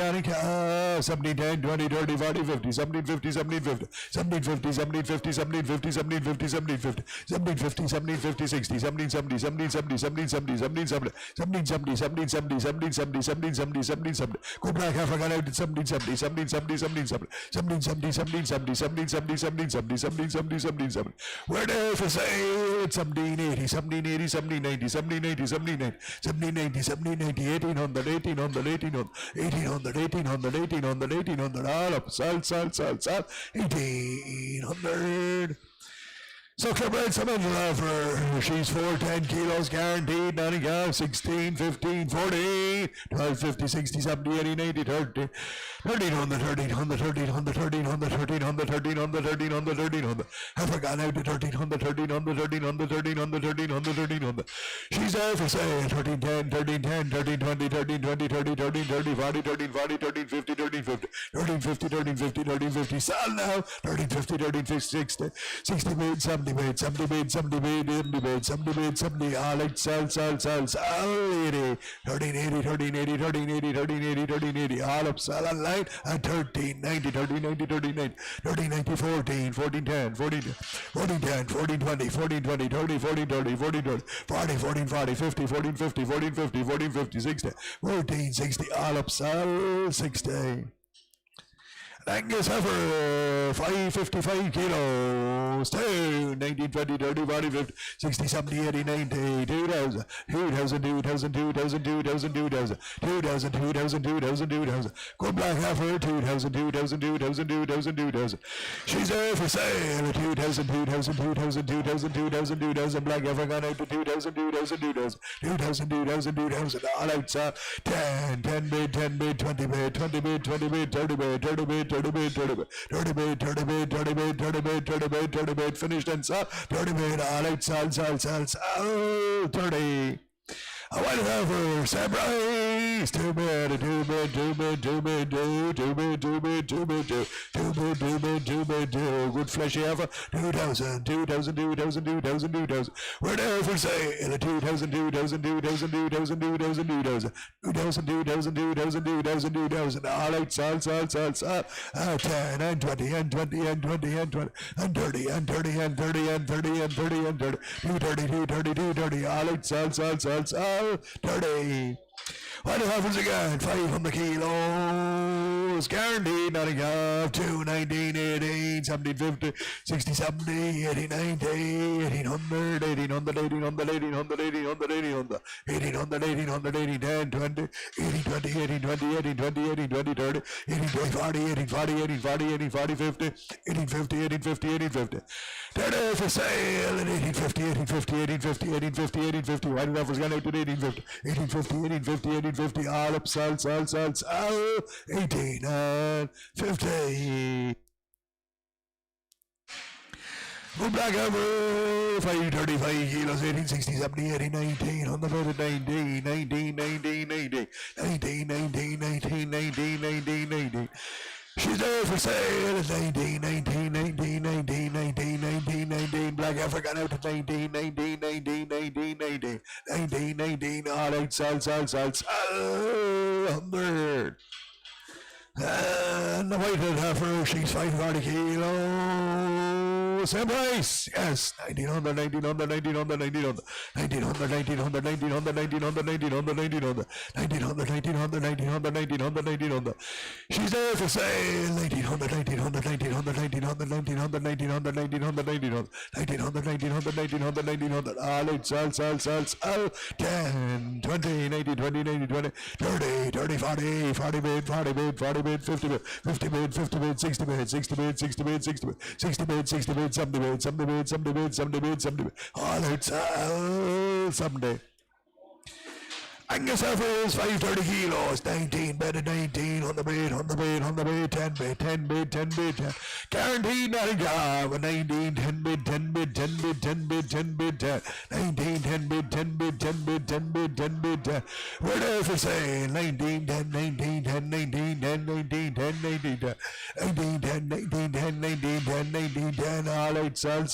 10, 20, 30, 40, 50, 17, 50, 17, 50, 17, 50, 17, 50, 17, 50, 17, 50, 17, 50, 17, 50, 17, 50, 60, 17, 70, 17, 70, 17, 70, 17, 70, 17, 70, 17, 70, 17, 70, 17, 70, 17, 70. Good Black Heifer got out at 17, 70, 17, 70, 17, 70, 17, 70, 17, 70, 17, 70, 17, 70, 17, 70, 17, 70. We're there for sale. 1780, 1780, 1790, 1780, 1790, 1790, 1790, 1800, 1800, 1800, 1800, 1800, 1800, all up, sell, 1800. So Clebride Samantha offer, she's 410 kilos guaranteed, Nottingham, 16, 15, 40, 12, 50, 60, 70, 80, 90, 30, 1300, 1300, 1300, 1300, 1300, 1300, 1300, 1300. Have I gone out to 1300, 1300, 1300, 1300, 1300, 1300. She's there for sale, 1310, 1310, 1320, 1320, 30, 1330, 40, 1340, 1350, 1350, 1350, 1350, 1350. Sell now, 1350, 1350, 60, 60 made, 70 made, 70 made, 70 made, 70 made, 70 made, 70, all out, sell, 80, 1380, 1380, 1380, 1380, 1380, all up, sell online at 1390, 1390, 1390, 1390, 14, 1410, 1410, 1420, 1420, 30, 1430, 1430, 40, 1440, 50, 1450, 1450, 1450, 60, 1460, all up, sell, 60. Angus Heifer, 555 kilos, 2, 19, 20, 30, 40, 50, 60, 70, 80, 90, 2000, 2000, 2000, 2000, 2000, 2000, 2000, 2000, 2000, 2000. Good Black Heifer, 2000, 2000, 2000, 2000, 2000. She's there for sale, 2000, 2000, 2000, 2000, 2000, 2000. Black Heifer gone out to 2000, 2000, 2000, 2000, 2000, 2000. All outside, 10, 10 bid, 10 bid, 20 bid, 20 bid, 20 bid, 30 bid, 30 bid, 30 bid, 30 bid, 30 bid, 30 bid, 30 bid, 30 bid, 30 bid, 30 bid, finished and sell, 30 bid, all out, sell, 30. I want it over. Surprise! Too bad, too bad, too bad, too bad, too bad, too bad, too bad, too bad, too bad, too bad, good fleshy alpha. 2,000, 2,000, 2,000, 2,000, 2,000. We're there for sale. 2,000, 2,000, 2,000, 2,000, 2,000, 2,000. 2,000, 2,000, 2,000, 2,000, 2,000. All out, salt. 10 and 20 and 20 and 20 and 20 and 30 and 30 and 30 and 30 and 30 and 30. 230, 230, 230. All out, salt. 30. What happens again? 500 kilos. Guaranteed. Nothing off. 2, 19, 18, 17, 50, 60, 70, 80, 90, 1800, 1800, 1800, 1800, 1800, 1800, 1800, 1800, 18, 10, 20, 80, 20, 18, 20, 18, 20, 18, 20, 30, 18, 20, 40, 18, 40, 18, 40, 18, 40, 50, 18, 50, 18, 50, 18, 50. 30 for sale at 1850, 1850, 1850, 1850, 1850. White offers gone out to 1850, 1850, 1850, 1850. All up, salt. 18 and 50. Go back over 535 kilos, 18, 60, 70, 80, 19, on the road at 19, 19, 19, 19, 19, 19, 19, 19, 19, 19. She's there for sale at 19, 19, 19, 19, 19, 19, 19. Black African out at 19, 19, 19, 19, 19, 19, 19. All out, salt. 100. And the white heifer, she's 540 kilos. Same price. Yes. 1900, 1900, 1900, 1900, 1900, 1900, 1900, 1900, 1900, 1900, 1900, 1900, 1900, 1900. She's there for sale. 1900, 1900, 1900, 1900, 1900, 1900, 1900, 1900, 1900, 1900, 1900, 1900. All out, salt. 10, 20, 90, 20, 90, 20, 30, 30, 40, 40 bid, 40 bid, 40 bid, 50 bid, 50 bid, 50 bid, 60 bid, 60 bid, 60 bid, 60 bid, 60 bid, 60 bid, 70 bid, 70 bid, 70 bid, 70 bid, 70 bid. All out, someday. Angus Evers, 530 kilos, 19 bid at 19, on the bid, 10 bid, 10 bid, 10 bid, 10. Guaranteed nothing job, 19, 10 bid, 10 bid, 10 bid, 10 bid, 10 bid, 10. 19, 10 bid, 10 bid, 10 bid, 10 bid, 10 bid, 10. We're there for sale, 19, 10, 19, 10, 19, 10, 19, 10, 19, 10. 19, 10, 19, 10, 19, 10, 19, 10. All out, salt.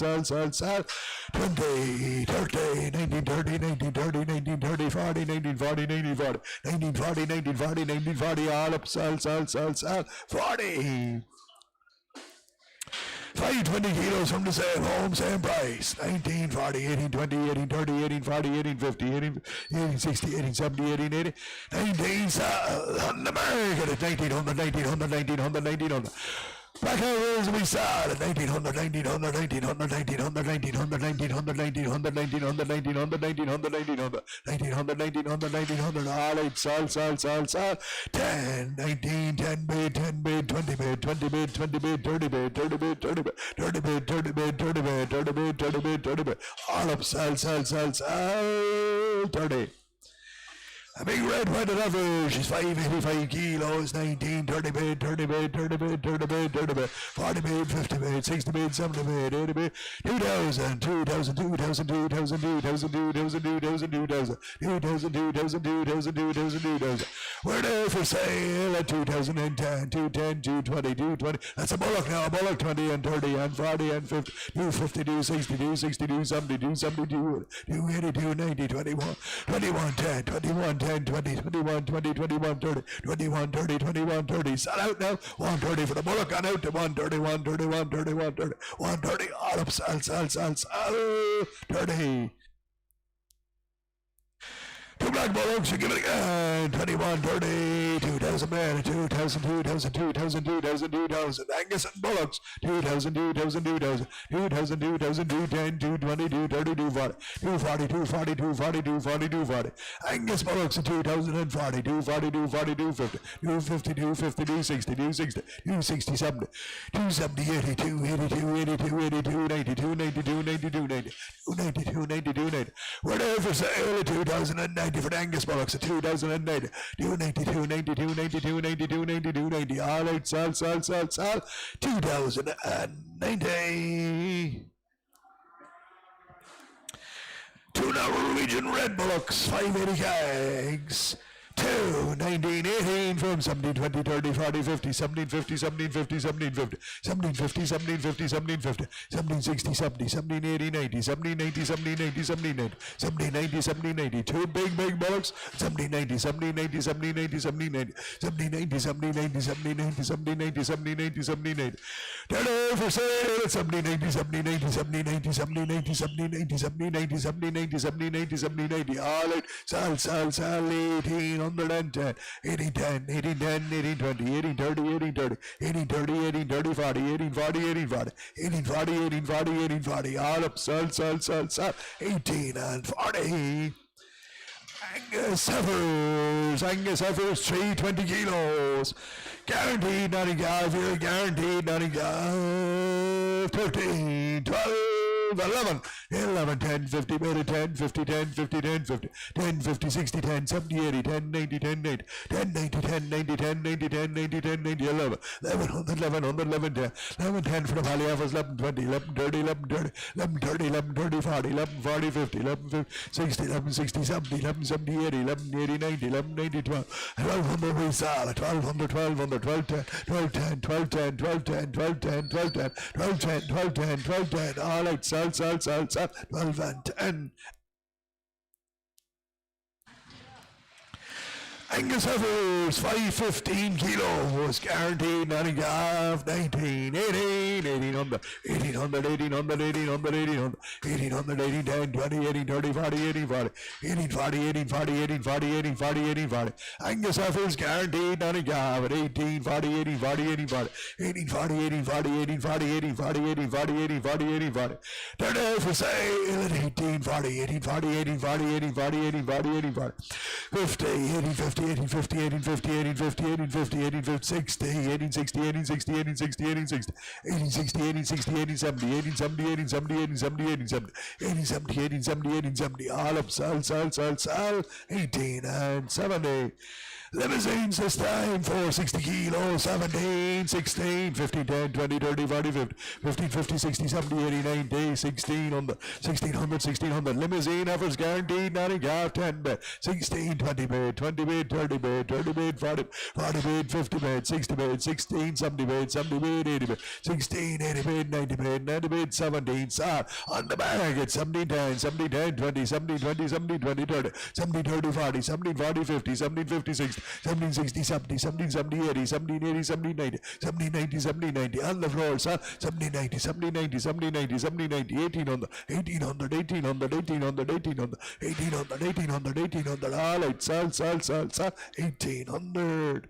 20, 30, 19, 30, 19, 30, 19, 30, 40, 19, 40, 19, 40, 19, 40, 19, 40, 19, 40, all up, salt. 40. 520 kilos from the same home, same price. 19, 40, 18, 20, 18, 30, 18, 40, 18, 50, 18, 18 60, 18, 70, 18, 80, 19, on the market at 1900, 1900, 1900, 1900. Black Arrows we saw at 1900, 1900, 1900, 1900, 1900, 1900, 1900, 1900, 1900, 1900, 1900, 1900, 1900, all out, salt. 10, 19, 10 bid, 10 bid, 20 bid, 20 bid, 20 bid, 30 bid, 30 bid, 30 bid, 30 bid, 30 bid, 30 bid, 30 bid, 30 bid, 30 bid, all up, salt. 30. A big red white lover, she's 585 kilos, 19, 30 bid, 30 bid, 30 bid, 30 bid, 30 bid, 40 bid, 50 bid, 60 bid, 70 bid, 80 bid, 2,000, 2,000, 2,000, 2,000, 2,000, 2,000, 2,000, 2,000, 2,000, 2,000, 2,000, 2,000, 2,000. We're there for sale at 2010, 210, 220, 220. That's a bullock now, a bullock 20 and 30 and 40 and 50, 250, 260, 260, 270, 270, 280, 290, 21, 21, 10, 21, 10, 20, 21, 20, 21, 30, 21, 30, 21, 30. Sell out now. 130 for the bullock, gone out to 130, 130, 130, 130, 130. All up, sell. 30. Two black bullocks, you give it again. 21, 30, 2,000 men, 2,000, 2,000, 2,000, 2,000, 2,000. Angus and bullocks, 2,000, 2,000, 2,000, 2,000, 2,000, 210, 220, 230, 240, 240, 240, 240, 240, 240. Angus bullocks, 2,040, 240, 240, 250, 250, 250, 260, 260, 260, 70, 270, 82, 82, 82, 82, 92, 92, 92, 90, 290, 290, 290. We're there for sale at 2,090 for the Angus bullocks at 2,090, 290, 290, 290, 290, 290, 290. All out, sell. 2,090. Two Norwegian red red bullocks, 580 kegs. 2, 19, 18 from 17, 20, 30, 40, 50, 17, 50, 17, 50, 17, 50, 17, 50, 17, 50, 17, 50, 17, 60, 70, 17, 80, 90, 17, 90, 17, 90, 17, 90, 17, 90, 17, 90, two big bullocks, 17, 90, 17, 90, 17, 90, 17, 90, 17, 90, 17, 90, 17, 90, 17, 90, 17, 90, 17, 90. Turn for sale at 17, 90, 17, 90, 17, 90, 17, 90, 17, 90, 17, 90, 17, 90, 17, 90, 17, 90. All right, sell, 18. 110, 18, 10, 18, 10, 18, 20, 18, 30, 18, 30, 18, 30, 18, 30, 40, 18, 40, 18, 40, 18, 40, 18, 40, 18, 40, all up, sell, 18 and 40. Angus Heifers, 320 kilos. Guaranteed Nottingham here, guaranteed Nottingham. 13, 12, 11, 11, 10, 50, made it 10, 50, 10, 50, 10, 50, 10, 50, 60, 10, 70, 80, 10, 90, 10, 90, 10, 90, 10, 90, 10, 90, 10, 90, 10, 90, 11, 11, 100, 11, 100, 11, 10, 11, 10 for the Valley Heifers, 11, 20, 11, 30, 11, 30, 11, 30, 11, 30, 40, 11, 40, 50, 11, 50, 60, 11, 60, 70, 11, 70, 80, 11, 80, 90, 11, 90, 12, 1200 we sell, 1200, 1200, 12, 10, 12, 10, 12, 10, 12, 10, 12, 10, 12, 10, 12, 10, 12, 10, 12, 10, all right, sell, 12 and 10. Angus Heifers, 515 kilos, guaranteed, Nottingham, 19, 18, 1800, 1800, 1800, 1800, 1800, 1800, 18, 10, 20, 18, 30, 40, 18, 40, 18, 40, 18, 40, 18, 40, 18, 40, 18, 40. Angus Heifers, guaranteed, Nottingham, at 18, 40, 18, 40, 18, 40, 18, 40, 18, 40, 18, 40, 18, 40, 18, 40, 18, 40, 18, 40. Turn out for sale at 18, 40, 18, 40, 18, 40, 18, 40, 18, 40, 18, 40. 50, 18, 50, 18, 50, 18, 50, 18, 50, 18, 50, 18, 50, 60, 18, 60, 18, 60, 18, 60, 18, 60, 18, 60, 18, 60, 18, 70, 18, 70, 18, 70, 18, 70, 18, 70, 18, 70, 18, 70, 18, 70, all up, sell, 18 and 70. Limousines this time, 460 kilos, 17, 16, 15, 10, 20, 30, 40, 50, 15, 50, 60, 70, 80, 90, 16 on the 1600. Limousine Heifers guaranteed, Nottingham, 10 bed, 16, 20 bed, 20 bed, 30 bed, 30 bed, 40 bed, 50 bed, 60 bed, 16, 70 bed, 70 bed, 80 bed, 16, 80 bed, 90 bed, 90 bed, 17, on the bag at 17, 10, 17, 10, 20, 17, 20, 17, 20, 30, 17, 30, 40, 17, 40, 50, 17, 50, 60, 17, 60, 70, 17, 70, 80, 17, 80, 17, 90, 17, 90, 17, 90, on the floor, 17, 90, 17, 90, 17, 90, 17, 90, 18 on the 1800, 1800, 1800, 1800, 1800, 1800, 1800, all right, sell, 1800.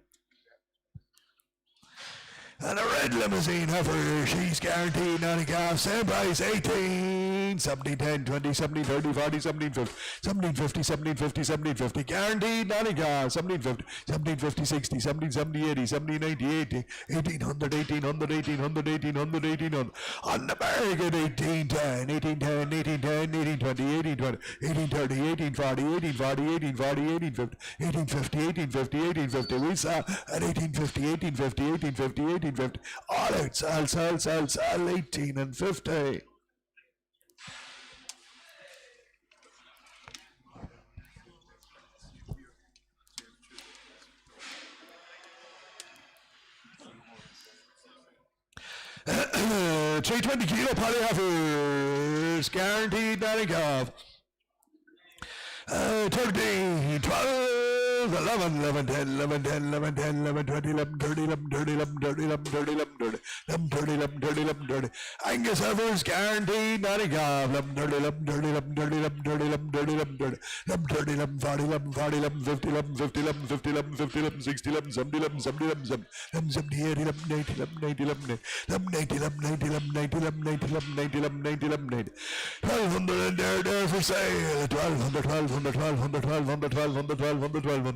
And a red limousine heifer, she's guaranteed, Nottingham, same price, 18, 17, 10, 20, 17, 30, 40, 17, 50, 17, 50, 17, 50, 17, 50, guaranteed, Nottingham, 17, 50, 17, 50, 60, 17, 70, 80, 17, 90, 80, 1800, 1800, 1800, 1800, 1800, on the bag at 18, 10, 18, 10, 18, 10, 18, 20, 18, 20, 18, 30, 18, 40, 18, 40, 18, 40, 18, 50, 18, 50, 18, 50, 18, 50, we saw at 18, 50, 18, 50, 18, 50, 18, 50, all out, sell, 18 and 50. Uh, 320 kilo poly heifers, guaranteed, Nottingham. 13, 12, 11, 11, 10, 11, 10, 11, 10, 11, 20, 11, 30, 11, 30, 11, 30, 11, 30, 11, 30, 11, 30, 11, 30, 11, 30. Angus Heifers guaranteed, Nottingham. 11, 30, 11, 30, 11, 30, 11, 30, 11, 30, 11, 30, 11, 30, 11, 40, 11, 40, 11, 50, 11, 50, 11, 50, 11, 50, 11, 60, 11, 70, 11, 70, 11, 70, 11, 70, 80, 11, 90, 11, 90, 11, 90, 11, 90, 11, 90, 11, 90, 11, 90, 11, 90, 11, 90, 1200 and there for sale. 1200, 1200, 1200, 1200, 1200, 1200, 1200.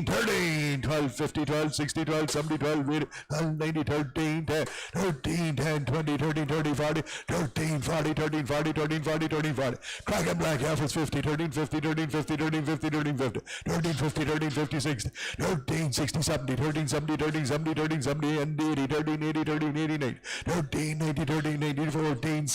13, 12, 50, 12, 60, 12, 70, 12, 80, 12, 90, 13, 10, 13, 10, 20, 13, 30, 40, 13, 40, 13, 40, 13, 40, 13, 40. Crack and black half is 50, 13, 50, 13, 50, 13, 50, 13, 50, 13, 50, 13, 50, 60, 13, 60, 70, 13, 70, 13, 70, 13, 70, and 80, 13, 80, 13, 89, 13, 90, 13, 90, 14,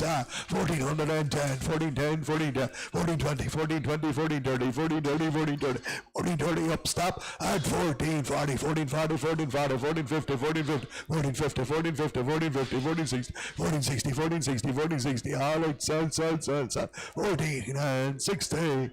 14, 110, 14, 10, 14, 10, 14, 20, 14, 20, 14, 30, 14, 30, 14, 30, 14, 30, up, stop, at 14, 40, 14, 40, 14, 40, 14, 50, 14, 50, 14, 50, 14, 50, 14, 50, 14, 60, 14, 60, 14, 60, 14, 60, all right, sell, 14, and 60.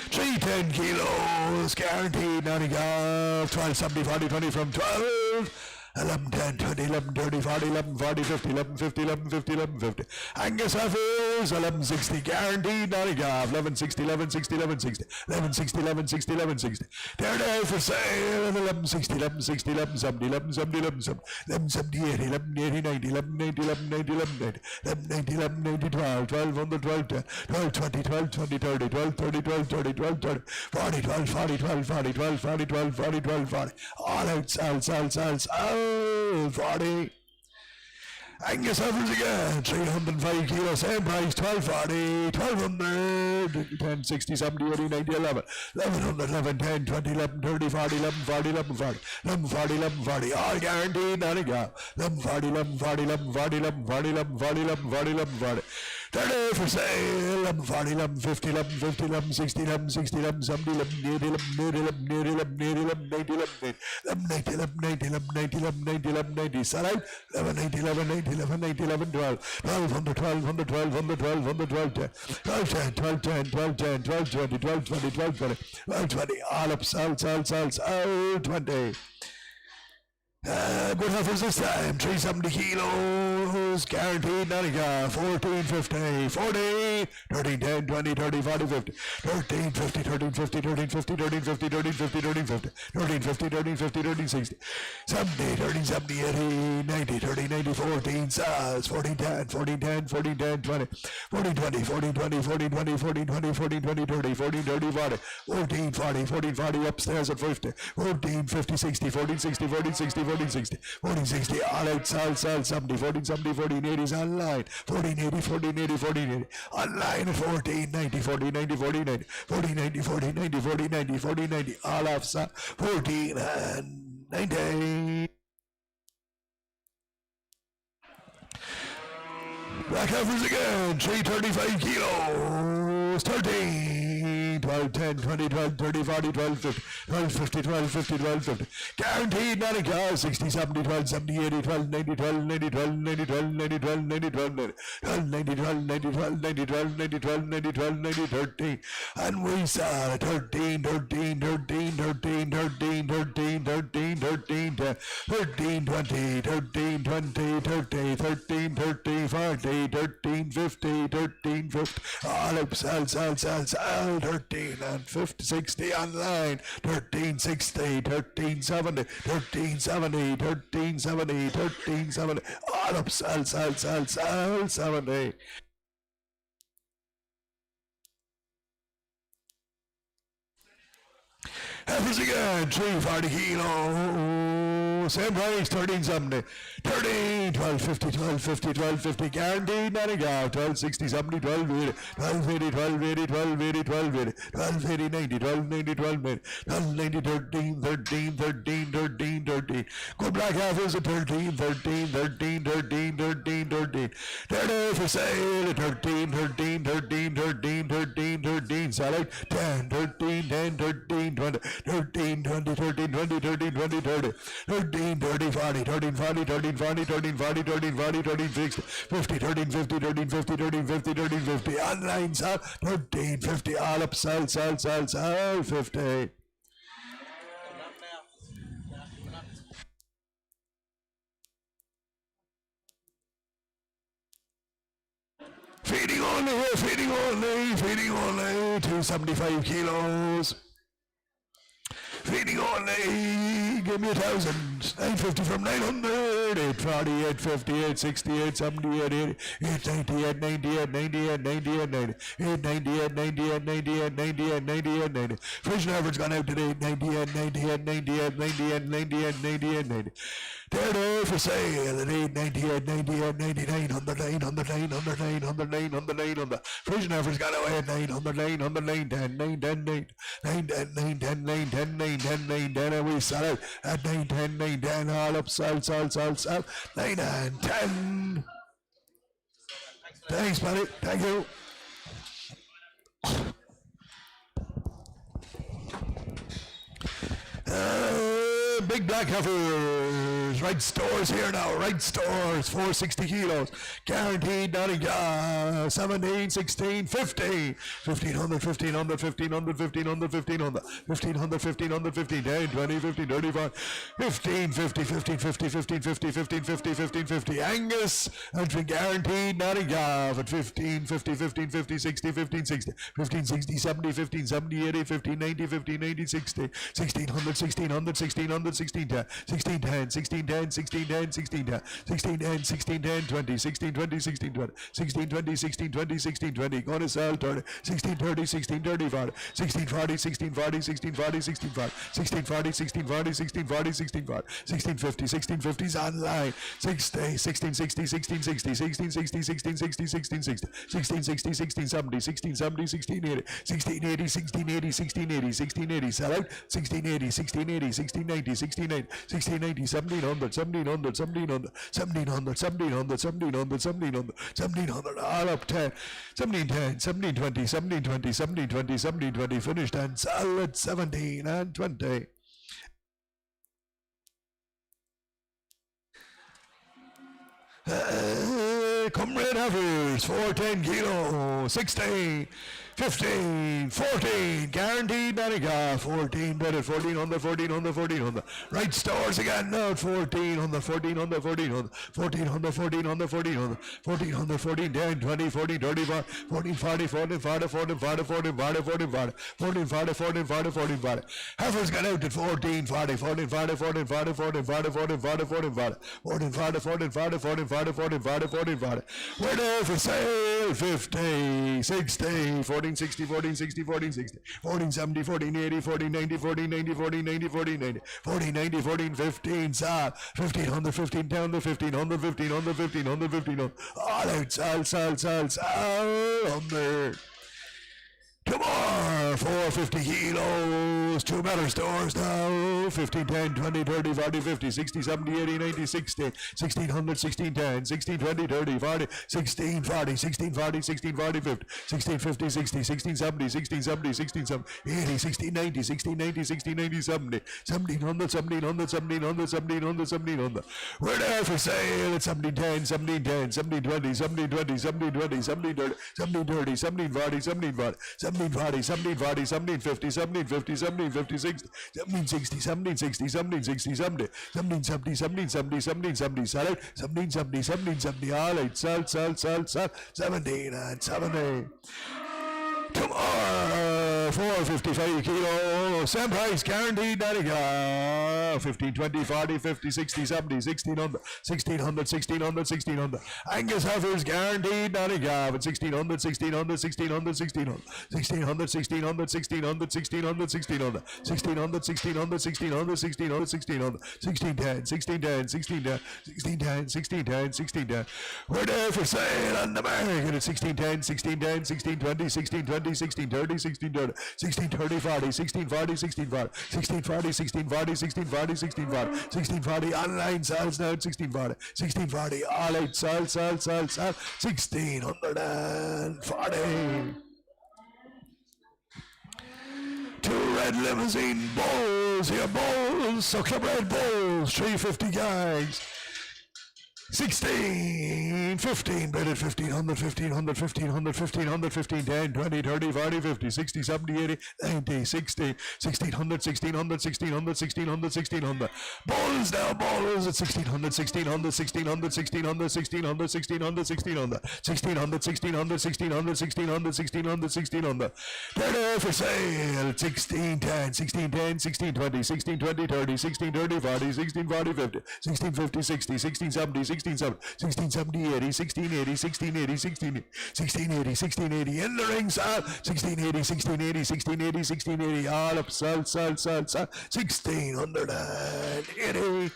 310 kilos, guaranteed, nothing off, 12, 70, 40, 20 from 12. 11, 10, 20, 11, 30, 40, 11, 40, 50, 11, 50, 11, 50, 11, 50. Angus offers 11, 60, guaranteed, nothing off, 11, 60, 11, 60, 11, 60, 11, 60, 11, 60, 11, 60. They're there for sale, 11, 60, 11, 60, 11, 70, 11, 70, 11, 70, 11, 70, 80, 11, 80, 90, 11, 90, 11, 90, 11, 90, 11, 90, 11, 90, 12, 12, 100, 12, 10, 12, 20, 12, 20, 30, 12, 30, 12, 30, 12, 30, 40, 12, 40, 12, 40, 12, 40, 12, 40, 12, 40. All out, sell, 40. Angus offers again, 305 kilos, same price, 1240, 1200, 10, 60, 70, 80, 90, 11, 1100, 11, 10, 20, 11, 30, 40, 11, 40, 11, 40, 11, 40, 11, 40, all guaranteed, nothing go. 11, 40, 11, 40, 11, 40, 11, 40, 11, 40, 11, 40, 11, 40. 30 for sale, 11, 40, 11, 50, 11, 50, 11, 60, 11, 60, 11, 70, 11, 80, 11, 80, 11, 80, 11, 80, 11, 90, 11, 90, 11, 90, 11, 90, 11, 90, 11, 90, sell out, 11, 90, 11, 90, 11, 90, 11, 12, 1200, 1200, 1200, 1200, 12, 10, 12, 10, 12, 10, 12, 10, 12, 20, 12, 20, 12, 20, 12, 20, all up, sell, 20. Good offers this time, 370 kilos, guaranteed, nothing, 1450, 40, 13, 10, 20, 30, 40, 50, 13, 50, 13, 50, 13, 50, 13, 50, 13, 50, 13, 50, 13, 50, 13, 50, 13, 60, 70, 13, 70, 80, 90, 30, 90, 14, size, 14, 10, 14, 10, 14, 10, 20, 14, 20, 14, 20, 14, 20, 14, 20, 14, 20, 30, 14, 30, 40, 14, 40, 14, 40, upstairs at 50, 14, 50, 60, 14, 60, 14, 60, 14, 60, 14, 60, all out, sell, 70, 14, 70, 14, 80 is online, 14, 80, 14, 80, 14, 80, online at 14, 90, 14, 90, 14, 90, 14, 90, 14, 90, 14, 90, 14, 90, all off, 14 and 90. Black offers again, 335 kilos, 13, 12, 10, 20, 12, 30, 40, 12, 50, 12, 50, 12, 50, 12, 50. Guaranteed, not a car, 60, 70, 12, 70, 80, 12, 90, 12, 90, 12, 90, 12, 90, 12, 90, 12, 90, 12, 90, 12, 90, 12, 90, 12, 90, 12, 90, 12, 90, 13. And we saw 13, 13, 13, 13, 13, 13, 13, 13, 13, 20, 13, 20, 30, 13, 30, 40, 13, 50, 13, 50, all up, sell, 13 and 50, 60 online, 13, 60, 13, 70, 13, 70, 13, 70, 13, 70, all up, sell, 70. Heifers again, 340 kilos, same price, 1370, 13, 1250, 1250, 1250, guaranteed, nothing out, 1260, 70, 1280, 1280, 1280, 1280, 1280, 1280, 1290, 1290, 1290, 13, 13, 13, 13, 13. Good black heifers at 13, 13, 13, 13, 13, 13. They're there for sale at 13, 13, 13, 13, 13, 13. Sell out 10, 13, 10, 13, 20. 13, 20, 13, 20, 13, 20, 30, 13, 30, 40, 13, 40, 13, 40, 13, 40, 13, 40, 13, 60, 50, 13, 50, 13, 50, 13, 50, 13, 50, online sell, 13, 50, all up, sell, 50. Feeding only, 275 kilos. Feeding only, give me 1,000. 850 from 900, 840, 850, 860, 870, 880, 890, 898, 98, 90, 898, 98, 98, 90. Fridge average gone out today, 98, 98, 98, 98, 98, 98, 90. There for sale at 898, 98, 99, 100, 900, 900, 900, 900, 900. Fridge average gone away at 900, 900, 910, 910, 910, 910, 910, 910, 910, and we sell out at 910, 910, all up, sell, 9 and 10. Thanks, buddy. Thank you. Big black heifers, right stores here now, right stores, 460 kilos, guaranteed, nothing, 17, 16, 15, 1500, 1500, 1500, 1500, 1500, 1500, 1500, 15, 10, 20, 15, 35, 15, 50, 15, 50, 15, 50, 15, 50, 15, 50, Angus, entry guaranteed, nothing, at 15, 50, 15, 50, 60, 15, 60, 15, 60, 70, 15, 70, 80, 15, 90, 15, 90, 60, 1600, 1600, 1600, 16, 10, 16, 10, 16, 10, 16, 10, 16, 10, 16, 10, 16, 10, 20, 16, 20, 16, 20, 16, 20, 16, 20, 16, 20, going to sell 30, 16, 30, 16, 30, 40, 16, 40, 16, 40, 16, 40, 16, 40, 16, 40, 16, 40, 16, 40, 16, 40, 16, 50, 16, 50's online, 60, 16, 60, 16, 60, 16, 60, 16, 60, 16, 60, 16, 60, 16, 70, 16, 70, 16, 80, 16, 80, 16, 80, 16, 80, 16, 80, sell out, 16, 80, 16, 80, 16, 90, 16, 80, 16, 80, 1700, 1700, 1700, 1700, 1700, 1700, 1700, 1700, all up 10, 17, 10, 17, 20, 17, 20, 17, 20, 17, 20, finished and solid 17 and 20. Comrade heifers, 410 kilo, 16, 15, 14, guaranteed Nanica, 14, bet it, 14 on the 14 on the 14 on the right stores again now, 14 on the 14 on the 14 on the 14 on the 14 on the 14 on the 14 on the 14, 10, 20, 40, 35, 14, 40, 14, 40, 14, 40, 14, 40, 14, 40, 14, 40, 14, 40, 14, 40. Heifers got out at 14, 40, 14, 40, 14, 40, 14, 40, 14, 40, 14, 40, 14, 40, 14, 40, 14, 40, 14, 40, 14, 40. We're there for sale, 50, 60, 14, 60, 14, 60, 14, 60, 14, 70, 14, 80, 14, 90, 14, 90, 14, 90, 14, 90, 14, 90, 14, 15, sell, 1500, 15 down to 1500, 1500, 1500, 1500, all out, sell, under. Come on, 450 kilos, 2 metal stores now, 15, 10, 20, 30, 40, 50, 60, 70, 80, 90, 60, 1600, 16, 10, 16, 20, 30, 40, 16, 40, 16, 40, 16, 40, 50, 16, 50, 60, 16, 70, 16, 70, 16, 70, 80, 16, 90, 16, 90, 16, 90, 70, 1700, 1700, 1700, 1700, 1700. We're there for sale at 17, 10, 17, 10, 17, 20, 17, 20, 17, 20, 17, 30, 17, 30, 17, 40, 17, 40, 17, 40, 17, 40, 17, 50, 17, 50, 17, 50, 60, 17, 60, 17, 60, 17, 60, 70, 17, 70, 17, 70, 17, 70, sell out, 17, 70, 17, 70, all out, sell, 17 and 70. Come on, 455 kilo, same price, guaranteed, Nanica, 15, 20, 40, 50, 60, 70, 1600, 1600, 1600, 1600. Angus heifers, guaranteed, Nanica, 1600, 1600, 1600, 1600, 1600, 1600, 1600, 1600, 1600, 1600, 1600, 1600, 1600, 1600, 1610, 1610, 1610, 1610, 1610, 1610. We're there for sale on the market at 1610, 1610, 1620, 1620, 1630, 1630, 1630, 40, 1640, 1640, 1640, 1640, 1640, 1640, 1640, online sales now at 1640, 1640, all out, sell, 1640. 2 red limousine bulls here, bulls, so club red bulls, 350 gags. 16, 15, bid at 1500, 1500, 1500, 1500, 15, 10, 20, 30, 40, 50, 60, 70, 80, 90, 60, 1600, 1600, 1600, 1600, 1600. Balls now, balls at 1600, 1600, 1600, 1600, 1600, 1600, 1600, 1600, 1600, 1600, 1600, 1600, 1600. They're for sale at 1610, 1610, 1620, 1620, 30, 1630, 40, 1640, 50, 1650, 60, 1670, 1670, 80, 1680, 1680, 1680, 1680, in the ring, sal, 1680, 1680, 1680, 1680, all up, sal, 1680.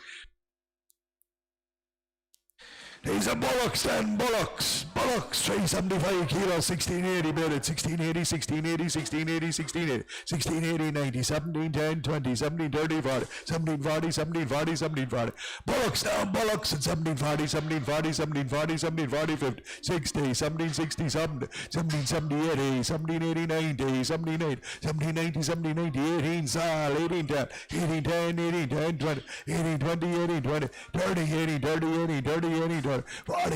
These are bullocks then, bullocks, 375 kilos, 1680 bid at 1680, 1680, 1680, 1680, 1680, 90, 17, 10, 20, 17, 30, 40, 17, 40, 17, 40, 17, 40. Bullocks down, bullocks at 17, 40, 17, 40, 17, 40, 17, 40, 50, 60, 17, 60, 17, 17, 70, 80, 17, 80, 90, 17, 80, 17, 90, 17, 90, 18, sal, 18, 10, 18, 10, 18, 10, 20, 18, 20, 18, 20, 30, 80, 30, 80, 30, 80, 40,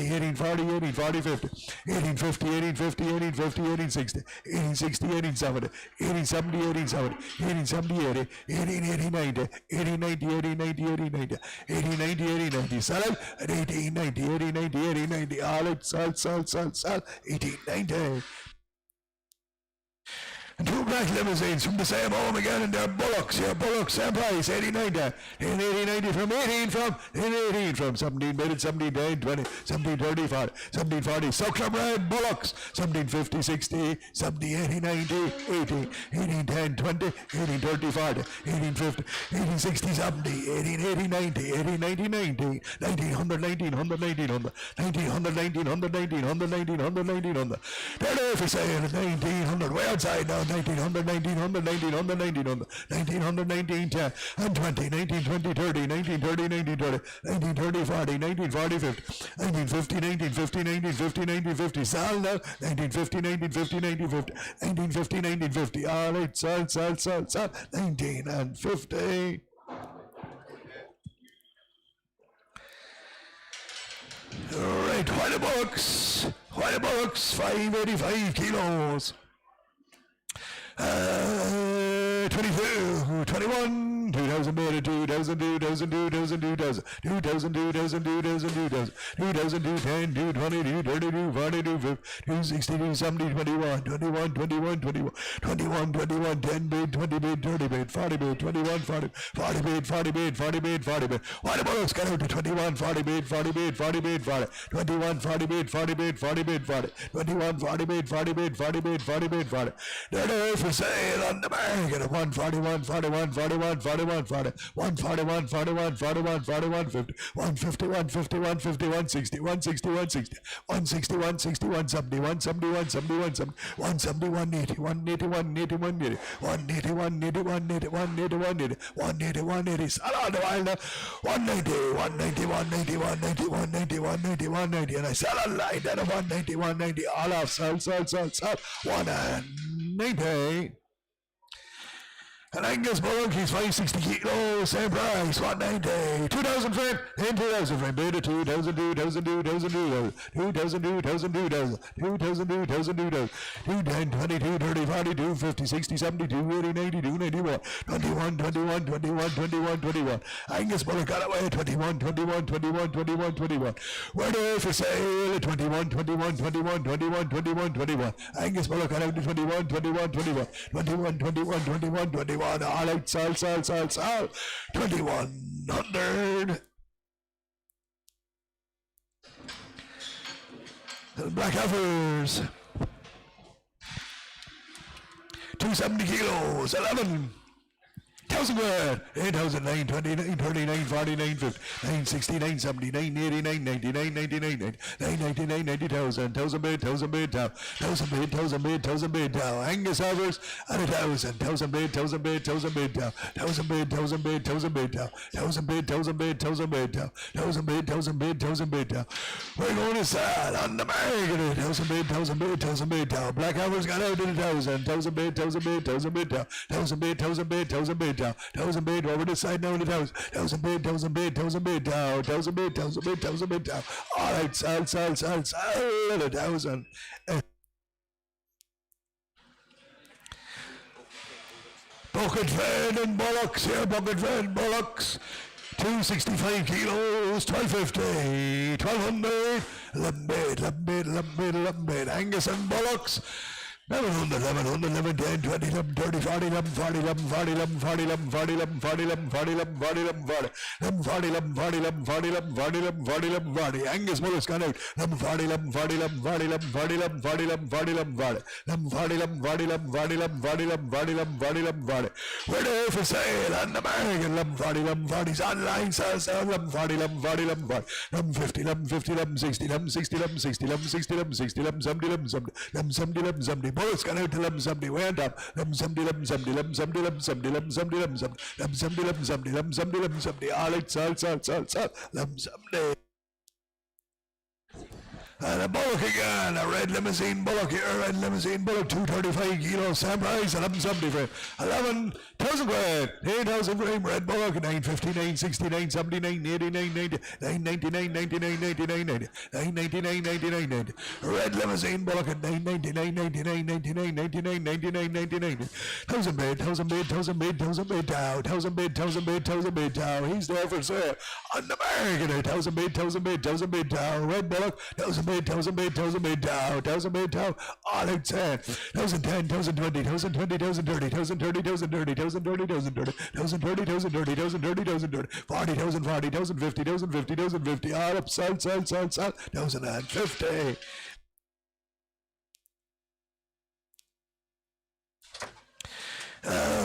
18, 40, 18, 40, 50, 18, 50, 18, 50, 18, 50, 18, 60, 18, 60, 18, 70, 18, 70, 18, 70, 18, 70, 80, 18, 80, 90, 18, 90, 80, 90, 80, 90, 18, 90, 80, 90, sell at 18, 90, 80, 90, 80, 90, all out, sell, 18, 90. And two black limousines from the same home again, and they're bullocks, same price, 80, 90, 80, 90 from 18 from 17, made it 17, 10, 20, 17, 30, 40, 17, 40, Suckler brand bullocks, 17, 50, 60, 70, 80, 90, 80, 18, 10, 20, 18, 30, 40, 18, 50, 18, 60, 70, 18, 80, 90, 80, 90, 90, 1900, 1900, 1900, 1900, 1900, 1900, 1900, 1900. They're there for sale at 1900, way outside now. 1900, 1900, 1900, 1900, 1900, 1910, and 20, 1920, 30, 1930, 1930, 1930, 40, 1940, 50, 1950, 1950, 1950, 1950, sal now, 1950, 1950, 1950, 1950, 1950, all right, sal, 19 and 50. All right, white bucks, 585 kilos. 22, 21, 2000, 2000, 2000, 2000, 2000, 2000, 2000, 2000, 2000, 2002, 10, 220, 232, 42, 50, 260, 70, 21, 21, 21, 21, 21, 21, 10 bid, 20 bid, 30 bid, 40 bid, 21, 40, 40 bid, 40 bid, 40 bid, 40 bid. White bullocks got out to 21, 40 bid, 40 bid, 40 bid, 40, 21, 40 bid, 40 bid, 40 bid, 40, 21, 40 bid, 40 bid, 40 bid, 40 bid, 40. They're there for sale on the market at 141, 41, 41, 41, 40, 141, 41, 41, 41, 50, 151, 51, 51, 60, 160, 160, 160, 160, 170, 171, 71, 70, 171, 80, 181, 81, 80, 181, 81, 81, 81, 80, 181, 80, sell all the while now, 190, 190, 190, 190, 190, 190, 190, and I sell a line at 190, 190, all off, sell, 190. And Angus Bullock, he's 560 kilos, same price, 190, 2,000 frame, and 2,000 frame, bid at 2,000, 2,000, 2,000, 2,000, 2,000, 2,000, 2,000, 2,000, 2,000, 2,000, 210, 22, 30, 40, 250, 60, 70, 280, 90, 291, 21, 21, 21, 21, 21. Angus Bullock got away at 21, 21, 21, 21, 21. We're there for sale at 21, 21, 21, 21, 21, 21. Angus Bullock got out to 21, 21, 21, 21, 21, 21, 21. All out, sell, 2,100. Black heifers, 270 kilos, 11. 1,000 grand, 8,000, 929, 39, 49, 50, 960, 970, 980, 999, 99, 999, 90,000, 1,000 bid, 1,000 bid, 1,000 bid, 1,000 bid, 1,000 bid, Angus Havers at 1,000, 1,000 bid, 1,000 bid, 1,000 bid, 1,000 bid, 1,000 bid, 1,000 bid, 1,000 bid, 1,000 bid, 1,000 bid, 1,000 bid, 1,000 bid, 1,000 bid, we're going to sell on the market, 1,000 bid, 1,000 bid, 1,000 bid, Black Havers got out at 1,000, 1,000 bid, 1,000 bid, 1,000 bid, 1,000 bid, 1,000 bid, 1,000 bid, 1,000 bid, down, 1000 bid over this side now to 1000 bid, 1000 bid, 1000 bid down, 1000 bid, 1000 bid, 1000 bid down. All right, sell, 1,000. Bucket Van and Bullocks here, Bucket Van Bullocks. 265 kilos, 1250, 1200, 11 bid, 11 bid, 11 bid, 11 bid. Angus and Bullocks. 1100, 1100, 11, 10, 20, 11, 30, 40, 11, 40, 11, 40, 11, 40, 11, 40, 11, 40, 11, 40, 11, 40, 11, 40, 11, 40, 11, 40, 11, 40, 11, 40, 11, 40, 11, 40. Angus Bullocks gone out. 11, 40, 11, 40, 11, 40, 11, 40, 11, 40, 11, 40, 11, 40. 11, 40, 11, 40, 11, 40, 11, 40, 11, 40, 11, 40, 11, 40. We're there for sale on the market. 11, 40, 11, 40's online sale, 11, 40, 11, 40, 11, 40. 11, 50, 11, 50, 11, 60, 11, 60, 11, 60, 11, 60, 11, 60, 11, 70, 11, 70, 11, 70, 11, 70. Bullocks gone out to 11, 70, went up. 11, 70, 11, 70, 11, 70, 11, 70, 11, 70, 11, 70, 11, 70, 11, 70, 11, 70, 11, 70. All right, sell, 11, 70. And a bullock again, a red limousine bullock here, red limousine bullock, 235 kilos, same price, 1170 for 11,000 grand, 8,000 frame, red bullock, 950, 960, 970, 989, 90, 999, 99, 99, 90, 999, 99, 90. Red limousine bullock at 999, 99, 99, 99, 99, 99. 1,000 bid, 1,000 bid, 1,000 bid, 1,000 bid down, 1,000 bid, 1,000 bid, 1,000 bid down. He's there for sale on the market, 1,000 bid, 1,000 bid, 1,000 bid down. Red bullock, 1,000 bid, 1,000 bid, 1,000 bid down, 1,000 bid down. All out 10, 1,010, 1,020, 1,020, 1,030, 1,030, 1,030, 1,030, 1,030, 1,030, 1,030, 1,030, 1,030, 40,000, 40, 1,050, 1,050, 1,050. All up, sell, 1,050.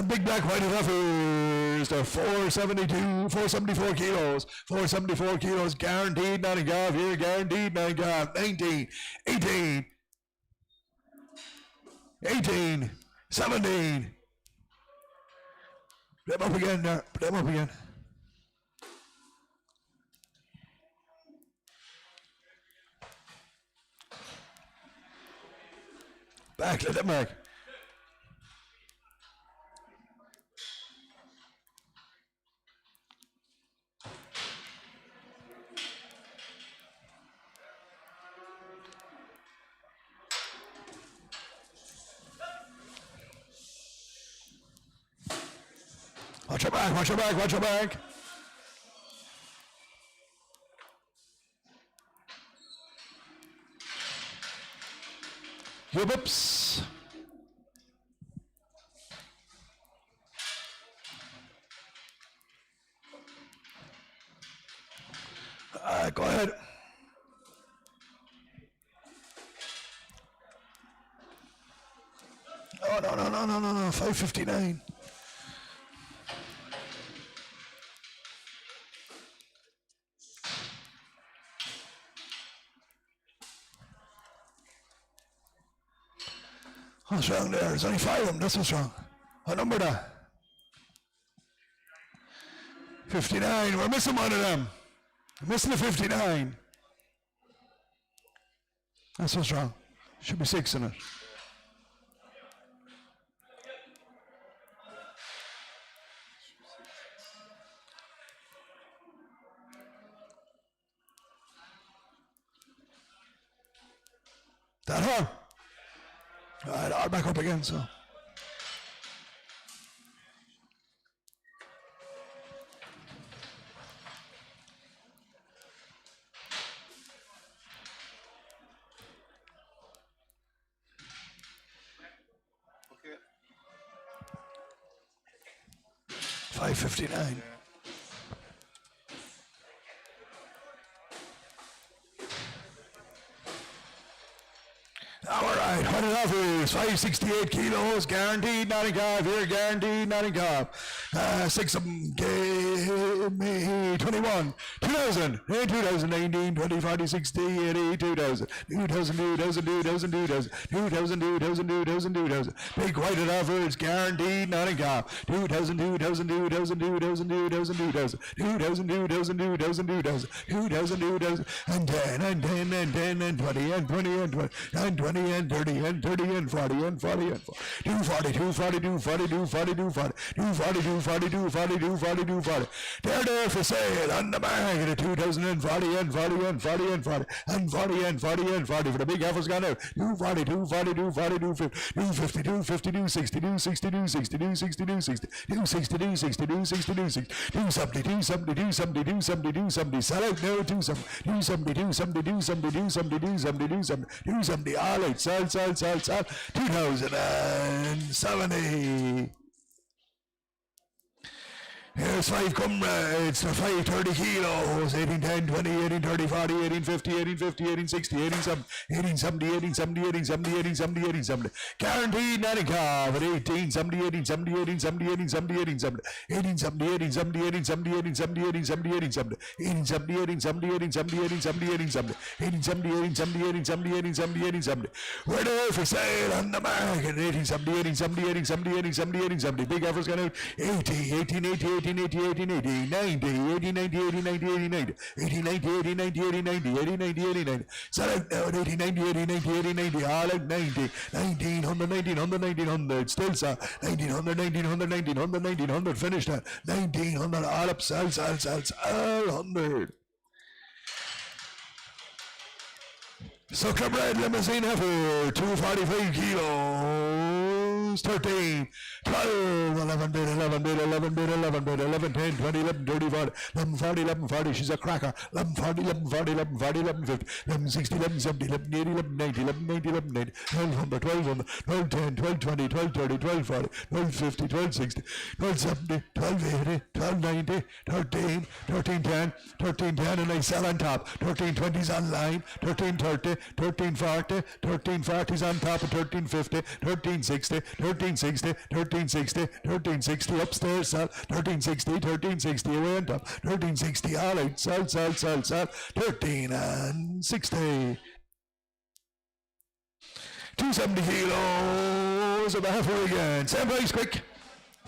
Big black white offers. They're 474 kilos, 474 kilos, guaranteed, not a golf here, guaranteed, not a golf. 19, 18, 18, 17. Put them up again there, put them up again. Back, let them back. Watch your back, watch your back, watch your back. Whoops. Go ahead. Oh, no, 559. What's wrong there? There's only 5 of them, that's what's wrong. What number that? 59, we're missing one of them. We're missing the 59. That's what's wrong. Should be 6 in it. That her? All right, I'll back up again, so. Okay. 559. All right, 100 offers, 568 kilos, guaranteed, not a golf here, guaranteed, not a golf. 6 of them gave me 21, 2,000, 2019, 20, 40, 60, 80, 2,000, 2,000, 2,000, 2,000, 2,000, 2,000, 2,000, 2,000, 2,000. Big whited offers, guaranteed, not a golf. 2,000, 2,000, 2,000, 2,000, 2,000, 2,000, 2,000, 2,000, 2,000, 2,000, 2,000, 2,000, and 10, and 10, and 10, and 20, and 20, and 20, and 20. 20 and 30 and 30 and 40 and 40 and 40. 240, 240, 240, 240, 240, 240, 240, 240, 240. They're for sale on the market at 2040 and 40 and 40 and 40 and 40 and 40 and 40 for the big effort's gone out. 240, 240, 240, 250, 250, 260, 260, 260, 260, 260, 260, 260, 260, 260, 270, 270, 270, 270, 270. Sell out now, 270, 270, 270, 270, 270, 270, 270, 270. All right, sell. 2070. Here's 5 comrades for 530 kilos. 18, 10, 20, 18, 30, 40, 18, 50, 18, 50, 18, 60, 18, 70, 18, 70, 18, 70, 18, 70, 18, 70. Guaranteed nothing covered. 18, 70, 18, 70, 18, 70, 18, 70, 18, 70. 18, 70, 18, 70, 18, 70, 18, 70, 18, 70, 18, 70. 18, 70, 18, 70, 18, 70, 18, 70, 18, 70. 18, 70, 18, 70, 18, 70, 18, 70, 18, 70. We're there for sale on the market. 18, 70, 18, 70, 18, 70, 18, 70, 18, 70. Big effort's gone out. 80, 18, 80, 18, 80, 80, 80, 90, 80, 90, 80, 90, 80, 90, 80, 90, 80, 90, 80, 90, 80, 90, 80, 90. Sell out now at 80, 90, 80, 90, 80, 90, all out 90, 1900, 1900, 1900, still sell, 1900, 1900, 1900, 1900, finish that, 1900, all up, sell, 100. Sucker bread limousine heifer, 245 kilos, 13, 12, 11 bid, 11 bid, 11 bid, 11 bid, 11, 10, 20, 11, 30, 40, 11, 40, 11, 40, she's a cracker, 11, 40, 11, 40, 11, 40, 11, 50, 11, 60, 11, 70, 11, 80, 11, 90, 11, 90, 11, 90, 1200, 1200, 12, 10, 12, 20, 12, 30, 12, 40, 12, 50, 12, 60, 12, 70, 12, 80, 12, 90, 13, 13, 10, 13, 10, and I sell on top, 13, 20's online, 13, 30, 13, 40, 13, 40's on top of 13, 50, 13, 60, 13, 60, 13, 60, 13, 60 upstairs, sell, 13, 60, 13, 60 away on top, 13, 60 all out, sell, 13 and 60. 270 kilos of the heifer again, same price, quick.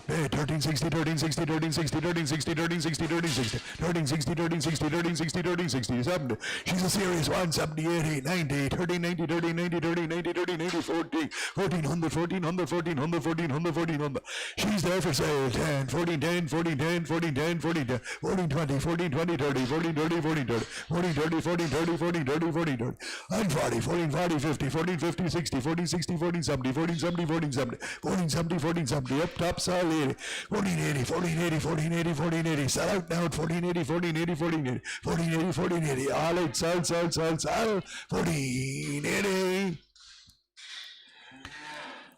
1360, 1360, 1360, 1360, 1360, 1360, 1360, 1360, 1360, 1360, 70. She's a serious one, 70, 80, 90, 30, 90, 30, 90, 30, 90, 30, 90, 40, 1400, 1400, 1400, 1400, 1400. She's there for sale, 10, 14, 10, 14, 10, 14, 10, 14, 10, 14, 20, 14, 20, 30, 14, 30, 14, 30, 14, 30, 14, 30, 14, 30, 14, 30, and 40, 14, 40, 50, 14, 50, 60, 14, 60, 14, 70, 14, 70, 14, 70, 14, 70, 14, 70, up top, solid. 1480, 1480, 1480, 1480. Sell out now at 1480, 1480, 1480, 1480, 1480. All out, sell. 1480.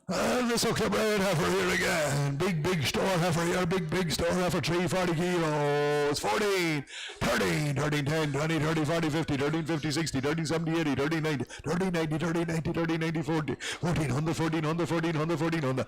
And the sucker bread heifer here again. Big store heifer here. Big store heifer. 340 kilos. 14, 13, 13, 10, 20, 30, 40, 50, 13, 50, 60, 13, 70, 80, 13, 90, 13, 90, 13, 90, 13, 90, 40, 1400, 1400, 1400, 1400.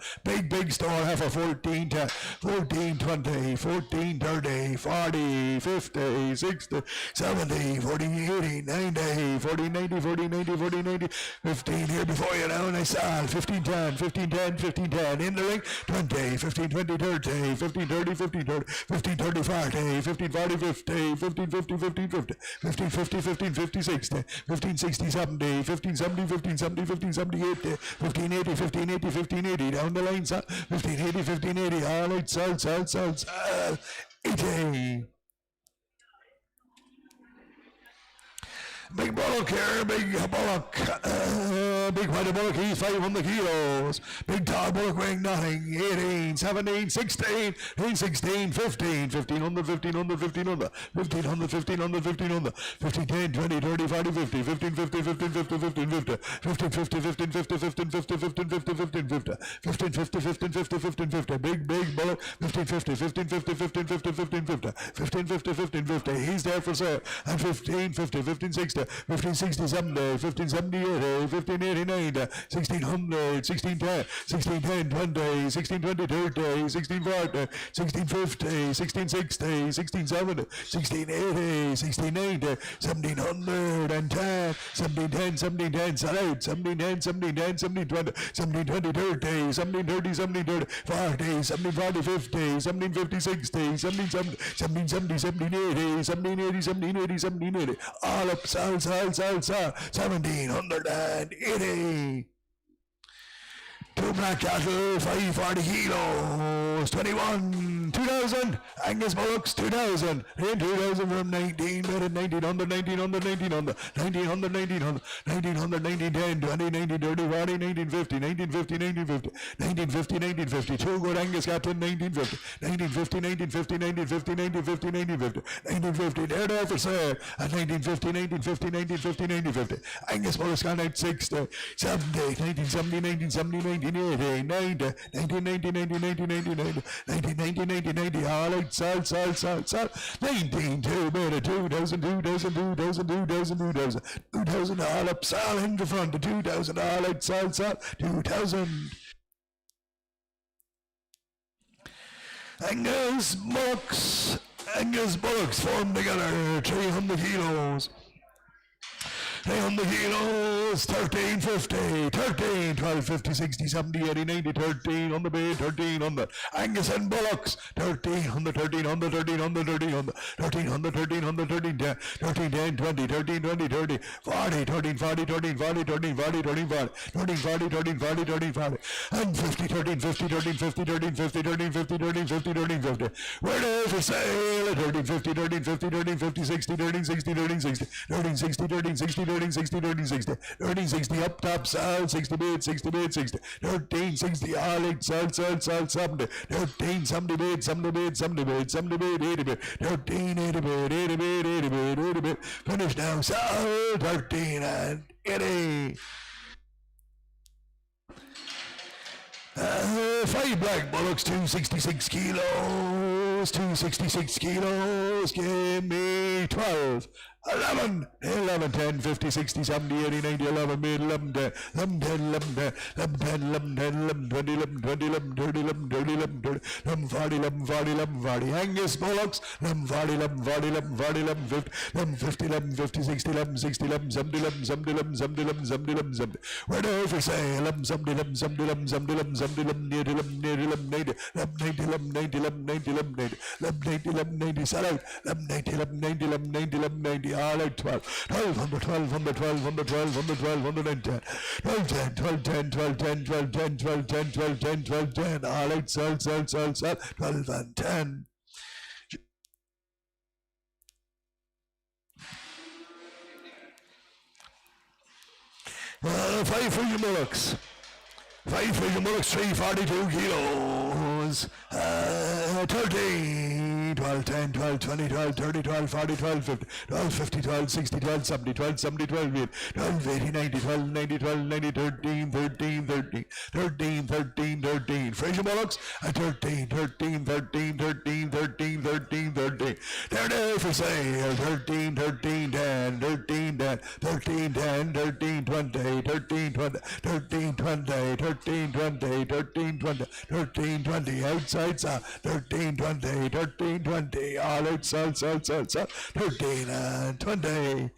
Big store heifer. 14, 10, 14, 20, 14, 30, 40, 50, 60, 70, 40, 80, 90, 40, 90, 40, 90, 40, 90, 15 here before you now, and I sell 15, 10, 15, 10, 15, 10, in the ring, 20, 15, 20, 30, 15, 30, 15, 30, 15, 30, 40, 15, 40, 50, 15, 50, 15, 50, 15, 50, 15, 50, 60, 15, 60, 70, 15, 70, 15, 70, 15, 70, 80, 15, 80, 15, 80, 15, 80, down the line, sell, 15, 80, 15, 80, all right, sell, 80. Big bullock here, big bullock, big white bullock, he's 500 kilos, big tall bullock weighing nothing, 18, 17, 16, 16, 15, 1500, 1500, 1500, 1500, 1500, 1500, 15, 10, 20, 30, 40, 50, 15, 50, 15, 50, 15, 50, 15, 50, 15, 50, 15, 50, 15, 50, 15, 50, 15, 50, 15, 50, 15, 50, big bullock, 15, 50, 15, 50, 15, 50, 15, 50, 15, 50, 15, 50, he's there for sale, and 15, 50, 15, 60, 15, 60, 70, 15, 70, 80, 15, 89, 1600, 16, 10, 16, 10, 20, 16, 20, 30, 16, 40, 16, 50, 16, 60, 16, 70, 16, 80, 16, 90, 1710, 1710, 1710, sell out, 1710, 1710, 1720, 1720, 30, 1730, 1730, 40, 1740, 50, 1750, 60, 1770, 1770, 1780, 1780, 1780, 1780, all up, sell, 1780, 20. Two black cattle, 540 kilos, 21, 2000, Angus Bullocks, 2000, and 2000 from 19, better 1900, 1900, 1900, 1900, 1900, 1900, 1910, 20, 19, 30, 40, 1950, 1950, 1950, 1950, 1950, two good Angus cattle, 1950, 1950, 1950, 1950, 1950, 1950, 1950, they're there for sale at 1950, 1950, 1950, 1950, Angus Bullocks gone out 60, 70, 1970, 1970, 1980, 90, 1990, 1990, 1990, 1990, all out, salt, 19, 2, better, 2000, 2000, 2000, 2000, 2000, 2000, all up, salt in the front, 2000, all out, salt, 2000. Angus Bullocks formed together, 300 kilos. 300 kilos, 1350, 13, 12, 50, 60, 70, 80, 90, 13 on the bed, 13 on the Angus and Bullocks, 13 on the 13 on the 13 on the 13 on the 13 on the 13 on the 13, 10, 13, 10, 20, 13, 20, 30, 40, 13, 40, 13, 40, 13, 40, 13, 40, 13, 40, 13, 40, 13, 40, and 50, 13, 50, 13, 50, 13, 50, 13, 50, 13, 50, 13, 50. We're there for sale, 13, 50, 13, 50, 13, 50, 60, 13, 60, 13, 60, 13, 60, 13, 60, 13, 60, 13, 60, 13, 60, up top, salt, 60 bait, 60 bait, 60, 13, 60, all eight, salt, 70, 13, 70 bait, 70 bait, 70 bait, 70 bait, 80 bait, 13, 80 bait, 80 bait, 80 bait, 80 bait, finish now, salt, 13 and 80. 5 black bullocks, 266 kilos, 266 kilos, give me 12, 11, 11, 10, 50, 60, 70, 80, 90, 11, mid, 11, 10, 11, 10, 11, 10, 11, 10, 11, 10, 11, 20, 11, 20, 11, 30, 11, 30, 11, 30, 11, 40, 11, 40, 11, 40, Angus Bullocks, 11, 40, 11, 40, 11, 40, 11, 50, 11, 50, 11, 50, 60, 11, 60, 11, 70, 11, 70, 11, 70, 11, 70, 11, 70, we're there for sale, 11, 70, 11, 70, 11, 70, 11, 70, 11, 80, 11, 80, 11, 90, 11, 90, 11, 90, 11, 90, 11, 90, 11, 90, 11, 90, sell out, 11, 90, 11, 90, 11, 90, 11, 90, all out, 12, 12 on the 12 on the 12 on the 12 on the 12 on the 10, 12, 10, 12, 10, 12, 10, 12, 10, 12, 10, 12, 10, 12, 10, all out, sell, 12 and 10. Five Freedom Bullocks. 5 Freedom Bullocks, 342 kilos. 13, 12, 10, 12, 20, 12, 30, 12, 40, 12, 50, 12, 50, 12, 60, 12, 70, 12, 70, 12, 8, 12, 80, 90, 12, 90, 12, 90, 13, 13, 13, 13, 13, 13. Freedom Bullocks at 13, 13, 13, 13, 13, 13, 13. They're there for sale. 13, 13, 10, 13, 10, 13, 10, 13, 20, 13, 20, 13, 20, 13, 20, 13, 20, 13, 20, outside, 13, 20, 13, 20, all outside, 13 and 20.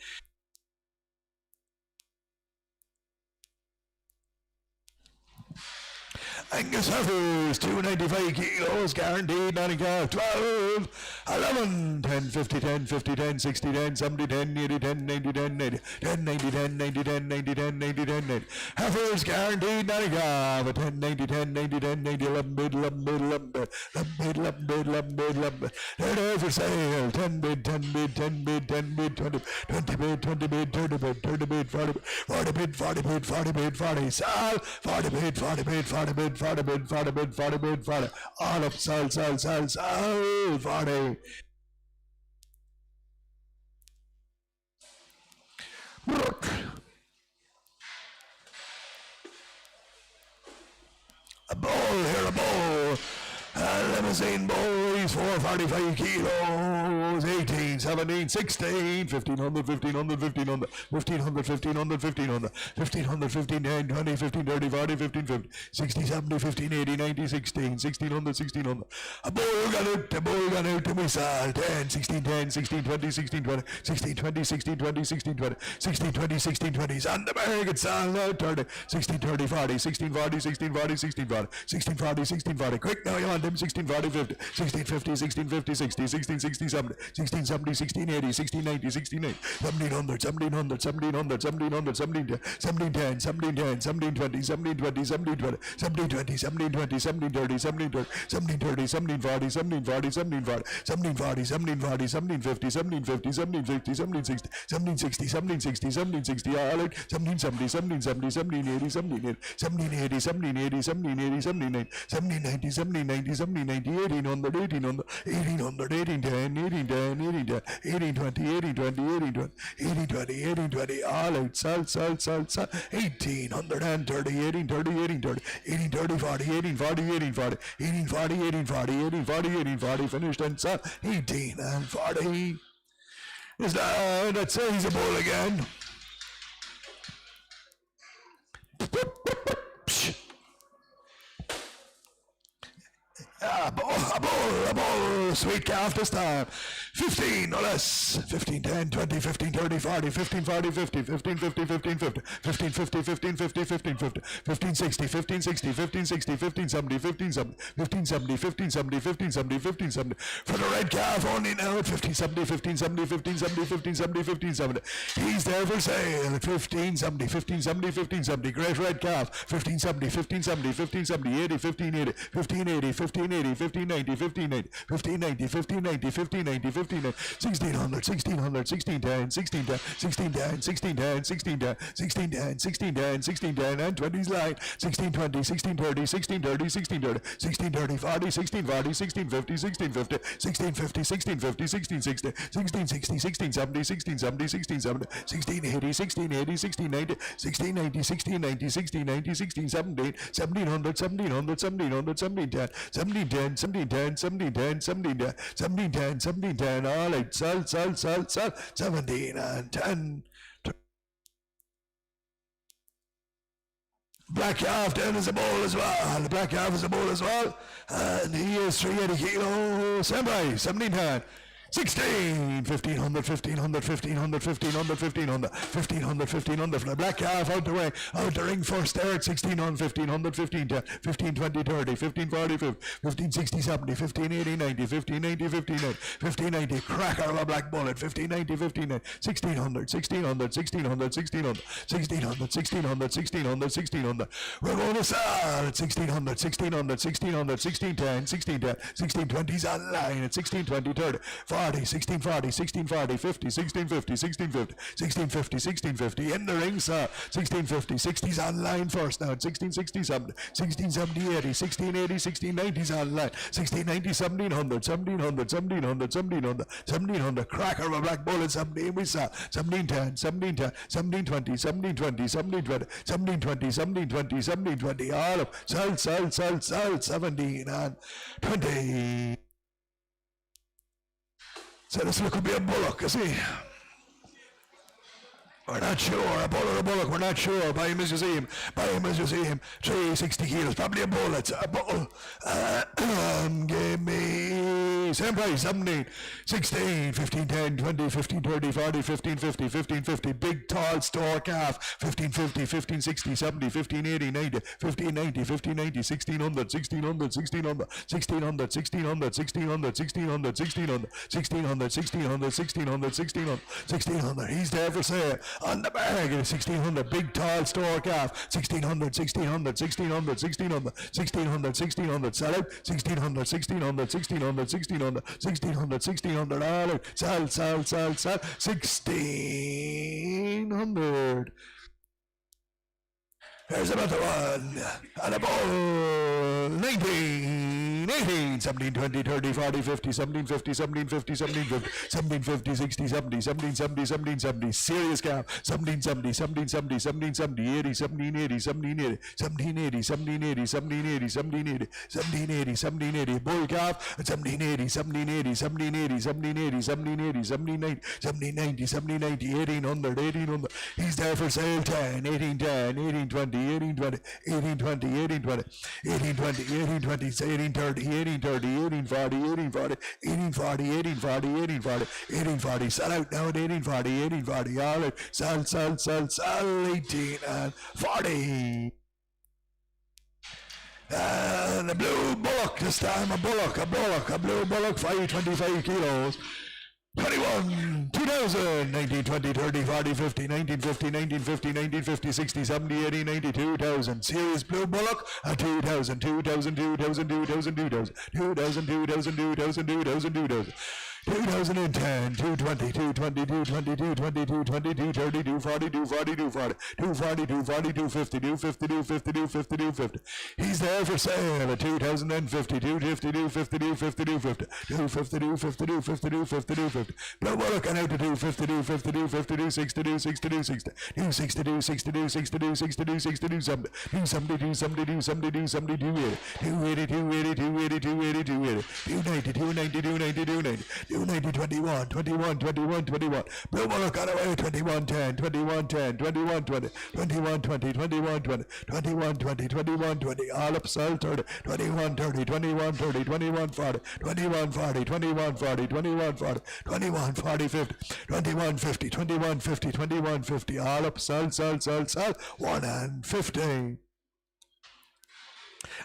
Angus Heifers, 295 kilos, guaranteed, 90 12, 11, 10, 50, 10, 50, 10, 60, 10, 70, 10, 80, 10, 90, 10, 90, 10, 90, 10, 90, 10, 90, 10, 90, 10, 90. Heifers, guaranteed, 90 10, 90, 10, 90, 10, 90, 11 bid, 11 bid, 11 bid, 11 bid, 11 bid, 11 bid, 11 bid. They're there for sale, 10 bid, 10 bid, 10 bid, 10 bid, 20, 20 bid, 20 bid, 30 bid, 30 bid, 40 bid, 40 bid, 40 bid, 40 bid, 40, sell, 40 bid, 40 bid, 40 bid, 40 bid, 40 bid, 40 bid, 40, all up, sell, 40. A ball, here a ball. Limousine boys, 445 kilos, 18, 17, 16, 1500, 1500, 1500, 1500, 1500, 1500, 1500, 15, 10, 20, 15, 30, 40, 15, 50, 60, 70, 15, 80, 90, 16, 1600, 1600. A ball got out to me, 10, 16, 10, 16, 20, 16, 20, 16, 20, 16, 20, 16, 20, 16, 20, 16, 20, on the bag, it's all out, 30, 16, 30, 40, 16, 40, 16, 40, 16, 40, 16, 40, 16, 40, quick now, you want them 16, 40, 50, 16, 50, 1650, 60, 1660, 70, 1670, 1680, 1690, 1680, 1700, 1700, 1700, 1700, 1710, 1710, 1720, 1720, 1720, 1720, 1720, 1730, 1730, 1730, 1740, 1740, 1740, 1740, 1740, 1750, 1750, 1750, 1760, 1760, 1760, 1760, 1770, 1770, 1780, 1780, 1780, 1780, 1780, 1790, 1790, 1790, 1800, 1800, 1800, 1810, 1810, 1810, 1820, 1820, 1820, 1820, all out, salt, 1830, 1830, 1830, 1830, 40, 1840, 1840, 1840, 1840, 1840, 1840, finished and salt, 18 and 40. Is that says a ball again? A ball, sweet calf this time. 15 or less. 15, 10, 20, 15, 30, 40, 15, 40, 50, 15, 50, 15, 50, 15, 50, 15, 50, 15, 50, 15, 60, 15, 60, 15, 60, 15, 70, 15, 70, 15, 70, 15, 70, 15, 70, 15, 70. For the red calf only now at 15, 70, 15, 70, 15, 70, 15, 70, 15, 70. He's there for sale at 15, 70, 15, 70, 15, 70. Great red calf. 15, 70, 15, 70, 15, 70, 80, 15, 80, 15, 80, 15, 80, 15, 90, 15, 80, 15, 90, 15, 90, 15, 90, 15, 90, 1600, 1600, 1610, 1610, 1610, 1610, 1610, 1610, 1610, 1610, and 20's line, 1620, 1630, 1630, 1630, 1630, 40, 1640, 1650, 1650, 1650, 1650, 1660, 1660, 1670, 1670, 1670, 1680, 1680, 1690, 1690, 1690, 1690, 1617, 1700, 1700, 1700, 1710, 1710, 1710, 1710, 1710, 1710, 1710, all right, sell, 17 and 10. Black calf down is a ball as well. The black calf is a ball as well. And he is 380 kilos. Same price, 1710. 16, 1500, 1500, 1500, 1500, 1500, 1500, 1500 for the black calf out the ring first there at 1600, 1500, 1510, 1520, 30, 1540, 1560, 70, 1580, 90, 1590, 1590, 1590, cracker of a black bullet, 1590, 1590, 1600, 1600, 1600, 1600, 1600, 1600, 1600, 1600. We're going to sell at 1600, 1600, 1600, 1610, 1610, 1620's online at 1620, 30, 40, 1640, 1640, 50, 1650, 1650, 1650, 1650, in the ring, sir. 1650, 60's online first now, 1660, 70, 1670, 80, 1680, 1690's online, 1690, 1700, 1700, 1700, 1700, 1700, cracker of a black bullet, 17, we saw, 1710, 1710, 1720, 1720, 1720, 1720, 1720, 1720, all of, sell, 17 and 20. So this could be a bullock, you see. We're not sure, a bull or a bullock, we're not sure. Buy him as you see him, 360 kilos, probably a bull, it's a bull. Give me, same price, 17, 16, 15, 10, 20, 15, 30, 40, 15, 50, 15, 50, big tall store calf, 15, 50, 15, 60, 70, 15, 80, 90, 15, 90, 15, 90, 1600, 1600, 1600, 1600, 1600, 1600, 1600, 1600, 1600, 1600, 1600, 1600, 1600, he's there for sale. On the bag, 1600, big tall store calf, 1600, 1600, 1600, 1600, 1600, 1600, sell it, 1600, 1600, 1600, 1600, 1600, 1600, all out, sell, 1600. There's another one, and a ball, 19, 18, 17, 20, 30, 40, 50, 17, 50, 17, 50, 17, 50, 17, 50, 60, 70, 17, 70, 17, 70, serious calf, 17, 70, 17, 70, 17, 70, 80, 17, 80, 17, 80, 17, 80, 17, 80, 17, 80, 17, 80, 17, 80, 17, 80, bull calf, 17, 80, 17, 80, 17, 80, 17, 80, 17, 80, 17, 90, 17, 90, 17, 90, 1800, 1800, he's there for sale, 10, 18, 10, 18, 20, 1820, 1820, 1820, 1820, 1820, 1830, 1830, 1840, 1840, 1840, 1840, 1840, 1840, sell out now at 1840, 1840, all right, sell, 18 and 40. And a blue bullock, this time a bullock, a blue bullock, 525 kilos. 21, 2000, 19, 20, 30, 40, 50, 1950, 1950, 1950, 60, 70, 80, 90, 2000. Series Blue Bullock, 2000, 2000, 2000, 2000, 2000, 2000, 2000, 2000, 2000, 2000. 2010, 220, 220, 220, 220, 220, 230, 240, 240, 240, 240, 240, 250, 250, 250, 250, 250. He's there for sale at 2050, 250, 250, 250, 250, 250, 250, 250, 250, 250. Blue Bullock on out to 250, 250, 250, 260, 260, 260, 260, 260, 260, 260, 260, 270, 270, 270, 270, 270, 280, 280, 280, 280, 280, 280, 290, 290, 290, 290. 290, 21, 21, 21, 21. Blue Bullock on away, 21, 10, 21, 10, 21, 20, 21, 20, 21, 20, 21, 20, 21, 20. All up, sell 30, 21, 30, 21, 30, 21, 40, 21, 40, 21, 40, 21, 40, 21, 40, 50, 21, 50, 21, 50, 21, 50. All up, sell, 1 and 50.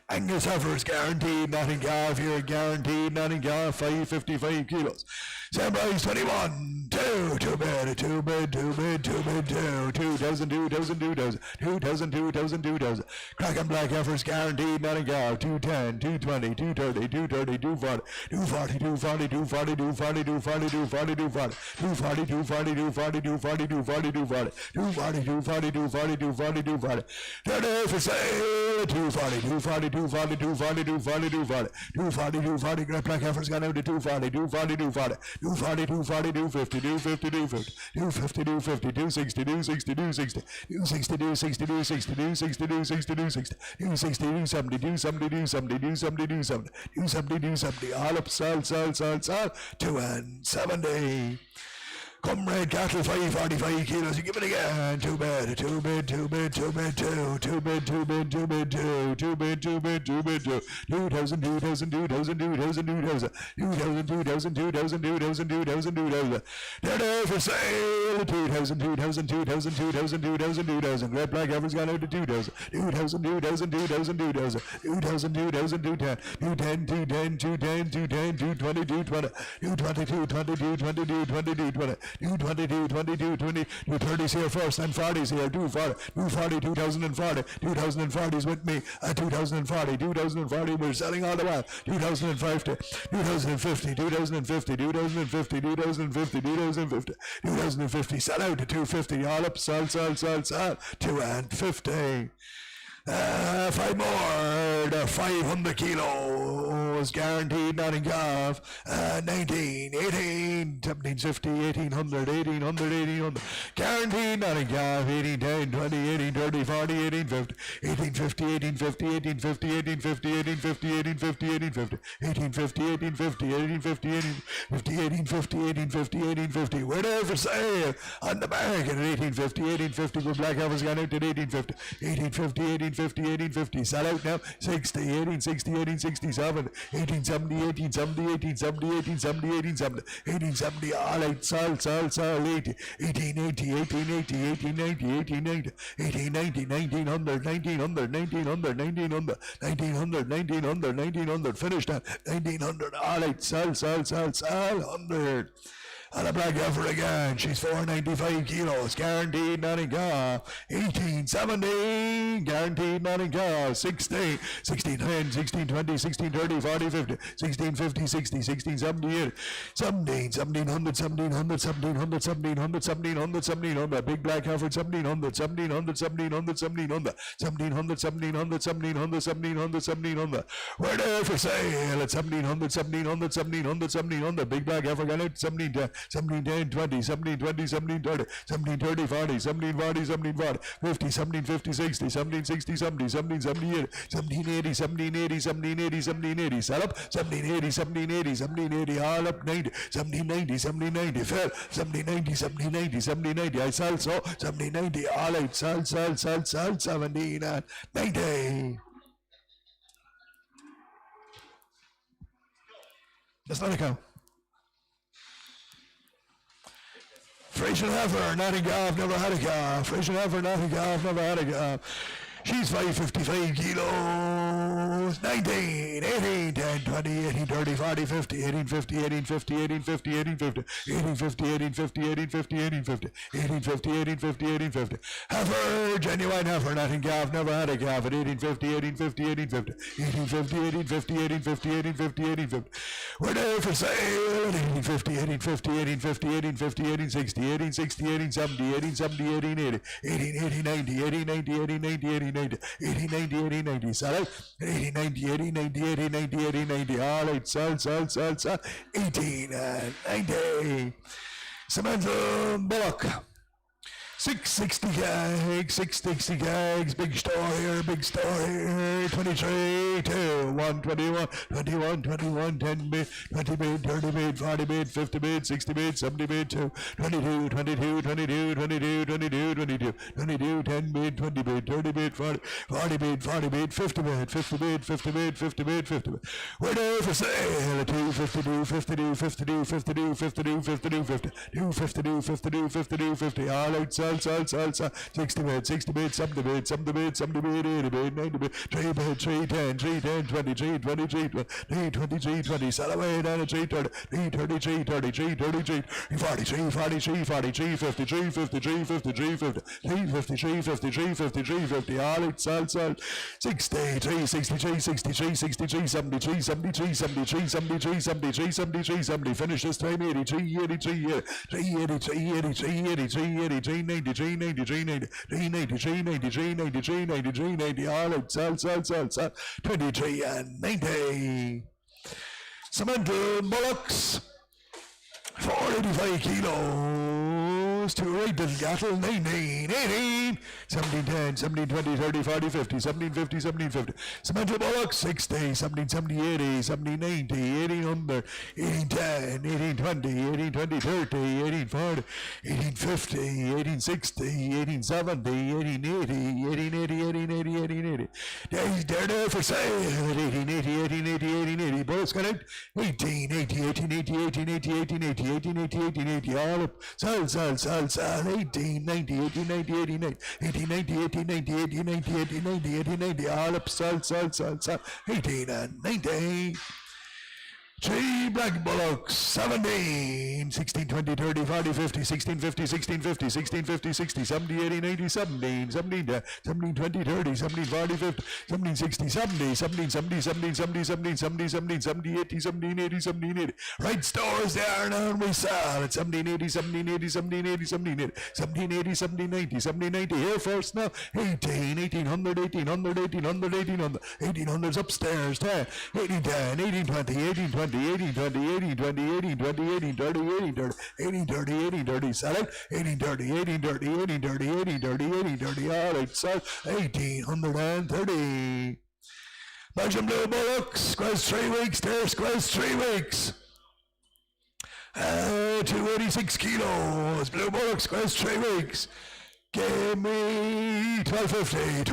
Angus Heifer is guaranteed, nothing golf here, guaranteed, nothing golf, 555 kilos. Sam Price, 21, 2, 2 bid, 2 bid, 2 bid, 2 bid, 2, 2,000, 2,000, 2,000, 2,000, 2,000, 2,000. Crack and Black Heifers guaranteed, nothing golf, 210, 220, 230, 230, 240, 240, 240, 240, 240, 240, 240, 240, 240, 240, 240, 240, 240, 240, 240, 240, 240, 240, 240. They're for sale, 240, 240, 240, 240, 240, 240, 240, 240. Great Black Heifer's gone out to 240, 240, 240, 240, 240, 250, 250, 250, 250, 250, 260, 260, 260, 260, 260, 260, 260, 260, 260, 260, 270, 270, 270, 270, 270, 270, 270. All up, sell, 2 and 70. Comrade Cattle, 545 kilos. You give it again. 2 bid, 2 bid, 2 bid, 2 bid, 2, 2 bid, 2 bid, 2 bid, 2, 2 bid, 2 bid, 2 bid, 2, 2,000, 2,000, 2,000, 2,000, 2,000, 2,000, 2,000, 2,000, 2,000, 2,000, 2,000. They're there for sale. 2,000, 2,000, 2,000, 2,000, 2,000, 2,000. Red Black Heifer's gone out to 2,000, 2,000, 2,000, 2,000, 2,000, 2,000, 2,000, 210, 210, 210, 210, 210, 220, 220, 220, 220, 220, 220, 220. 222, 22, 20, 230s here first, and 40s here, 240, 240, 2040, 2040s with me, 2040, 2040, we're selling all the while, 2050, 2050, 2050, 2050, 2050, 2050, 2050, sell out to 250, all up, sell, 2 and 50. 5 more, the 500 kilos, guaranteed, not in golf, 19, 18, 1750, 1800, 1800, 1800, guaranteed, not in golf, 18, 10, 20, 18, 30, 40, 18, 50, 18, 50, 18, 50, 18, 50, 18, 50, 18, 50, 18, 50, 18, 50, 18, 50, 18, 50, 18, 50, 18, 50, 18, 50, 18, 50, we're there for sale, on the back at 1850, 1850, with Black Heifer's gone out at 1850, 1850, 1850, 1850, sell out now, 60, 1860, 1867, 1870, 1870, 1870, 1870, 1870, 1870, all out, sell, 80, 1880, 1880, 1890, 1890, 1890, 1900, 1900, 1900, 1900, 1900, 1900, 1900, finished at 1900, all out, sell, 100. And a Black Heifer again, she's 495 kilos, guaranteed, not in golf, 1870, guaranteed, not in golf, 16, 16, 10, 16, 20, 16, 30, 40, 50, 16, 50, 60, 16, 78, 17, 1700, 1700, 1700, 1700, 1700, 1700, Big Black Heifer, 1700, 1700, 1700, 1700, 1700, 1700, 1700, 1700, 1700, we're there for sale at 1700, 1700, 1700, 1700, Big Black Heifer got it, 1710, 1710, 20, 1720, 1730, 1730, 40, 1740, 1740, 50, 1750, 60, 1760, 70, 1778, 1780, 1780, 1780, 1780, sell up, 1780, 1780, 1780, all up, 90, 1790, 1790, fell, 1790, 1790, 1790, I sell so, 1790, all out, sell, 17 and 90. That's not a count. Frisian Heifer, not in golf, never had a calf. Frisian Heifer, not in golf, never had a calf. She's 555 kilos. 19, 18, 10, 20, 18, 30, 40, 50, 18, 50, 18, 50, 18, 50, 18, 50, 18, 50, 18, 50, 18, 50, 18, 50, 18, 50, 18, 50, 18, 50. Heifer, genuine heifer, nothing calf, never had a calf at 18, 50, 18, 50, 18, 50, 18, 50, 18, 50, 18, 50, 18, 50, 18, 50. We're there for sale at 18, 50, 18, 50, 18, 50, 18, 50, 18, 60, 18, 60, 18, 70, 18, 70, 18, 80, 18, 80, 90, 80, 90, 80, 90, 80, 90, 80, 90, 80, 90, sell 80, 90, 80, 90, 80, 90, 80, 90, all right, sell, 18 and 90. Samantha Bullock. 660 kegs, 660 kegs, big store here, 23, 2, 1, 21, 21, 21, 10 bid, 20 bid, 30 bid, 40 bid, 50 bid, 60 bid, 70 bid, 2, 22, 22, 22, 22, 22, 22, 22, 10 bid, 20 bid, 30 bid, 40, 40 bid, 40 bid, 50 bid, 50 bid, 50 bid, 50 bid, 50 bid. We're there for sale at 252, 52, 52, 52, 52, 52, 50, 252, 52, 52, 50, all out, sell, 60 bid, 60 bid, 70 bid, 70 bid, 70 bid, 80 bid, 90 bid, 3 bid, 310, 310, 23, 23, 23, 20, sell away down at 330, 333, 33, 33, 43, 43, 43, 53, 53, 53, 50, 353, 53, 53, 50, all it, sell, 63, 63, 63, 63, 73, 73, 73, 73, 73, 73, 70, finish this time 83, 83, 83, 83, 83, 83, 93, 93, 93, 93, 93, 93, 93, 90, all out, sell, 23 and 90. Samantha Bullocks, 485 kilos, 2 right little cattle, 19, 18, 17, 10, 17, 20, 30, 40, 50, 17, 50, 17, 50. Samantha Bullocks, 60, 17, 70, 80, 17, 90, 18 under, 18, 10, 18, 20, 18, 20, 30, 18, 40, 18, 50, 18, 60, 18, 70, 18, 80, 18, 80, 18, 80, 18, 80. They're there for sale at 18, 80, 18, 80, 18, 80. Bullocks got out, 18, 80, 18, 80, 18, 80, 18, 80, 18, 80, 18, 80, all up, sell, 18, 90, 18, 90, 80, 90, 18, 90, 18, 90, 80, 90, 80, 90, 80, 90, all up, sell, 18 and 90. 3 black bullocks, 17, 16, 20, 30, 40, 50, 16, 50, 16, 50, 16, 50, 60, 70, 80, 90, 17, 17, 17, 20, 30, 17, 40, 50, 17, 60, 70, 17, 70, 17, 70, 17, 70, 17, 70, 80, 17, 80, 17, 80. Right stores there now and we sell at 17, 80, 17, 80, 17, 80, 17, 80, 17, 80, 17, 90, 17, 90. Here first now, 18, 1800, 1800, 1800, 1800, 1800's upstairs, 10, 18, 10, 18, 20, 18, 20. 18, 20, 18, 20, 18, 20, 18, 30, 18, 30, 18, 30, 18, 30, sell it, 18, 30, 18, 30, 18, 30, 18, 30, 18, 30, all right, sell, 1830. Belgian Blue Bullocks, squares 3 weeks, there, squares 3 weeks. 286 kilos, Blue Bullocks, squares 3 weeks. Give me 1250,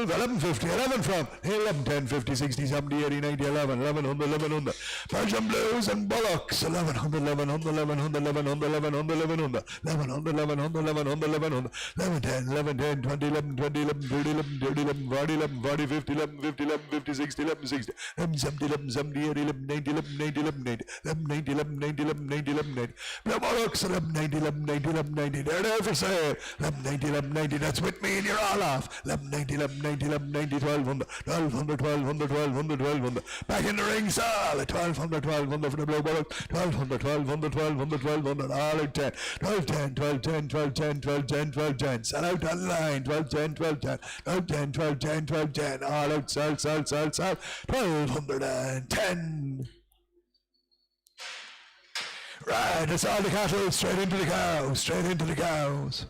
1150, 11 from 11, 10, 50, 60, 70, 80, 90, 11, 1100, 1100. Belgian Blues and Bullocks, 1100, 1100, 1100, 1100, 1100, 1100, 1100, 1100, 1100, 1100, 11, 10, 11, 10, 20, 11, 20, 11, 30, 11, 30, 11, 40, 11, 40, 50, 11, 50, 11, 50, 60, 11, 60, 11, 70, 11, 70, 80, 11, 90, 11, 90, 11, 90, 11, 90, 11, 90, 11, 90, 11, 90. Blue Bullocks, 11, 90, 11, 90, 11, 90. They're there for sale. 11, 90, 11, 90. That's with me and you're all off. 11, 90, 11, 90, 11, 90, 1200, 1200, 1200, 1200, 1200. Back in the ring, Sal, at 1200, 1200 for the Blue Bullocks. 1200, 1200, 1200, 1200. All at 10. 12, 10, 12, 10, 12, 10, 12, 10, 12, 10. Sell out on line. 12, 10, 12, 10. 12, 10, 12, 10, 12, 10. All out, sell. 1210. Right, that's all the cattle. Straight into the cows. Straight into the cows.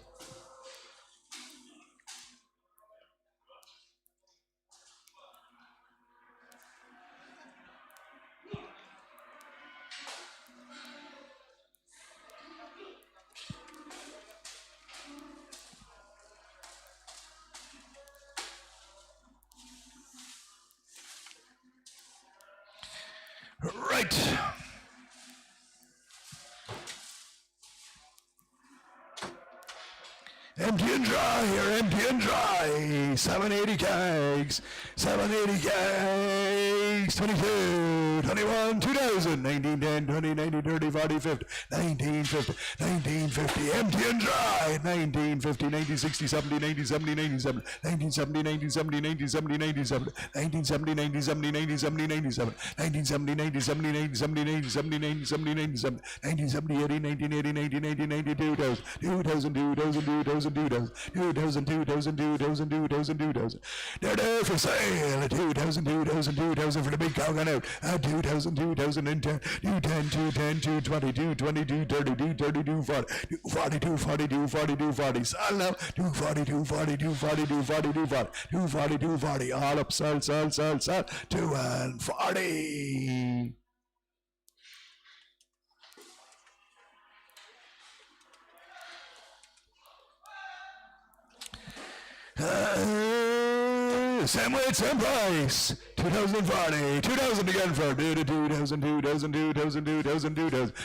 Right. Empty and dry here, empty and dry. 780 kegs, 780 kegs. 22, 21, 2000, 19, 10, 20, 90, 30, 40, 50, 1950, 1950. Empty and dry. 1950, 1960, 70, 90, 70, 97, 1970, 1970, 1970, 97, 1970, 1970, 1970, 97, 1970, 1970, 1970, 1970, 1970, 1970, 80, 1980, 1980, 92, 2000, 2000, 2000, 2000, 2000, 2000, 2000, 2000, 2000. They're there for sale. 2000, 2000, 2000 for the big cow gone out. 2000, 2010, 210, 210, 220, 222, 32, 32, 40, 42, 42, 42, 40. Sell now. 240, 240, 240, 240, 240, 240, 240. All up, sell, sell, sell, sell. 240. Same weight, same price. 2040, 2000 again for 2000, 2000, 2000, 2000, 2000, 2000,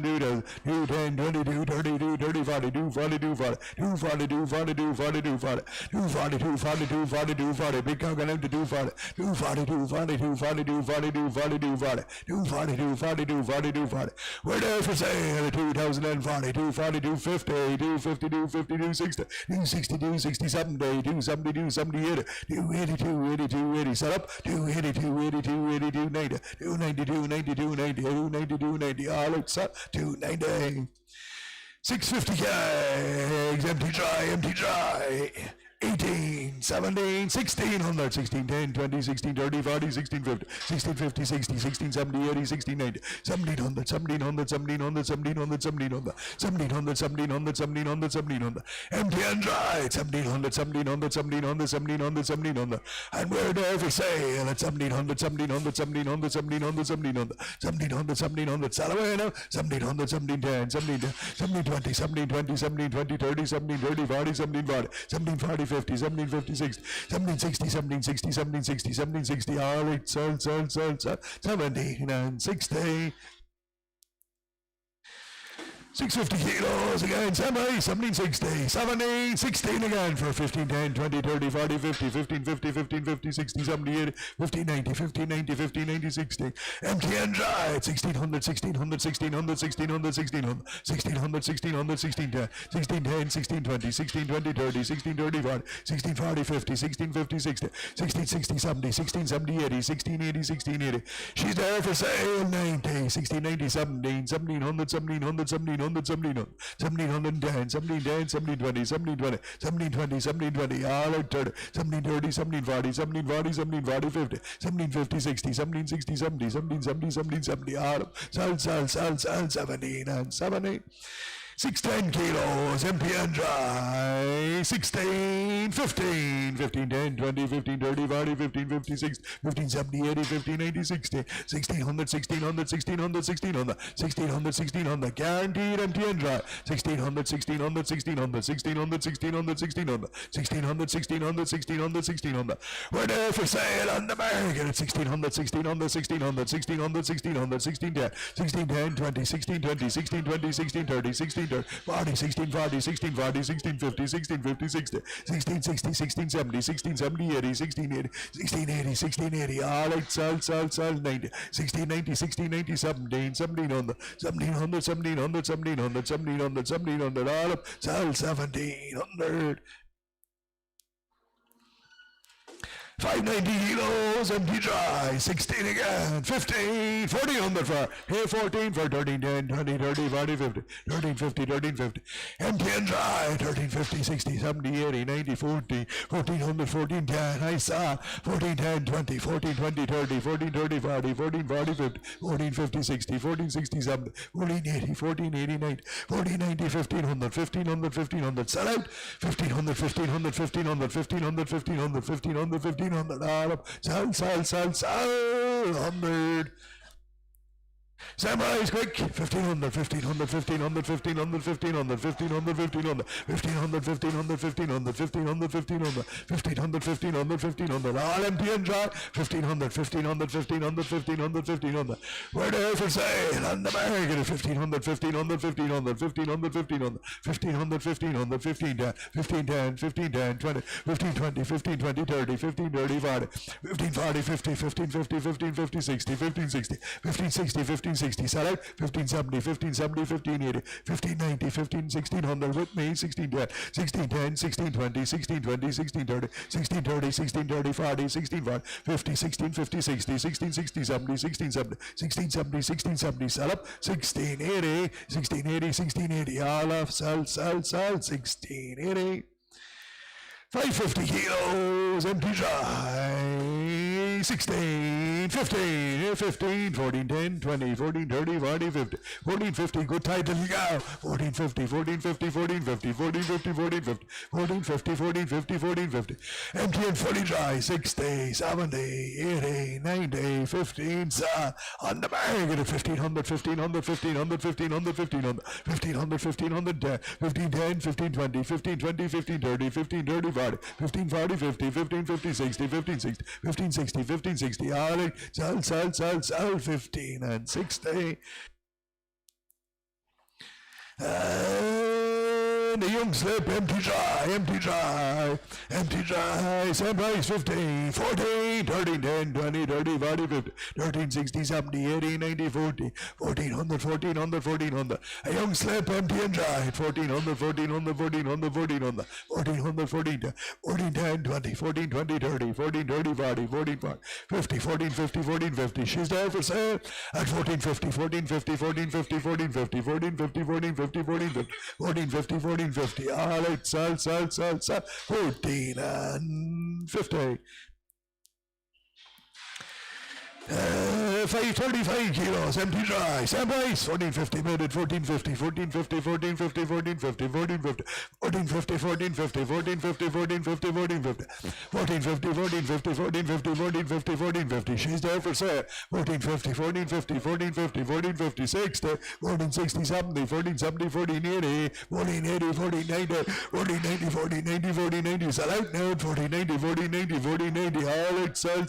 2000, 210, 22, 32, 30, 40, 240, 240, 240, 240, 240, 240, 240, 240, 240, 240, big cow going up to 240, 240, 240, 240, 240, 240, 240, 240, 240, 240, 240. We're there for sale. 2040, 240, 250, 250, 250, 260, 260, 260, 70, 270, 270, 280, 280, 280, set up. 280, 280, 280, 290, 290, 290, 290, 290, 290, all outside, 290. 650 kegs, empty dry. 18, 17, 1600, 16, 10, 20, 16, 30, 40, 16, 50, 16, 50, 60, 16, 70, 80, 16, 90, 1700, 1700, 1700, 1700, 1700, 1700, 1700, 1700, 1700, empty and dry, 1700, 1700, 1700, 1700, 1700, and we're there for sale at 1700, 1700, 1700, 1700, 1700, 1700, 1700, sell away now, 1700, 1710, 1720, 1720, 1720, 30, 1730, 40, 1740, 1740, 50, 1750, 60, 1760, 1760, 1760, 1760, all right, sell, 17 and 60. 650 kilos again, 1760, 17, 16 again for 15, 10, 20, 30, 40, 50, 15, 50, 15, 50, 60, 70, 80, 15, 90, 15, 90, 15, 90, 60. Empty and dry, 1600, 1600, 1600, 1600, 1600, 1600, 1600, 1610, 1610, 1620, 1620, 30, 1630, 40, 1640, 50, 1650, 60, 1660, 70, 1670, 80, 1680, 1680. She's there for sale, 90, 1690, 17, 1700, 1700, 1700, 1700, 1710, 1710, 1720, 1720, 1720, 1720, all out 30, 1730, 1740, 1740, 1740, 50, 1750, 60, 1760, 70, 1770, 1770, all up, sell, 17 and 70. 610 kilos, empty and dry. 16, 15, 15, 10, 20, 15, 30, 40, 15, 50, 60, 15, 70, 80, 15, 80, 60, 1600, 1600, 1600, 1600, 1600, 1600, guaranteed empty and dry. 1600, 1600, 1600, 1600, 1600, 1600, 1600, 1600, 1600, 1600. We're there for sale on the market at 1600, 1600, 1600, 1600, 1600, 1610, 1610, 20, 1620, 1620, 1630, 1630, 40, 1640, 1640, 1650, 1650, 60, 1660, 1670, 1670, 80, 1680, 1680, 1680, all right, sell, 90, 1690, 1690, 17, 1700, 1700, 1700, 1700, 1700, 1700, all up, sell, 1700. 590 kilos, empty dry, 16 again, 15, 1400 for, here 14 for 13, 10, 20, 30, 40, 50, 13, 50, 13, 50, empty and dry, 13, 50, 60, 70, 80, 90, 40, 1400, 14, 10, I saw, 14, 10, 20, 14, 20, 30, 14, 30, 40, 14, 40, 50, 14, 50, 60, 14, 60, 70, 14, 80, 14, 80, 90, 14, 90, 1500, 1500, 1500, sell out, 1500, 1500, 1500, 1500, 1500, 1500, 1500, all up, sell, 100. Samurais, quick! 1500, 1500, 1500, 1500, 1500, 1500, 1500, 1500, 1500, 1500, 1500, 1500, 1500, 1500, 1500, all empty and dry. 1500, 1500, 1500, 1500, 1500. We're there for sale on the market. 1500, 1500, 1500, 1500, 1500, 1500, 1500, 1510, 1510, 1510, 20, 1520, 1520, 30, 1530, 40, 1540, 50, 1550, 1550, 60, 1560, 1560, 1560, select 1570, 1570, 1580, 1590, 1600 with me, 1610, 1610, 1620, 1620, 1630, 1630, 1630, 40, 1640, 50, 1650, 60, 1660, 70, 1670, 1670, 1670, sell up, 1680, 1680, 1680, all off, sell, 1680. 550 kilos, empty dry, 16, 15, 15, 14, 10, 20, 14, 30, 40, 50, 14, 50, good tight till you go, 14, 50, 14, 50, 14, 50, 14, 50, 14, 50, 14, 50, 14, 50, 14, 50, empty and fully dry, 60, 70, 80, 90, 15, on the bag at 1500, 1500, 1500, 1500, 1500, 1500, 1500, 1510, 1520, 1520, 1530, 1530, 1540, 50, 1550, 60, 1560, 1560, 1560, all right, sell, 15 and 60. And the young slip, empty dry, empty dry, empty dry, same price, 15, 14, 13, 10, 20, 30, 40, 50, 13, 60, 70, 80, 90, 40, 1400, 1400, 1400, a young slip, empty and dry, 1400, 1400, 1400, 1400, 1400, 14, 14, 10, 20, 14, 20, 30, 14, 30, 40, 14, 40, 50, 14, 50, 14, 50, she's there for sale at 14, 50, 14, 50, 14, 50, 14, 50, 14, 50, 14, 50, 14, 50, 14, 50, 14, 50, all right, sell, 14 and 50. 535 kilos, empty dry, same price, 1450 minute, 1450, 1450, 1450, 1450, 1450, 1450, 1450, 1450, 1450, 1450, 1450, 1450, 1450, 1450, she's there for sale, 1450, 1450, 1450, 1450, 60, 1460, 70, 1470, 1480, 1480, 1490, 1490, 1490, 1490, sell out now, 1490, 1490, 1490, all right, sell,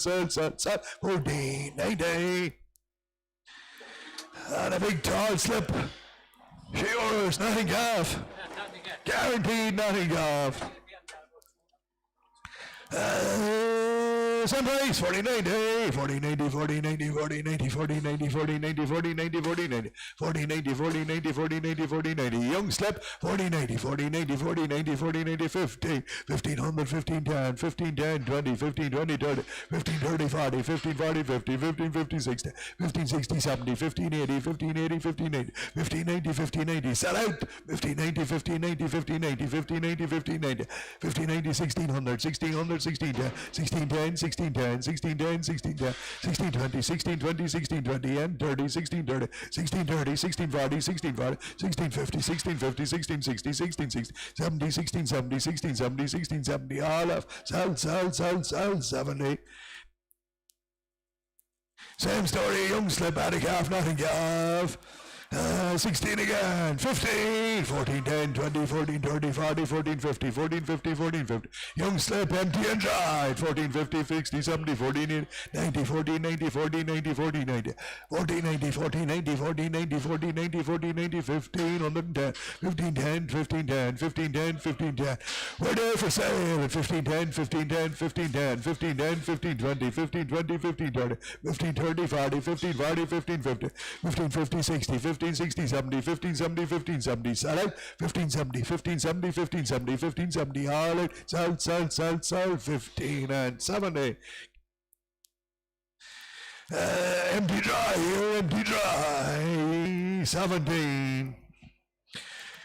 1490. And a big tall slip. She yours, nothing off. Guaranteed nothing off. Same price, 4090, 4090, 4090, 4090, 4090, 4090, 4090, 4090, 4090, 4090, 4090, 4090, young slip, 4090, 4090, 4090, 4090, 50, 1500, 1510, 1510, 20, 1520, 30, 1530, 40, 1540, 50, 1550, 60, 1560, 70, 1580, 1580, 1580, 1590, 1590, sell out, 1590, 1590, 1590, 1590, 1590, 1590, 1600, 1600, 1610, 1610, 1610, 1610, 1610, 1620, 1620, 1620, and 30, 1630, 1630, 1640, 1640, 1650, 1650, 1660, 1660, 70, 1670, 1670, 1670, all of, sell, 70. Same story, young slip, attic half, nothing off. 16 again, 15, 14, 10, 20, 14, 30, 40, 14, 50, 14, 50, 14, 50. Young slip, empty and dry, 14, 50, 60, 70, 14, 90, 14, 90, 14, 90, 14, 90, 14, 90, 14, 90, 14, 90, 14, 90, 14, 90, 15, 110, 15, 10, 15, 10, 15, 10, 15, 10. We're there for sale at 15, 10, 15, 10, 15, 10, 15, 10, 15, 20, 15, 20, 15, 30, 15, 30, 40, 15, 40, 15, 50, 15, 50, 60, 15, 60, 70, 15, 70, 15, 70, sell out, 15, 70, 15, 70, 15, 70, 15, 70, all out, sell, 15 and 70. Empty dry here, empty dry, 17.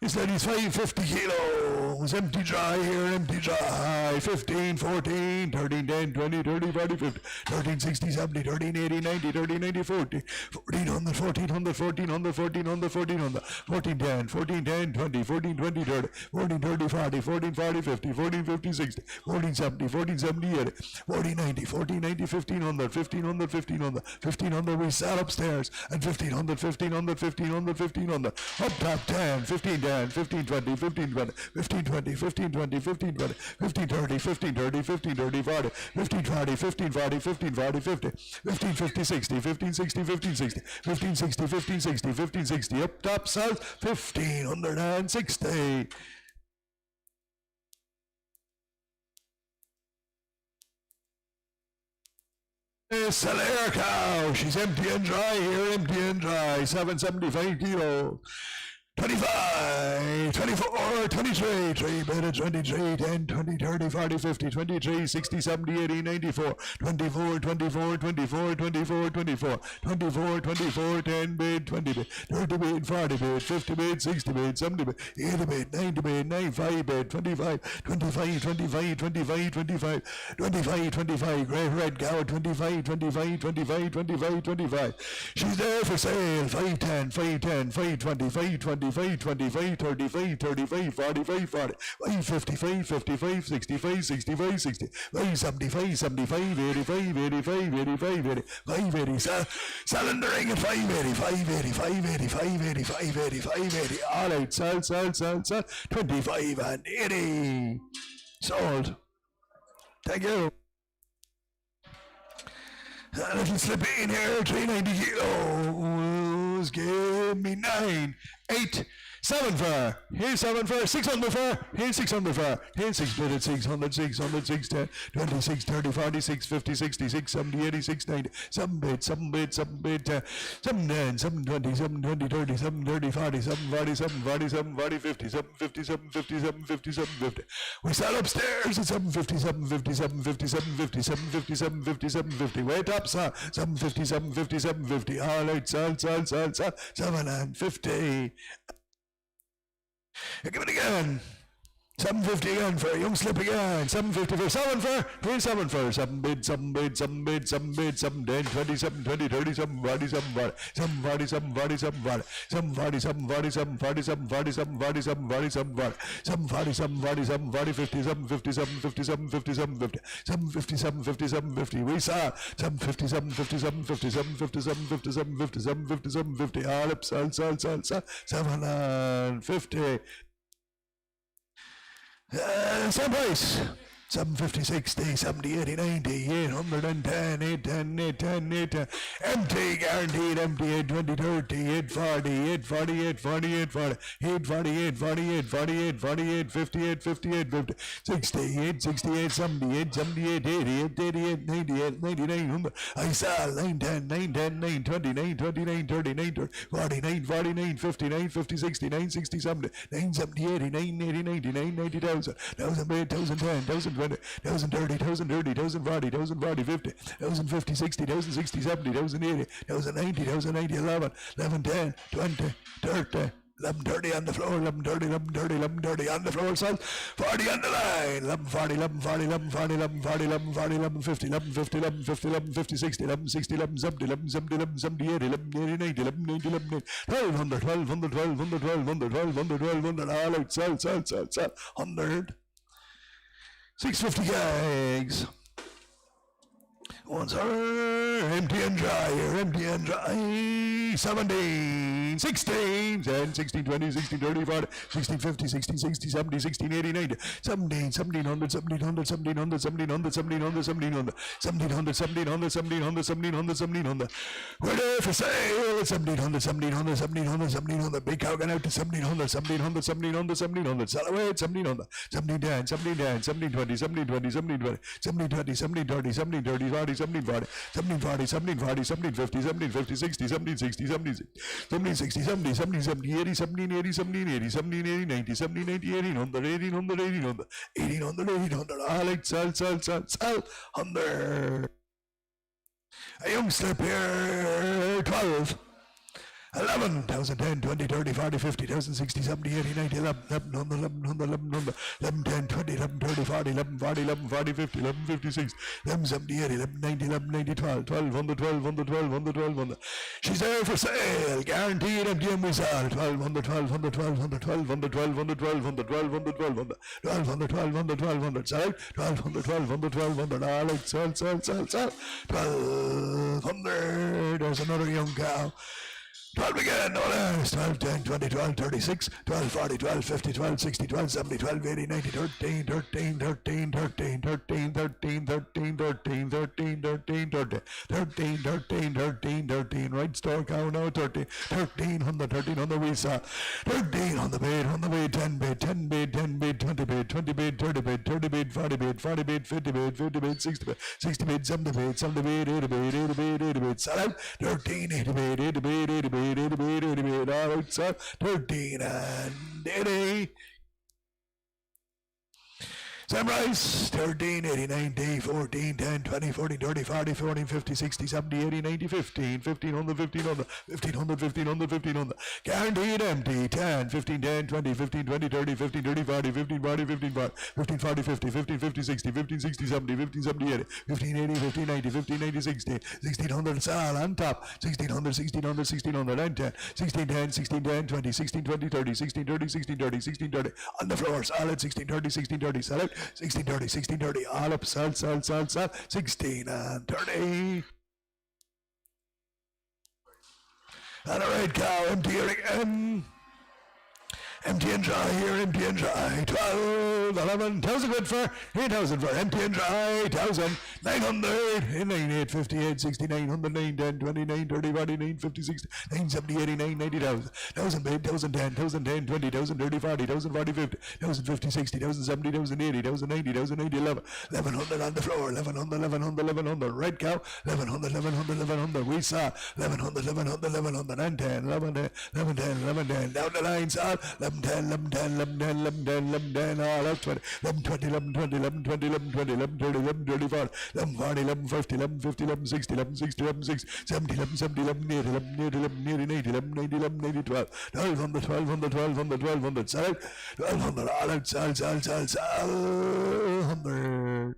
This lady's 550 kilos. Empty dry here, empty dry. 15, 14, 13, 10, 20, 30, 40, 50, 13, 60, 70, 13, 80, 90, 30, 90, 40, 1400, 1400, 1400, 1400, 1400, 14, 10, 14, 10, 20, 14, 20, 30, 14, 30, 40, 14, 40, 50, 14, 50, 60, 14, 70, 14, 70, 80, 14, 90, 14, 90, 1500, 1500, 1500, 1500, we sat upstairs, and 1500, 1500, 1500, 1500, up top 10, 15, 10, 15, 20, 15, 20, 15, 20, 15, 20, 15, 20, 15, 30, 15, 30, 15, 30, 40, 15, 40, 15, 40, 15, 40, 50, 15, 50, 60, 15, 60, 15, 60, 15, 60, 15, 60, 15, 60, up top south, 1560. Salaire cow, she's empty and dry here, empty and dry, 775 kilos. 25, 24, 23, 3 better, 23, 10, 20, 30, 40, 50, 23, 60, 70, 80, 94, 24, 24, 24, 24, 24, 24, 24, 10 bid, 20 bid, 30 bid, 40 bid, 50 bid, 60 bid, 70 bid, 80 bid, 90 bid, 95 bid, 25, 25, 25, 25, 25, 25, 25, great red cow, 25, 25, 25, 25, 25. She's there for sale, 510, 510, 520, 520, 525, 35, 35, 45, 40, 55, 55, 65, 65, 60, 75, 75, 85, 85, 85, 85, 80, cylindering at 580, 580, 580, 580, 580, 580, all right, sell, 25 and 80, sold. Thank you. A little slippy in here, 390 kilos, give me 9, 8, 7 for, here's 7 for, 600 for, here's 600 for, here's 6 bid at 600, 600, 610, 26, 30, 40, 6, 50, 60, 6, 70, 80, 6, 90, 7 bid, 7 bid, 7 bid, 7 10, 7 20, 7 20, 30, 7 30, 40, 7 40, 7 40, 7 40, 50, 7 50, 7 50, 7 50, 7 50. We sat upstairs at 750, 750, 750, 750, 750, 750, 750. Wait up, sir. 750, 750, 750. All right, sell, 750. Give it again. 750 again for a young slip again. 750 for 7 for. Here's 7 for. 7 bid, 7 bid, 7 bid, 7 bid, 7 10, 20, 7 20, 30, 7 40, 7 40, 7 40, 7 40, 7 40, 7 40, 7 40, 7 40, 7 40, 7 40, 7 40, 7 40, 7 40, 7 40, 7 40, 50, 7 50, 7 50, 7 50, 7 50, 7 50, 7 50, 7 50. We saw 750, 7 50, 7 50, 7 50, 7 50, 7 50, 7 50, 7 50. All up, sell, 750. Same price. 750, 60, 70, 80, 90, 810, 810, 810, 810. Empty, guaranteed, empty, 820, 30, 840, 840, 840, 840, 840, 840, 840, 840, 850, 850, 850, 68, 68, 78, 78, 88, 88, 98, 99, 100. I sell 910, 910, 920, 920, 930, 930, 49, 49, 59, 50, 69, 60, 70, 970, 80, 980, 99, 90,000, 1,000, 1,010, 1,000. 1,030, 1,030, 1,040, 1,040, 50, 1,050, 60, 1,060, 70, 1,080, 1,090, 1,090, 11, 11, 10, 20, 30, 11:30 on the floor, 11:30, 11:30, 11:30 on the floor, salt, 40 on the line, 11:40, 11:40, 11:40, 11:40, 11:40, 11:50, 11:50, 11:50, 11:50, 60, 11:60, 11:70, 11:70, 11:70, 80, 11:80, 90, 11:90, 11:90, 1,200, 1,200, 1,200, 1,200, 1,200, 1,200, all out, sell, 100. 650 gags. Once are empty and dry here, empty and dry. 17, 16, 10, 16, 20, 16, 30, 40, 16, 50, 16, 60, 70, 16, 80, 90, 17, 1700, 1700, 1700, 1700, 1700, 1700, 1700, 1700, 1700, 1700, 1700. We're there for sale. 1700, 1700, 1700, 1700. Big cow got out to 1700, 1700, 1700, 1700. Sell away at 1700, 1710, 1710, 1720, 1720, 1720, 1720, 1730, 1730, 40, 1740, 1740, 1740, 1750, 1750, 60, 1760, 1760, 70, 70, 70, 80, 1780, 1780, 1780, 90, 1780, 1800, 1800, 1800, 1800, 1800. All right, sell, 100. A young slip here, 12. 11, 10, 20, 30, 40, 50, 60, 70, 80, 90, 11, 11, 10, 20, 11, 30, 40, 11, 40, 11, 40, 50, 11, 56, 11, 70, 80, 11, 90, 11, 90, 12, 12, 100, 12, 100, 12, 100, 12, 100. She's there for sale, guaranteed MTM result, 12, 100, 12, 100, 12, 100, 12, 100, 12, 100, 12, 100, 12, 100, 12, 100, 12, 100, 12, 100, 12, 100, sell, 12, 100, 12, 100, 12, 100, all out, sell, 1200, there's another young cow. 12 again, no less. 12, 10, 20, 12, 36, 12, 40, 12, 50, 12, 60, 12, 70, 12, 80, 90, 13, 13, 13, 13, 13, 13, 13, 13, 13, 13, 13, 13, 13, 13, right store cow now, 13, 1300 we saw, 13 on the bait, 10 bait, 10 bait, 10 bait, 20 bait, 20 bait, 30 bait, 30 bait, 40 bait, 40 bait, 50 bait, 50 bait, 60 bait, 60 bait, 70 bait, 70 bait, 80 bait, 80 bait, 80 bait, sell out, 13, 80 bait, 80 bait, 80 bait, 80 bait, 80 bait, all right, sir, 13 and 80. Sunrise, 13, 80, 90, 14, 10, 20, 40, 30, 40, 40, 50, 60, 70, 80, 90, 15, 1500, 1500, 1500, 1500, 1500. Guaranteed empty, 10, 15, 10, 20, 15, 20, 30, 15, 30, 40, 15, 40, 15, 40, 15, 40, 50, 15, 50, 60, 15, 60, 70, 15, 70, 80, 15, 80, 15, 90, 15, 90, 60, 1600, sal on top, 1600, 1600, 1600, and 10, 16, 10, 16, 10, 20, 16, 20, 30, 16, 30, 16, 30, 16, 30, on the floor, solid, 16, 30, 16, 30, solid, 16, 30, 16, 30, all up, sell, 16 and 30. And a red cow, empty here again. Empty and dry here, empty and dry. 12, 11, 1,000 good for, 8,000 for, empty and dry, 1,000, 900, 98, 58, 69, 109, 10, 29, 30, 49, 50, 60, 9, 70, 89, 90,000, 1,000 bid, 1,010, 1,010, 20, 1,030, 40, 1,040, 50, 1,050, 60, 1,070, 1,080, 1,090, 1,090, 11, 1,100 on the floor, 1,100, 1,100, 1,100, red cow, 1,100, 1,100, 1,100, we saw, 1,100, 1,100, 1,100, and 10, 11, 10, 11, 10, 11, 10, down the line, saw, 11, 10, 11, 10, 11, 10, 11, 10, 11, 10, all up, 20, 11, 20, 11, 20, 11, 20, 11, 20, 11, 30, 11, 30, 40, 11, 40, 11, 50, 11, 50, 11, 60, 11, 60, 11, 60, 70, 11, 70, 11, 80, 11, 80, 11, 80, 90, 11, 90, 11, 90, 12, 1,200, 1,200, 1,200, 1,200, sell, 1,200, all out, sell, 100.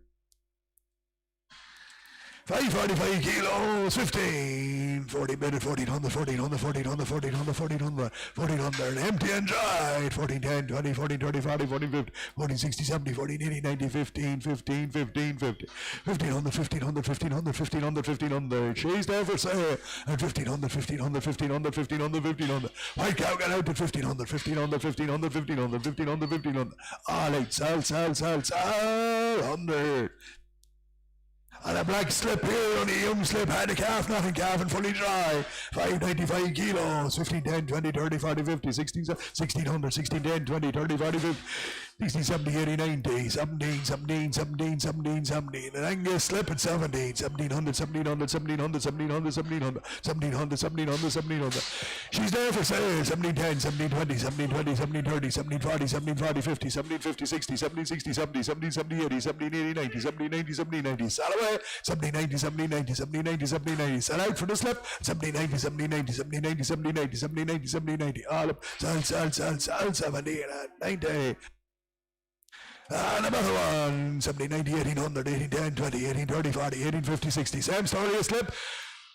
545 kilos, 15, 40 minutes, 1400, 1400, 1400, 1400, 1400, 1400, empty and dry, 14, 10, 20, 14, 30, 40, 40, 50, 14, 60, 70, 14, 80, 90, 15, 15, 15, 50, 1500, 1500, 1500, 1500, 1500, she's there for sale, at 1500, 1500, 1500, 1500, 1500, white cow got out at 1500, 1500, 1500, 1500, 1500, 1500, all eight, sell, 100. And a black slip here, only a young slip, had a calf, nothing calf, and fully dry. 595 kilos, 15, 10, 20, 30, 40, 50, 16, 1600, 16, 10, 20, 30, 40, 50, 60, 70, 80, 90, 17, 17, 17, 17, 17. An Angus slip at 17, 1700, 1700, 1700, 1700, 1700, 1700, 1700, 1700. She's there for sale, 1710, 1720, 1720, 1730, 1740, 1740, 50, 1750, 60, 1760, 70, 1770, 80, 1780, 90, 1790, 1790. Sell away, 1790, 1790, 1790, 1790. Sell out for the slip, 1790, 1790, 1790, 1790, 1790, 1790. All up, sell, 70 and 90. And another one, 17, 90, 1800, 18, 10, 20, 18, 30, 40, 18, 50, 60. Same story, a slip.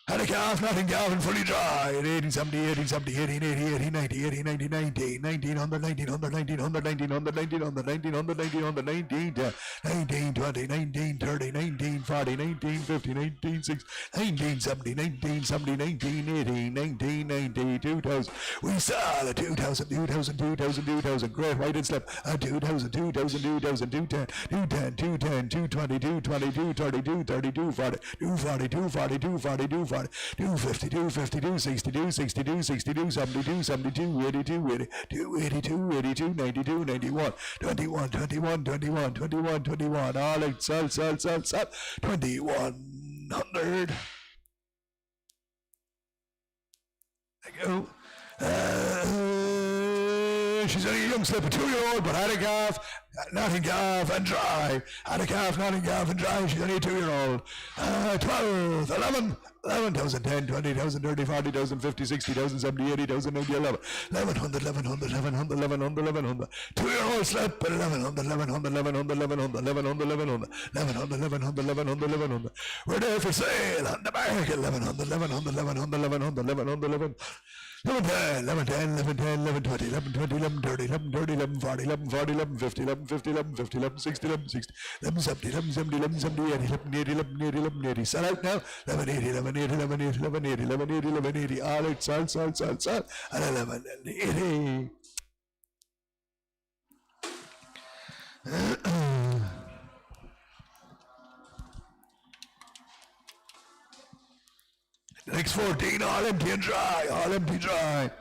Had a calf, nothing calf, and fully dry. 1870, 1870, 1880, 1890, 1890, 19, 1900, 1900, 1900, 1900, 1900, 1900, 1900, 1910, 1920, 1930, 1940, 1950, 1960, 1970, 1970, 1980, 1990, 2000. We saw the 2000, 2000, 2000, 2000. Great white and slip. 2000, 2000, 2000, 210, 210, 210, 220, 220, 232, 32, 40, 240, 240, 240, 240. 250, 250, 262, 62, 62, 72, 72, 82, 82, 82, 82, 92, 91, 21, 21, 21, 21, 21, all out, sell, 2100. There you go. She's only a young slip, a 2-year-old, but had a calf, nothing calf and dry. Had a calf, nothing calf and dry. She's only a 2-year-old. 12, 11, 11,000, 10, 20,000, 30, 40,000, 50, 60,000, 70, 80,000, 90, 11, 1100, 1100, 1100, 1100, 1100. 2-year-old slip, 1100, 1100, 1100, 1100, 1100, 1100, 1100, 1100, 1100, 1100. We're there for sale on the market, 1100, 1100, 1100, 1100, 1100, 1100. 11, 10, 11, 10, 11, 20, 11, 20, 11, 30, 11, 30, 11, 40, 11, 40, 11, 50, 11, 50, 11, 50, 11, 60, 11, 60, 11, 70, 11, 70, 11, 70, 80, 11, 80, 11, 80, 11, 80. Sell out now. 11, 80, 11, 80, 11, 80, 11, 80, 11, 80, 11, 80. All out, sell, sell, sell, sell. And 11, 80. Next 14, all empty and dry, all empty dry.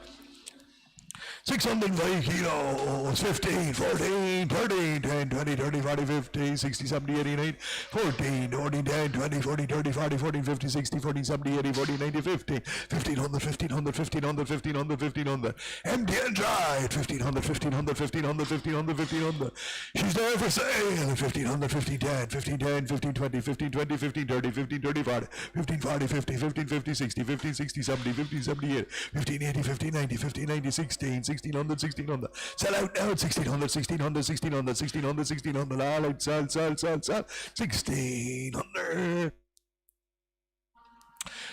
605 kilos, 15, 14, 13, 10, 20, 30, 40, 50, 60, 70, 80, 90, 14, 14, 10, 20, 40, 30, 40, 40, 50, 60, 40, 70, 80, 40, 90, 50, 1500, 1500, 1500, 1500, 1500, empty and dry at 1500, 1500, 1500, 1500, 1500. She's there for sale at 1500, 1510, 1510, 1520, 1520, 1530, 1530, 40, 1540, 50, 1550, 60, 1560, 70, 1570, 1580, 1590, 1590, 16, 1600, 1600. Sell out now at 1600, 1600, 1600, 1600, 1600. All out, sell, sell, sell, sell. 1600.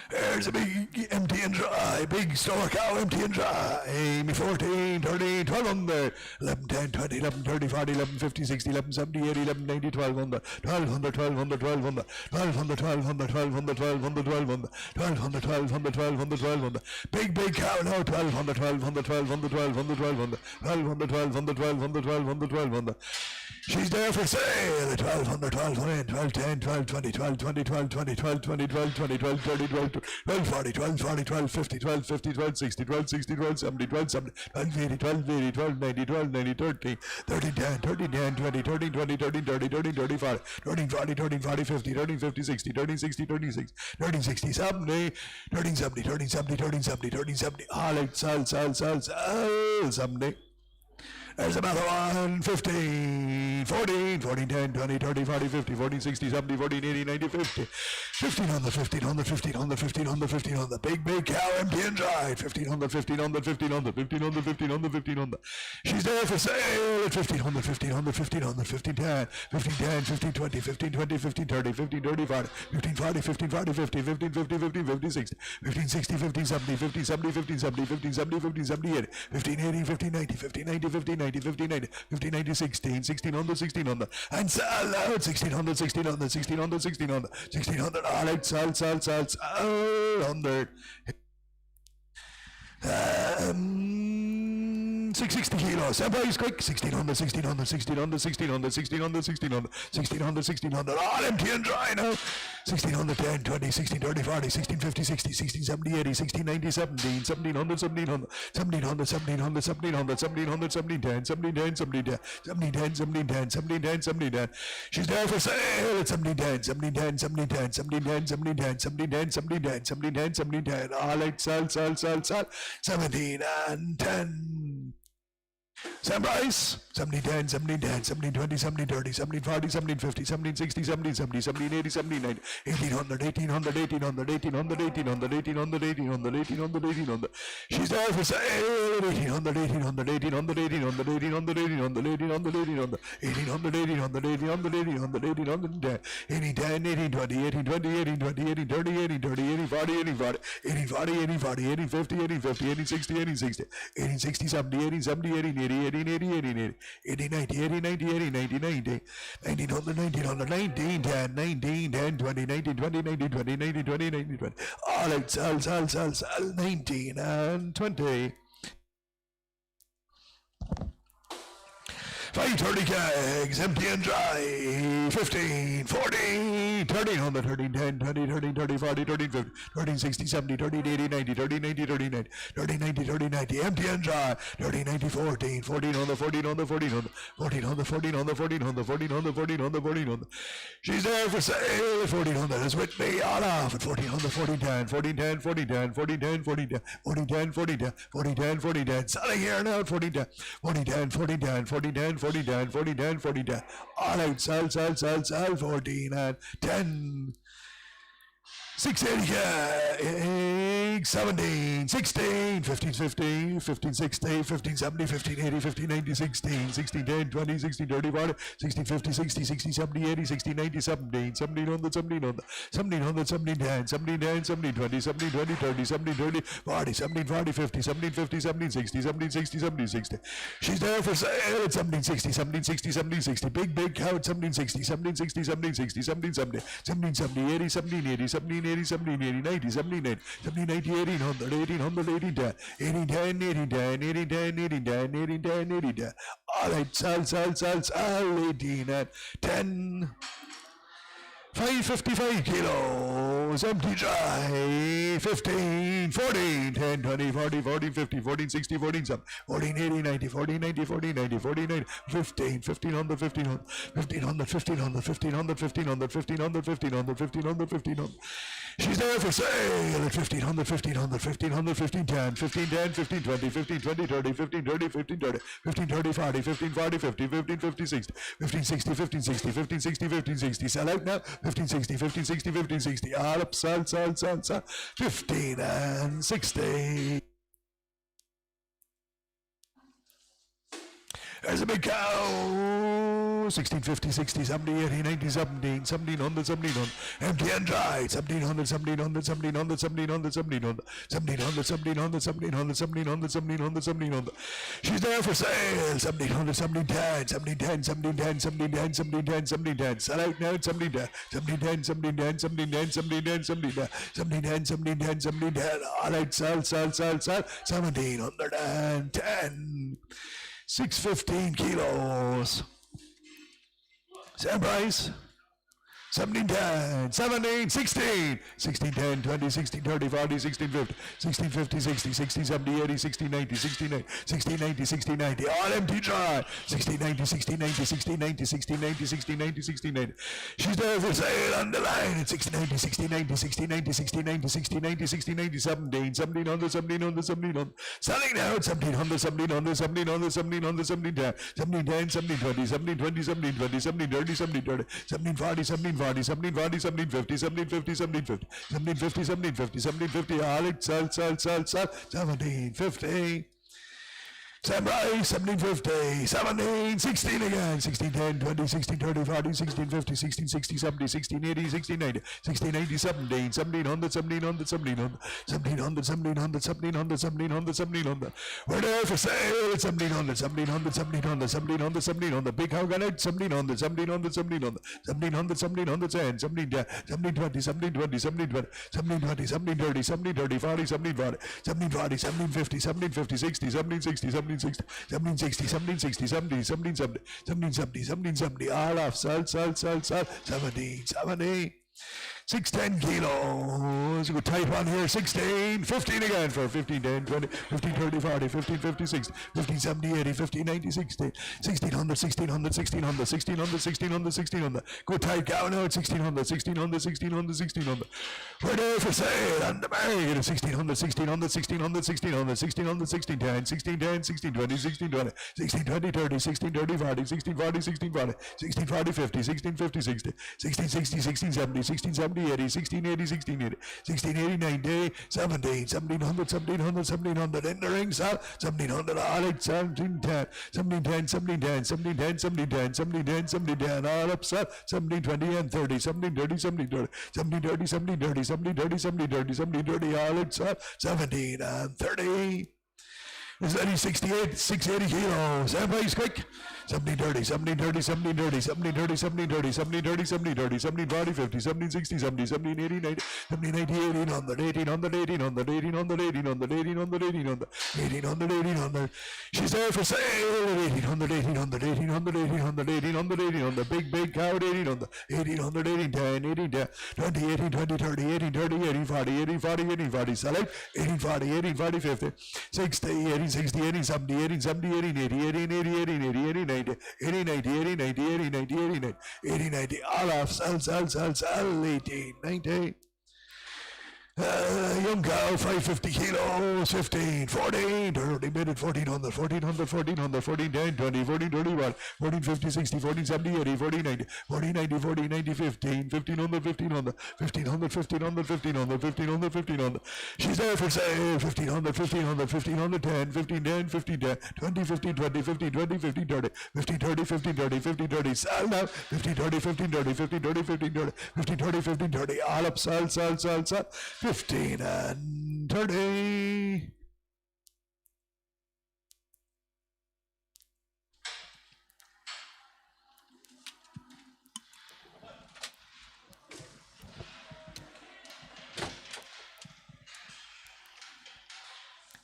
There's a big empty and dry, big store cow empty and dry. Amy 14, 13, 1200, 11, 10, 20, 11, 30, 40, 11, 50, 60, 11, 70, 80, 11, 90, 1200, 1200, 1200, 1200, 1200, 1200, 1200, 1200, 1200, 1200, 1200, 1200. Big cow now, 1200, 1200, 1200, 1200, 1200, 1200, 1200, 1200, 1200, 1200. She's there for sale at 1200, 1200, 1210, 1220, 1220, 1220, 1220, 1220, 1230, 1240, 1240, 1250, 1250, 1260, 1260, 1270, 1270, 1280, 1280, 1290, 1290, 13, 1310, 1310, 20, 13, 20, 13, 30, 13, 30, 40, 13, 40, 13, 40, 50, 13, 50, 60, 13, 60, 13, 60, 13, 60, 70, 13, 70, 13, 70, 13, 70, 13, 70, all out, sell, 70. There's another one, 15, 14, 14, 10, 20, 30, 40, 50, 14, 60, 70, 14, 80, 90, 50, 1500, 1500, 1500, 1500, 1500, big cow, empty and dry, 1500, 1500, 1500, 1500, 1500, 1500. She's there for sale at 1500, 1500, 1500, 1510, 1510, 1520, 1520, 1530, 1530, 40, 1540, 1540, 50, 1550, 1550, 60, 1560, 1570, 1570, 1570, 1570, 1570, 80, 1580, 1590, 1590, 1590, 1590, 1590, 16, 1600, 1600, and sell out 1600, 1600, 1600, 1600, 1600, all out, sell, 100. 660 kilos. Everybody's quick. 1600, 1600, 1600, 1600, 1600, 1600, 1600, 1600. All empty and dry now. 1600, 10, 20, 16, 30, 40, 16, 50, 60, 16, 70, 80, 16, 90, 17, 1700, 1700, 1700, 1700, 1700, 1700, 1710, 1710, 1710, 1710, 1710, 1710. She's there for sale at 1710, 1710, 1710, 1710, 1710, 1710, 1710, 1710, 1710. All out, sell. 17 and 10. Same price. 1710, 1710, 1720, 1730, 1740, 1750, 1760, 1770, 1780, 1790, 1800, 1800, 1800, 1800, 1800, 1800, 1800, 1800, 1800. She's there for sale at 1800, 1800, 1800, 1800, 1800, 1800, 1800, 1800, 1800, 1800, 1800, 1800, 1810, 1810, 1820, 1820, 1820, 1830, 1830, 1840, 1840, 1840, 1840, 1850, 1850, 1860, 1860, 70, 1870, 1880, 1880, 1880, 1890, 1890, 1900, 1900, 1910, 1910, 20, 1920, 1920, 1920, 1920. All out, sell, 19 and 20. 530 kegs, empty and dry. 15, 14, 13 on the 13, 10, 20, 13, 30, 40, 13, 50, 13, 60, 70, 13, 80, 90, 13, 90, 13, 90, 13, 90, 13, 90, empty and dry. 13, 90, 14, 14 on the 14 on the 14 on the 14 on the 14 on the 14 on the 14 on the 14 on the 14 on the. She's there for sale at 14 on that. Is with me all off at 14 on the 14, 10, 14, 10, 14, 10, 14, 10, 14, 10, 14, 10, 14, 10, 14, 10, 14, 10. Selling here now at 14, 10, 14, 10, 14, 10, 14, 10, 14, 10, 14, 10, 14, 10. All out, sell, 14 and 10. 680, 17, 16, 15, 15, 15, 16, 15, 70, 15, 80, 15, 90, 16, 16, 10, 20, 16, 30, 40, 16, 50, 60, 60, 70, 80, 60, 90, 17, 17 on the 17 on the 17 on the 17, 10, 17, 10, 17, 20, 17, 20, 30, 17, 30, 40, 17, 40, 50, 17, 50, 17, 60, 17, 60, 17, 60. She's there for sale at 17, 60, 17, 60, 17, 60. Big count, 17, 60, 17, 60, 17, 60, 17, 70, 17, 70, 80, 17, 80, 17, 80, 17, 80, 90, 17, 80, 17, 90, 1800, 1800, 18, 10, 18, 10, 18, 10, 18, 10, 18, 10, 18, 10, 18, 10. All right, sell, 18 and 10. 555 kilos, empty dry, 15, 14, 10, 20, 40, 40, 50, 14, 60, 14, 7, 14, 80, 90, 14, 90, 14, 90, 14, 90, 15, 1500, 1500, 1500, 1500, 1500, 1500, 1500, 1500, 1500, 1500. She's there for sale at 1500, 1500, 1500, 15, 10, 15, 10, 15, 20, 15, 20, 30, 15, 30, 15, 30, 15, 30, 40, 15, 40, 50, 15, 50, 60, 15, 60, 15, 60, 15, 60, 15, 60. Sell out now. 15, 60, 15, 60, 15, 60. All up, sell. 15 and 60. There's a big cow. 16, 50, 60, 70, 80, 90, 17, 1700, 1700. Empty and dry. 1700, 1700, 1700, 1700, 1700, 1700, 1700, 1700, 1700, 1700, 1700. She's there for sale. 1700, 1710, 1710, 1710, 1710, 1710, 1710. Sell out now at 1710, 1710, 1710, 1710, 1710, 1710, 1710, 1710. All right, sell. 1710. 615 kilos. Same price. 17, 10, 17, 16, 16, 10, 20, 16, 30, 40, 16, 50, 16, 50, 60, 60, 70, 80, 60, 90, 60, 90, 60, 90, 60, 90, all empty dry. 60, 90, 60, 90, 60, 90, 60, 90, 60, 90, 60, 90. She's there for sale on the line at 60, 90, 60, 90, 60, 90, 60, 90, 60, 90, 60, 90, 17, 1700, 1700, 1700. Selling now at 1700, 1700, 1700, 1700, 1710, 1710, 1720, 1720, 1720, 1730, 1730, 1740, 1740, 1740, 1750, 1750, 1750, 1750, 1750, 1750, all it, sell, 1750. Same price, 1750, 17, 16 again, 16, 10, 20, 16, 30, 40, 16, 50, 16, 60, 70, 16, 80, 16, 90, 16, 80, 17, 1700, 1700, 1700, 1700, 1700, 1700, 1700, 1700. We're there for sale at 1700, 1700, 1700, 1700, 1700. Big house on it, 1700, 1700, 1700, 1700, 1700, 1710, 1720, 1720, 1720, 1720, 1730, 1730, 40, 1740, 1740, 1750, 1750, 60, 1760, 1760, 1760, 1760, 1770, 1770, 1770, all off, sell, 1770. 610 kilos. You go type on here. 16, 15 again for 15, 10, 20, 15, 30, 40, 15, 50, 60, 15, 70, 80, 15, 90, 60, 1600, 1600, 1600, 1600, 1600, 1600. Go type down now at 1600, 1600, 1600, 1600. We're there for sale on the market at 1600, 1600, 1600, 1600, 1600, 1610, 1610, 1620, 1620, 1620, 30, 1630, 40, 1640, 1640, 1640, 50, 1650, 60, 1660, 1670, 1670, 80, 1680, 1680, 1680, 90, 17, 1700, 1700, 1700 in the ring, sir, 1700, all right, 1710, 1710, 1710, 1710, 1710, 1710, 1710, all up, sir, 1720 and 30, 1730, 1730, 1730, 1730, 1730, 1730, 1730, all right, sir, 17 and 30. Is that 68, 680 kilos. Everybody's quick. 30, 17, 30, 17, 30, 17, 30, 17, 30, 17, 30, 17, 30, 17, 40, 50, 17, 60, 70, 17, 80, 90, 70, 90, 1800, 1800, 1800, 1800, 1800, 1800, 1800, 1800, 1800. She's there for sale. 1800, 1800, 1800, 1800, 1800, 1800. Big cow at 1800, 1800, 1810, 1810, 20, 18, 20, 30, 18, 30, 18, 40, 18, 40, 18, 40. Sell it. 18, 40, 18, 40, 50, 60, 18, 60, 18, 70, 18, 70, 18, 80, 18, 80, 18, 80, 80, 90, 80, 90, 80, 90, 80, 90, 80, 90, 80, 90. All off. Sell. 18, 19. Young cow, 550 kilos, 15, 14, 30 minutes, 1400, 1400, 1400, 14, 10, 20, 14, 21, 14, 50, 60, 14, 70, 80, 40, 90, 40, 90, 40, 90, 15, 1500, 1500, 1500, 1500, 1500, 1500, 1500. She's there for sale, 1500, 1500, 1500, 10, 15, 10, 15, 10, 20, 15, 20, 15, 20, 15, 30, 15, 30, 15, 30, 15, 30. Sell now, 15, 30, 15, 30, 15, 30, 15, 30, 15, 30, 15, 30. All up, sell. 15 and 30.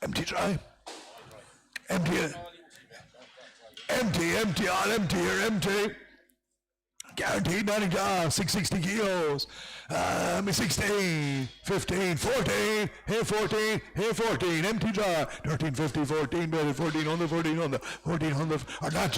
Empty dry. Empty, all empty here, empty. Guaranteed 90 off, 660 kilos. 16, 15, 14, here 14, here 14, empty jar, 1350, 14, 1400, 1400, 1400, or not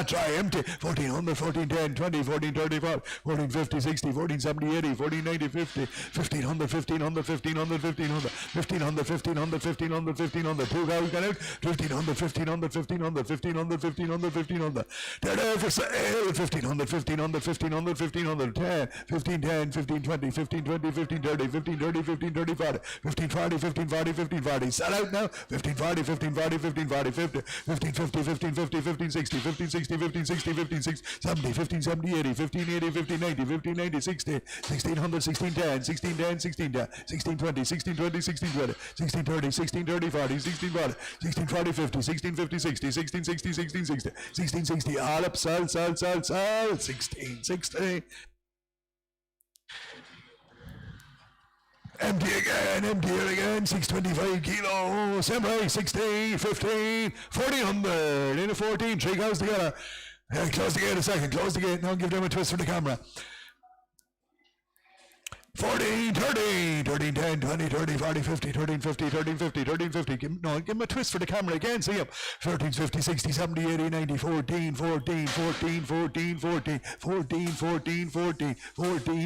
dry, empty, 1400, 14, 10, 20, 14, 35, 14, 50, 60, 14, 70, 80, 14, 90, 50, 1500, 1500, 1500, 1500, 1500, 1500, 1500, 1500, two guys got out, 1500, 1500, 1500, 1500, 1500, 1500, they're there for sale, 1500, 1500, 1500, 1500, 10, 15, 10, 15, 20, 15, 20, 15, 30, 15, 30, 15, 30, 40, 15, 40, 15, 40, 15, 40. Sell out now. 15, 40, 15, 40, 15, 40, 50, 15, 50, 15, 50, 15, 60, 15, 60, 15, 60, 15, 60, 70, 15, 70, 80, 15, 80, 15, 90, 15, 90, 60, 1600, 16, 10, 16, 10, 16, 10, 16, 20, 16, 20, 16, 20, 16, 30, 16, 30, 40, 16, 40, 16, 40, 50, 16, 50, 60, 16, 60, 16, 60, 16, 60. All up, sell. 16, 60. Empty here again, 625 kilos, same price, 60, 15, 1400, in a 14, three cows together. Close the gate a second, close the gate, now give them a twist for the camera. 14, 13, 13, 10, 20, 30, 40, 50, 13, 50, 13, 50, 13, 50. Give him a twist for the camera again, see him. 13, 50, 60, 70, 80, 90, 14, 14, 14, 14, 14, 14, 14, 14, 14,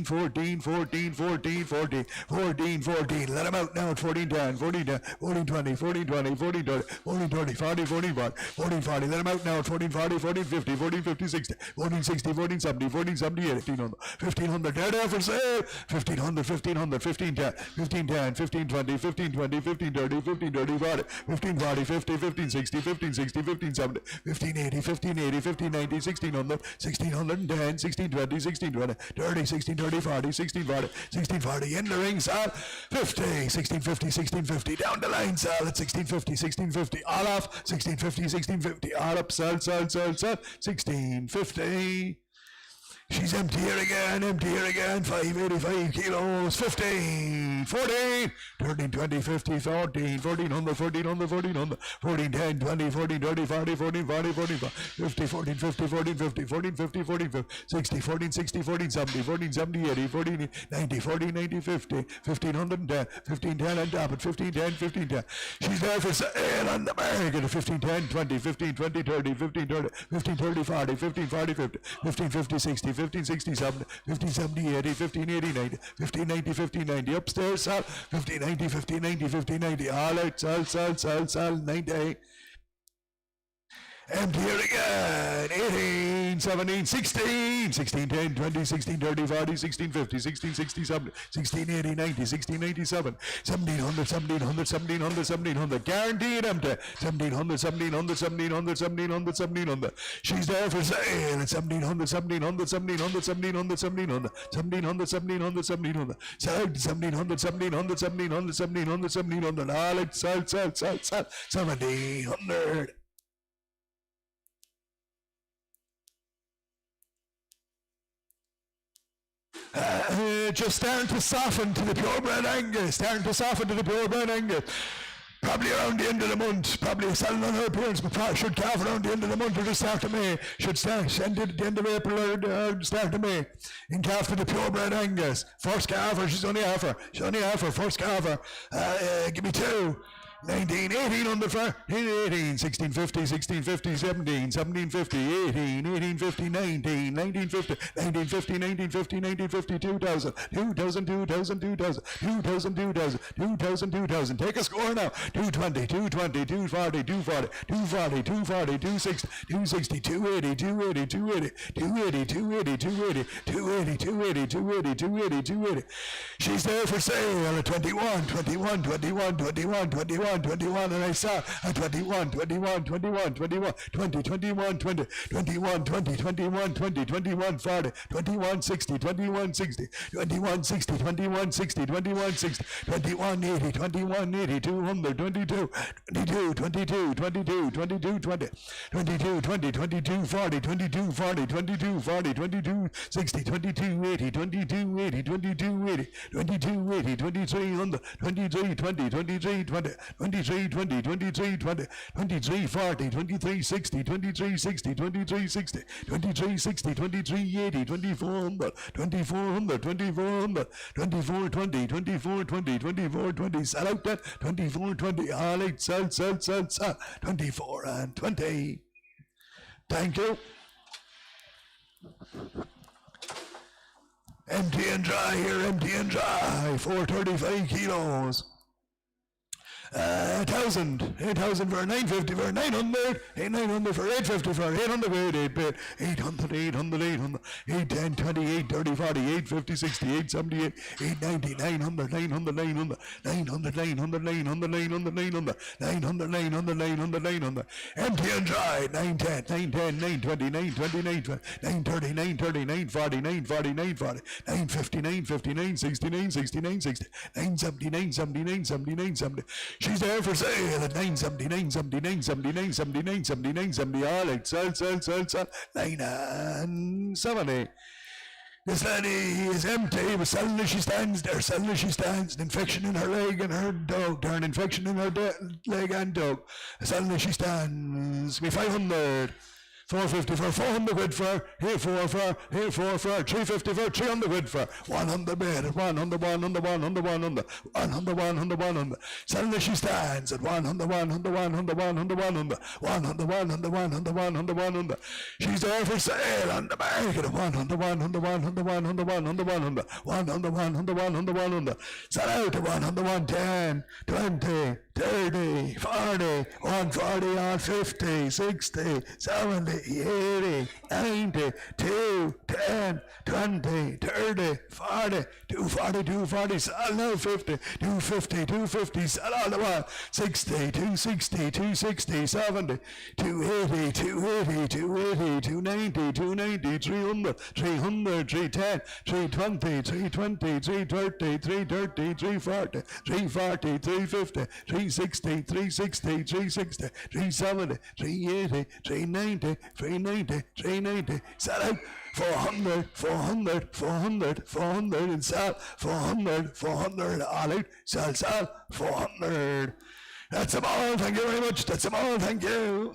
14, 14, 14, 14, 14, 14. Let him out now at 14, 10, 14, 10, 14, 20, 14, 20, 14, 30, 14, 30, 40, 14, 40, 14, 40. Let him out now at 14, 40, 14, 50, 14, 50, 60, 14, 60, 14, 70, 14, 70, 80, 1500, 1500. They're there for sale. 1500, 1500, 15, 10, 15, 10, 15, 20, 15, 20, 15, 30, 15, 30, 40, 15, 40, 50, 15, 60, 15, 60, 15, 70, 15, 80, 15, 80, 15, 90, 1600, 1610, 16, 20, 16, 20, 30, 16, 30, 40, 16, 40, 16, 40, in the ring, sell, 50, 1650, 1650, down the line, sell at 1650, 1650, all off, 1650, 1650, all up, sell, 1650. She's empty here again, 585 kilos, 15, 14, 13, 20, 50, 14, 1400, 1400, 1400, 14, 10, 20, 14, 30, 40, 14, 40, 45, 50, 14, 50, 14, 50, 14, 50, 14, 50, 60, 14, 60, 14, 70, 14, 70, 80, 14, 90, 14, 90, 50, 1510, 1510 on top at 1510, 1510. She's there for sale on the market at 1510, 20, 15, 20, 30, 15, 30, 15, 30, 40, 15, 40, 50, 15, 50, 60, 15, 60, 70, 15, 70, 80, 15, 80, 90, 15, 90, 15, 90, upstairs, sell, 15, 90, 15, 90, 15, 90, all out, sell, 90. Empty here again, 18, 17, 16, 16, 10, 20, 16, 30, 40, 16, 50, 16, 60, 70, 16, 80, 90, 16, 87, 1700, 1700, 1700, 1700, guaranteed empty, 1700, 1700, 1700, 1700, 1700. She's there for sale at 1700, 1700, 1700, 1700, 1700, 1700, 1700, 1700, sell 1700, 1700, 1700, 1700, 1700, all it, sell, 1700. Just starting to soften to the purebred Angus, Probably around the end of the month, probably selling on her appearance, but probably should calf around the end of the month or the start of May. Should send it at the end of April or the start of May. In calf to the purebred Angus. First calfer, she's only half her, first calfer. Give me two. 19, 18 on the front, 18, 16, 50, 16, 50, 17, 17, 50, 18, 18, 50, 19, 19, 50, 19, 50, 19, 50, 19, 50, 2,000, 2,000, 2,000, 2,000, 2,000, 2,000, 2,000, 2,000. Take a score now. 220, 220, 240, 240, 240, 240, 260, 260, 280, 280, 280, 280, 280, 280, 280, 280, 280, 280, 280. She's there for sale at 21, 21, 21, 21, 21. 21, and I saw a 21, 21, 21, 21, 20, 21, 20, 21, 20, 21, 20, 21, 40, 21, 60, 21, 60, 21, 60, 21, 60, 21, 60, 21, 80, 21, 80, 200, 22, 22, 22, 22, 22, 20, 22, 20, 22, 40, 22, 40, 22, 40, 22, 60, 22, 80, 22, 80, 22, 80, 22, 80, 23, 100, 23, 20, 23, 20, 23, 20, 23, 20, 23, 40, 23, 60, 23, 60, 23, 60, 23, 60, 23, 80, 2400, 2400, 2400, 24, 20, 24, 20, 24, 20, sell out that, 24, 20, all eight, sell, 24 and 20. Thank you. Empty and dry here, empty and dry, 435 kilos. 8,000 for 950 for 900, 900 for 850 for 800 for 8 bit, 800, 800, 800, 810, 20, 8, 30, 40, 850, 60, 878, 890, 900, 900, 900, 900, 900, 900, 900, 900, 900, 900, 900, 900, empty and dry, 910, 910, 920, 920, 920, 930, 930, 940, 940, 940, 950, 950, 960, 960, 960, 970, 970, 970, 970. She's there for sale at 970, 970, 970, 970, 970, 970, all eight, sell, 970. This lady is empty, but selling as she stands there, An infection in her leg and her dog, an infection in her leg and dog. Selling as she stands, me 500. 450 for 400 quid for, here 4 for, 350 for, 300 quid for, 100 bid, 100, 100, 100, 100, 100, 100, 100. Suddenly she stands at 100, 100, 100, 100, 100, 100, 100, 100, 100, 100. She's there for sale on the market at 100, 100, 100, 100, 100, 100, 100, 100, 100, 100. Sell out to 100, 110, 20, 30, 40, 140, on 50, 60, 70, 80, 90, 2, 10, 20, 30, 40, 240, 240, sell now 50, 250, 250, sell all the while, 60, 260, 260, 70, 280, 280, 280, 290, 290, 300, 300, 310, 320, 320, 330, 330, 340, 340, 350, 360, 360, 360, 370, 380, 390, 390, 390, sell out 400, 400, 400, 400, and sell 400, 400, all out, sell 400. That's them all, thank you very much, that's them all, thank you.